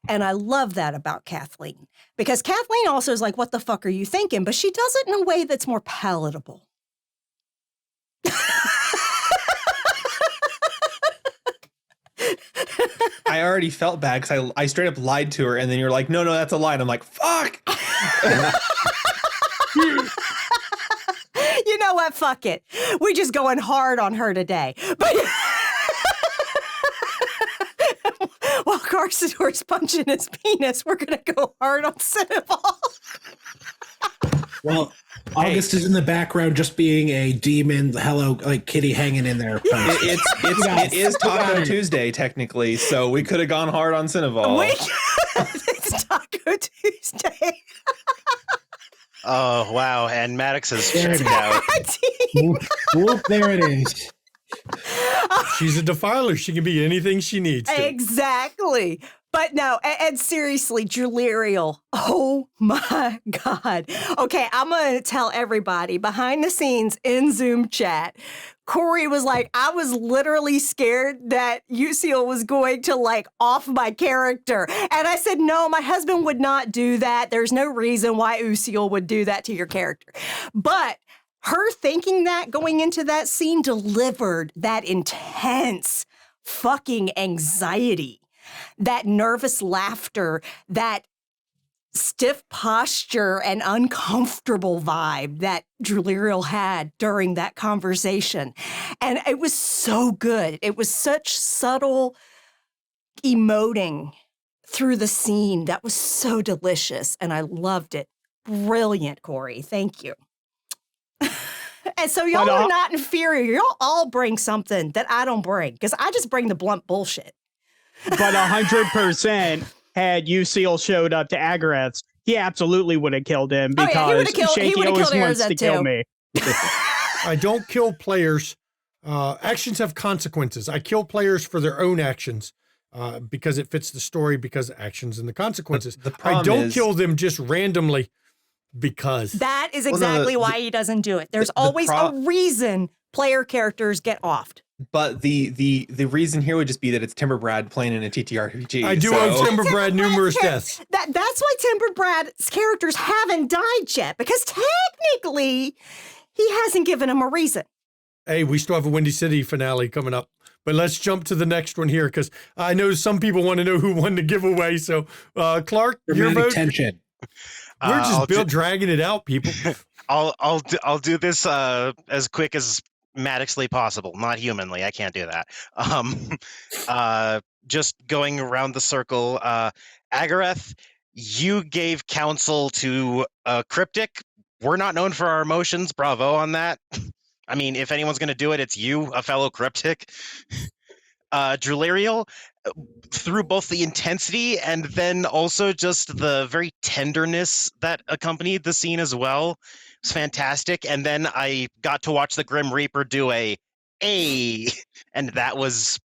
And I love that about Kathleen because Kathleen also is like, what the fuck are you thinking? But she does it in a way that's more palatable. I already felt bad because I straight up lied to her, and then you're like, no, that's a lie. And I'm like, fuck. You know what? Fuck it. We're just going hard on her today. But while Carsador's punching his penis, we're going to go hard on Seneval. Well, August is in the background just being a demon, hello, like kitty hanging in there. It is Taco Tuesday, technically, so we could have gone hard on Seneval. It's Taco Tuesday. Oh, wow. And Maddox has There it checked out. Whoop, there it is. She's a defiler. She can be anything she needs to. Exactly. But no, and seriously, Julirial, oh my God. Okay, I'm going to tell everybody behind the scenes in Zoom chat, Corey was like, I was literally scared that Uciel was going to like off my character. And I said, no, my husband would not do that. There's no reason why Uciel would do that to your character. But her thinking that going into that scene delivered that intense fucking anxiety. That nervous laughter, that stiff posture and uncomfortable vibe that Julirial had during that conversation. And it was so good. It was such subtle emoting through the scene that was so delicious. And I loved it. Brilliant, Corey. Thank you. And so y'all are not inferior. Y'all all bring something that I don't bring because I just bring the blunt bullshit. But 100% had Uciel showed up to Agareth's, he absolutely would have killed him because Shaky always wants to kill me. I don't kill players. Actions have consequences. I kill players for their own actions because it fits the story because actions and the consequences. I don't kill them just randomly because. That is exactly why he doesn't do it. There's always a reason player characters get offed. But the reason here would just be that it's Timber Brad playing in a TTRPG. I do owe Timber Brad numerous deaths. That's why Timber Brad's characters haven't died yet, because technically he hasn't given him a reason. Hey, we still have a Windy City finale coming up But let's jump to the next one here because I know some people want to know who won the giveaway. So, Clark, your vote. Tension. We're just dragging it out, people. I'll do this as quick as Maddoxly possible, not humanly. I can't do that. Just going around the circle. Agareth, you gave counsel to Cryptic. We're not known for our emotions. Bravo on that. I mean, if anyone's going to do it, it's you, a fellow Cryptic. Drulariel, through both the intensity and then also just the very tenderness that accompanied the scene as well. It was fantastic. And then I got to watch the Grim Reaper do a, and that was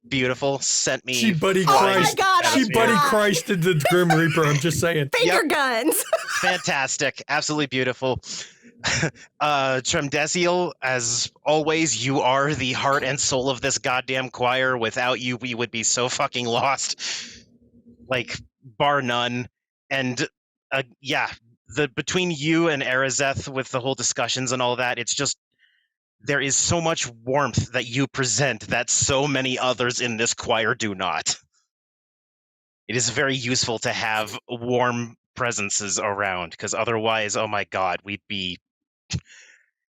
beautiful. Sent me. She buddy Oh my God, Christ. She buddy Christ did the Grim Reaper. I'm just saying. Finger guns. Fantastic. Absolutely beautiful. Tremdesiel, as always, you are the heart and soul of this goddamn choir. Without you, we would be so fucking lost. Like, bar none. And between you and Arazeth with the whole discussions and all that, it's just, there is so much warmth that you present that so many others in this choir do not. It is very useful to have warm presences around, because otherwise, oh my god,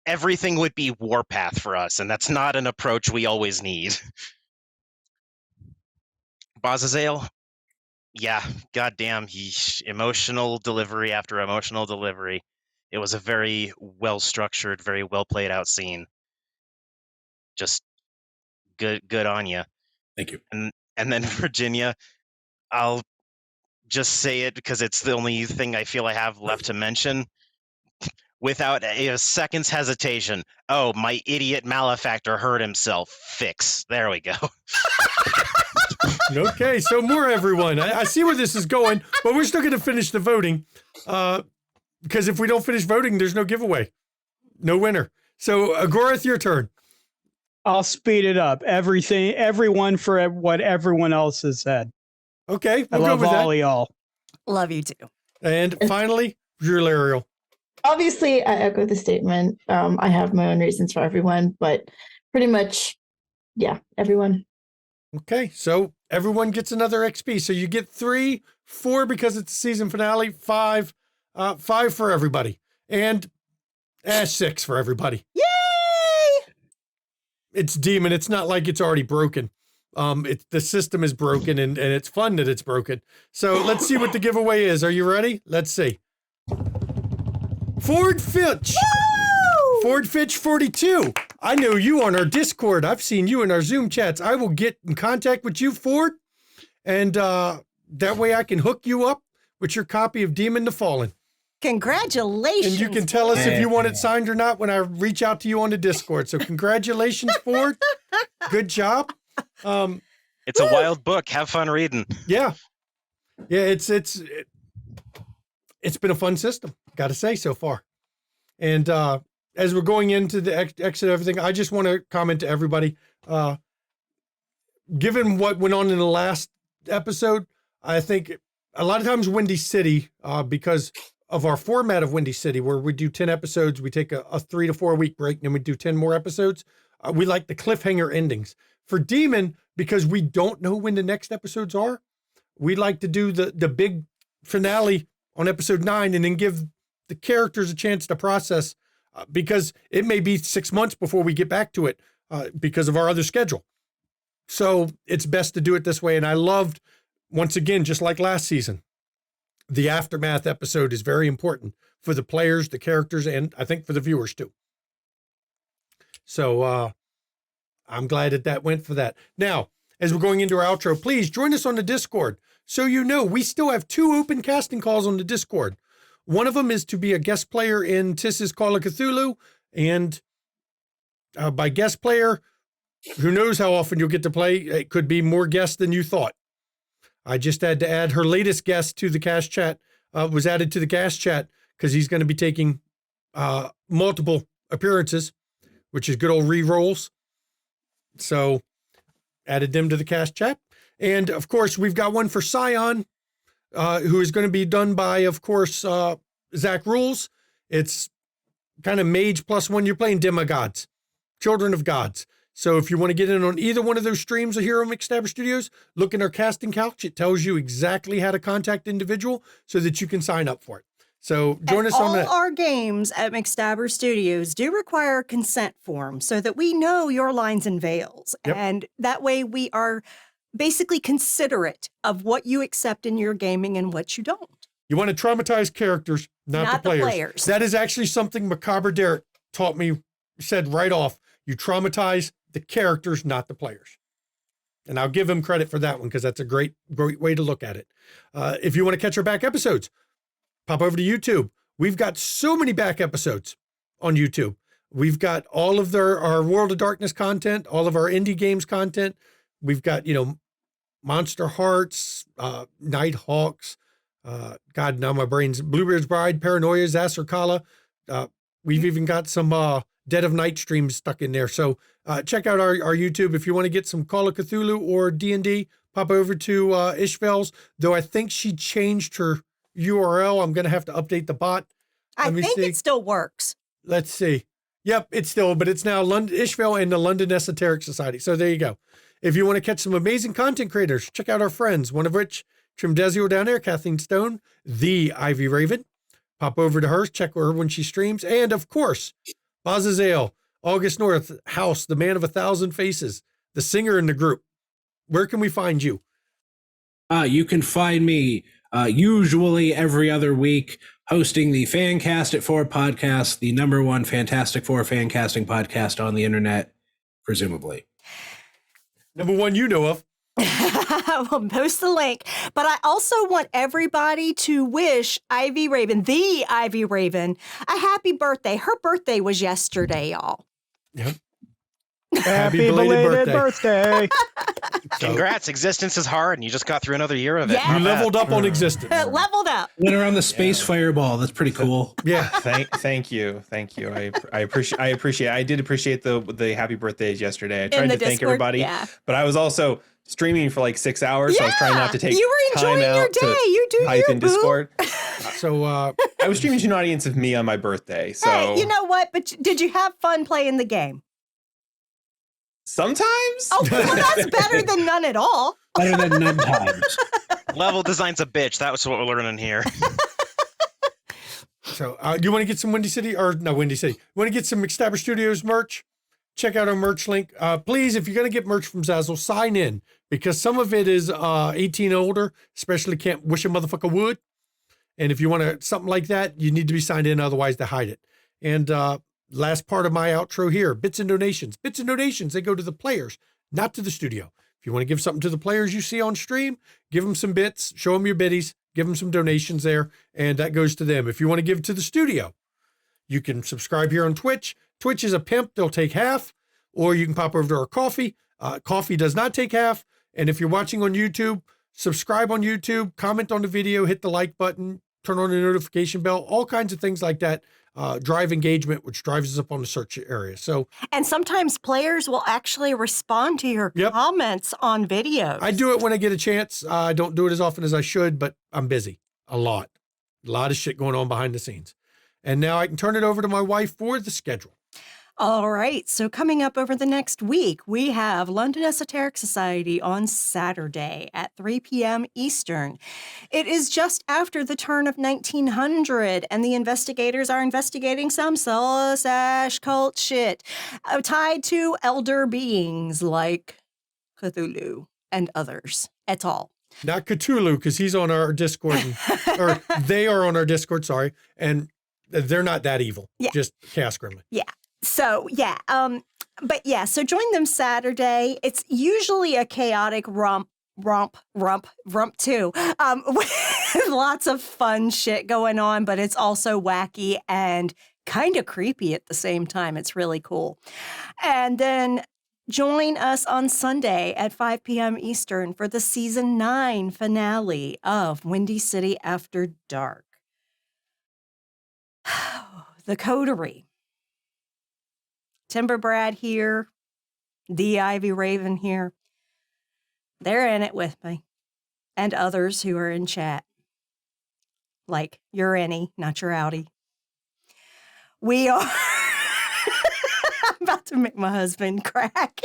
everything would be warpath for us, and that's not an approach we always need. Bazazel, yeah, goddamn, emotional delivery after emotional delivery. It was a very well-structured, very well-played out scene. Just good on you. Thank you. And then Virginia, I'll just say it because it's the only thing I feel I have left to mention. Without a second's hesitation, oh, my idiot malefactor hurt himself. Fix. There we go. Okay, so more everyone. I see where this is going, but we're still going to finish the voting because if we don't finish voting, there's no giveaway, no winner. So, Agorath, your turn. I'll speed it up. Everyone for what everyone else has said. Okay, I we'll go love with all that. y'all. Love you too. And finally, Drulariel. Obviously, I echo the statement. I have my own reasons for everyone, but pretty much, yeah, everyone. Okay, so everyone gets another XP. So you get 3, 4 because it's the season finale, 5 for everybody, and 6 for everybody. Yay! It's Demon. It's not like it's already broken. The system is broken, and it's fun that it's broken. So let's see what the giveaway is. Are you ready? Let's see. Ford Fitch. Woo! Ford Fitch 42. I know you on our Discord. I've seen you in our Zoom chats. I will get in contact with you, Ford, and that way I can hook you up with your copy of Demon the Fallen. Congratulations. And you can tell us if you want it signed or not when I reach out to you on the Discord. So congratulations, Ford. Good job. It's a wild book. Have fun reading. Yeah. Yeah, it's been a fun system, got to say, so far. And as we're going into the exit of everything, I just want to comment to everybody, given what went on in the last episode, I think a lot of times Windy City, because of our format of Windy City, where we do 10 episodes, we take a 3 to 4 week break, and then we do 10 more episodes. We like the cliffhanger endings. For Demon, because we don't know when the next episodes are, we like to do the big finale on episode 9 and then give the characters a chance to process because it may be 6 months before we get back to it because of our other schedule. So it's best to do it this way. And I loved, once again, just like last season, the aftermath episode is very important for the players, the characters, and I think for the viewers too. So I'm glad that went for that. Now, as we're going into our outro, please join us on the Discord. So you know, we still have 2 open casting calls on the Discord. One of them is to be a guest player in Tiss's Call of Cthulhu. And by guest player, who knows how often you'll get to play. It could be more guests than you thought. I just had to add her latest guest to the cast chat, was added to the cast chat because he's going to be taking multiple appearances, which is good old re-rolls. So added them to the cast chat. And of course, we've got one for Scion, who is going to be done by, of course, Zach Rules. It's kind of mage +1. You're playing demigods, children of gods. So if you want to get in on either one of those streams here on McStabber Studios, look in our casting couch. It tells you exactly how to contact the individual so that you can sign up for it. So join us on that. All our games at McStabber Studios do require a consent form so that we know your lines and veils. Yep. And that way we are basically considerate of what you accept in your gaming and what you don't. You want to traumatize characters, not the players. That is actually something Macabre Derek taught me, said right off. You traumatize the characters, not the players. And I'll give him credit for that one because that's a great way to look at it. If you want to catch our back episodes, pop over to YouTube. We've got so many back episodes on YouTube. We've got all of our World of Darkness content, all of our indie games content. We've got, Monster Hearts, Nighthawks, God, now my brain's Bluebeard's Bride, Paranoia, Zasarkala. We've even got some Dead of Night streams stuck in there. So check out our YouTube. If you want to get some Call of Cthulhu or D&D, pop over to Ishvel's, though I think she changed her URL. I'm going to have to update the bot. I think it still works. Let's see. Yep, it's now London Ishvel and the London Esoteric Society. So there you go. If you want to catch some amazing content creators, check out our friends, one of which, Trim Desio down there, Kathleen Stone, the Ivy Raven. Pop over to her, check her when she streams. And of course, Bazazel, August North, House, the man of 1,000 faces, the singer in the group. Where can we find you? You can find me usually every other week hosting the Fancast at 4 podcast, the #1 Fantastic Four fan casting podcast on the internet, presumably. #1 you know of. We'll post the link. But I also want everybody to wish Ivy Raven, the Ivy Raven, a happy birthday. Her birthday was yesterday, y'all. Yep. Happy belated birthday. Congrats. Existence is hard, and you just got through another year of it. Yeah. You Not bad. leveled up on existence. Leveled up. Went around the space fireball. That's pretty cool. Yeah. Thank you. I appreciate. I did appreciate the happy birthdays yesterday. I In tried the to thank Discord, everybody, yeah. but I was also streaming for like 6 hours, so I was trying not to take. You were enjoying time your out day. to You do type you, in boo. Discord. So I was streaming to an audience of me on my birthday. So Hey, you know what? But did you have fun playing the game? sometimes. Oh, well, that's better than none at all. Better than none times. Level design's a bitch. That's what we're learning here. So you want to get some Windy City. You want to get some McStabber Studios merch? Check out our merch link. Please, if you're going to get merch from Zazzle, sign in because some of it is 18 older, especially can't wish a motherfucker would. And if you want something like that, you need to be signed in. Otherwise, they hide it. And last part of my outro here, bits and donations. Bits and donations, they go to the players, not to the studio. If you want to give something to the players you see on stream, give them some bits, show them your biddies, give them some donations there, and that goes to them. If you want to give to the studio, you can subscribe here on Twitch. Twitch is a pimp. They'll take half, or you can pop over to our KoFi. KoFi does not take half. And if you're watching on YouTube, subscribe on YouTube, comment on the video, hit the like button, turn on the notification bell, all kinds of things like that. Drive engagement, which drives us up on the search area. So, and sometimes players will actually respond to your comments on videos. I do it when I get a chance. I don't do it as often as I should, but I'm busy a lot of shit going on behind the scenes. And now I can turn it over to my wife for the schedule. All right. So coming up over the next week, we have London Esoteric Society on Saturday at 3 p.m. Eastern. It is just after the turn of 1900, and the investigators are investigating some cult shit tied to elder beings like Cthulhu and others et al. Not Cthulhu, because he's on our Discord, or they are on our Discord, sorry, and they're not that evil. Yeah. Just Chaos Gremlin. Yeah. So, so join them Saturday. It's usually a chaotic romp too, with lots of fun shit going on, but it's also wacky and kind of creepy at the same time. It's really cool. And then join us on Sunday at 5 p.m. Eastern for the season 9 finale of Windy City After Dark. The Coterie. Timber Brad here, the Ivy Raven here. They're in it with me, and others who are in chat. Like your Annie, not your Outie. We are about to make my husband crack.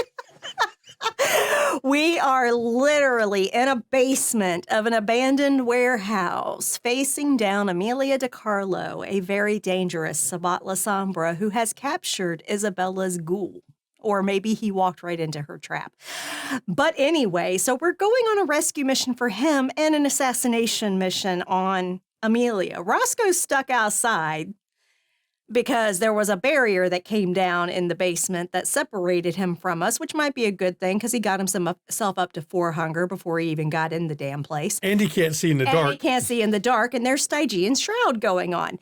We are literally in a basement of an abandoned warehouse facing down Amelia DiCarlo, a very dangerous Sabat La Sombra who has captured Isabella's ghoul. Or maybe he walked right into her trap. But anyway, so we're going on a rescue mission for him and an assassination mission on Amelia. Roscoe's stuck outside because there was a barrier that came down in the basement that separated him from us, which might be a good thing because he got himself up to 4 hunger before he even got in the damn place. And he can't see in the And dark. he can't see in the dark, and there's Stygian Shroud going on.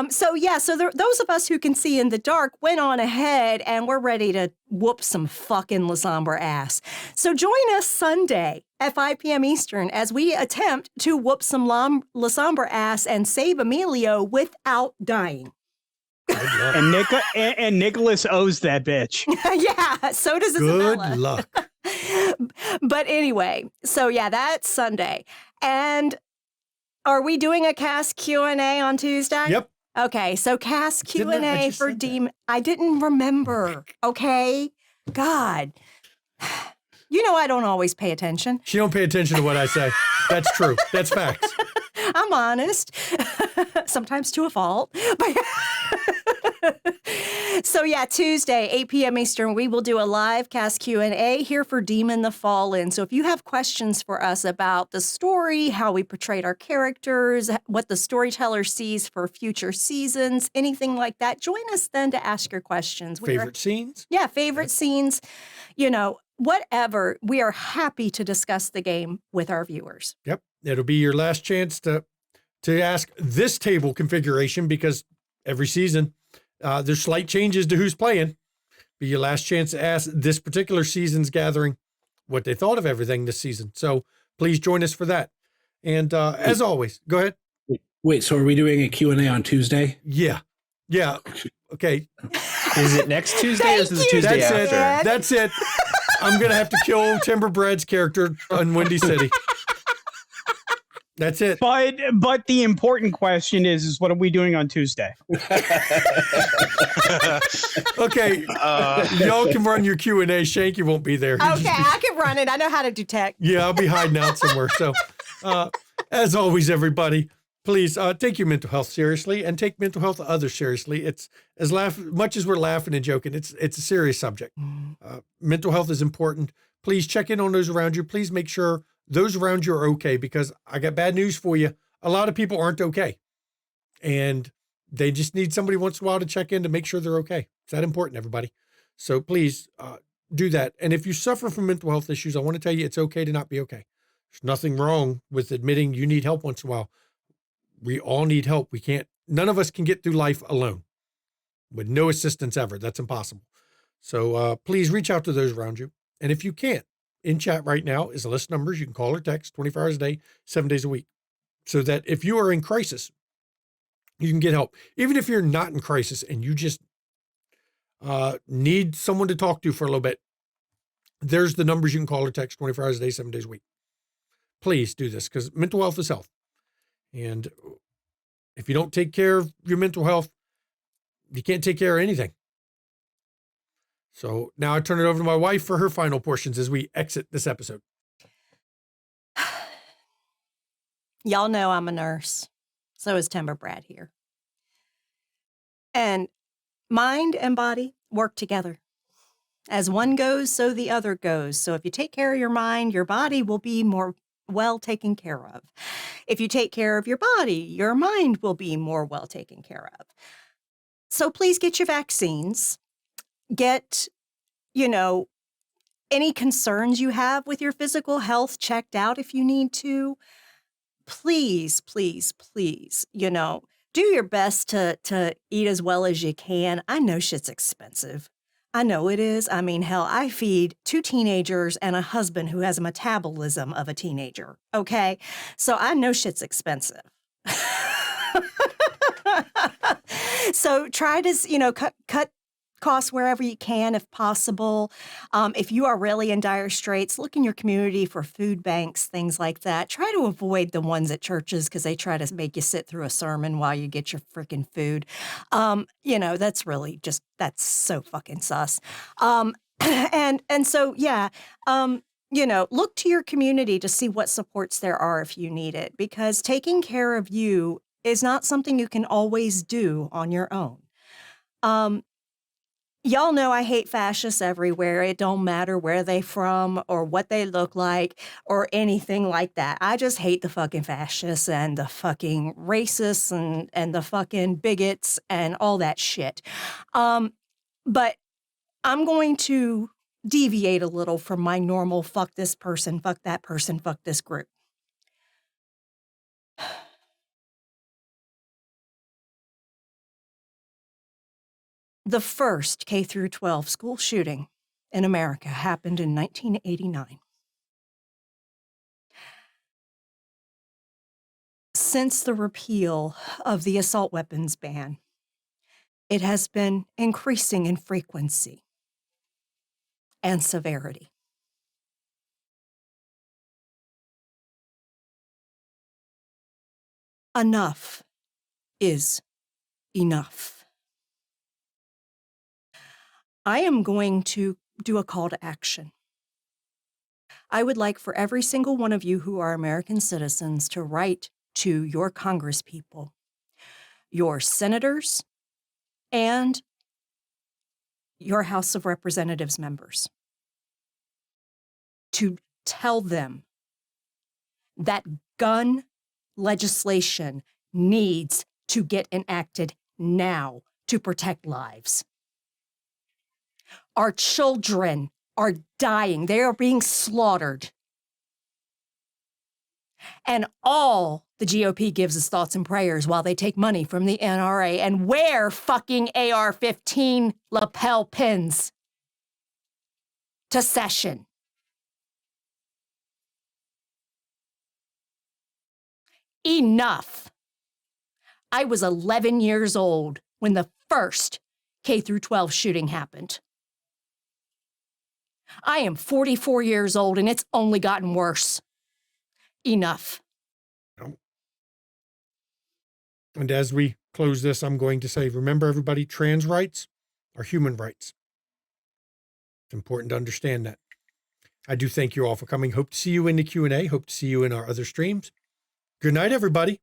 So those of us who can see in the dark went on ahead, and we're ready to whoop some fucking La Sombra ass. So join us Sunday at 5 p.m. Eastern as we attempt to whoop some La Sombra ass and save Emilio without dying. And Nicholas owes that bitch. Yeah, so does Good Isabella. luck. But anyway, so yeah, that's Sunday. And are we doing a cast Q&A on Tuesday? Yep. Okay, so cast Didn't I Q&A just for said that? Demon. I didn't remember, okay? God. You know I don't always pay attention. She don't pay attention to what I say. That's true. That's facts. I'm honest, sometimes to a fault. But so yeah, Tuesday, 8 p.m. Eastern, we will do a live cast Q&A here for Demon the Fallen. So if you have questions for us about the story, how we portrayed our characters, what the storyteller sees for future seasons, anything like that, join us then to ask your questions. Favorite scenes? Yeah, favorite scenes, whatever. We are happy to discuss the game with our viewers. Yep. It'll be your last chance to ask this table configuration because every season there's slight changes to who's playing. Be your last chance to ask this particular season's gathering what they thought of everything this season. So please join us for that. And as always, go ahead. Wait, so are we doing a Q&A on Tuesday? Yeah. Okay. Is it next Tuesday or is it the Thank you, Tuesday That's after? it. Dad. That's it. I'm going to have to kill Timber Brad's character on Windy City. That's it. But the important question is what are we doing on Tuesday? Okay. Y'all can run your Q&A. Shanky won't be there. He'll just Okay, be- I can run it. I know how to do tech. Yeah, I'll be hiding out somewhere. So, as always, everybody, please take your mental health seriously and take mental health of others seriously. It's much as we're laughing and joking, it's a serious subject. Mental health is important. Please check in on those around you. Please make sure those around you are okay because I got bad news for you. A lot of people aren't okay. And they just need somebody once in a while to check in to make sure they're okay. It's that important, everybody. So please do that. And if you suffer from mental health issues, I want to tell you it's okay to not be okay. There's nothing wrong with admitting you need help once in a while. We all need help. None of us can get through life alone with no assistance ever. That's impossible. So please reach out to those around you. And if you can't, in chat right now is a list of numbers. You can call or text 24 hours a day, 7 days a week. So that if you are in crisis, you can get help. Even if you're not in crisis and you just need someone to talk to for a little bit, there's the numbers you can call or text 24 hours a day, 7 days a week. Please do this because mental health is health. And if you don't take care of your mental health, you can't take care of anything. So now I turn it over to my wife for her final portions as we exit this episode. Y'all know I'm a nurse. So is Timber Brad here. And mind and body work together. As one goes, so the other goes. So if you take care of your mind, your body will be more well taken care of. If you take care of your body, your mind will be more well taken care of. So please get your vaccines. Get, any concerns you have with your physical health checked out if you need to. Please, please, please, do your best to eat as well as you can. I know shit's expensive. I know it is. I mean, hell, I feed 2 teenagers and a husband who has a metabolism of a teenager. Okay. So I know shit's expensive. So try to, cut costs wherever you can, if possible. If you are really in dire straits, look in your community for food banks, things like that. Try to avoid the ones at churches because they try to make you sit through a sermon while you get your freaking food. That's really just, that's so fucking sus. And so, yeah, look to your community to see what supports there are if you need it, because taking care of you is not something you can always do on your own. Y'all know I hate fascists everywhere. It don't matter where they from or what they look like or anything like that. I just hate the fucking fascists and the fucking racists and the fucking bigots and all that shit. But I'm going to deviate a little from my normal fuck this person, fuck that person, fuck this group. The first K through 12 school shooting in America happened in 1989. Since the repeal of the assault weapons ban, it has been increasing in frequency and severity. Enough is enough. I am going to do a call to action. I would like for every single one of you who are American citizens to write to your congresspeople, your senators, and your House of Representatives members to tell them that gun legislation needs to get enacted now to protect lives. Our children are dying. They are being slaughtered. And all the GOP gives is thoughts and prayers while they take money from the NRA and wear fucking AR-15 lapel pins to session. Enough. I was 11 years old when the first K through 12 shooting happened. I am 44 years old and it's only gotten worse. Enough. And as we close this, I'm going to say, remember everybody, trans rights are human rights. It's important to understand that. I do thank you all for coming. Hope to see you in the Q&A. Hope to see you in our other streams. Good night, everybody.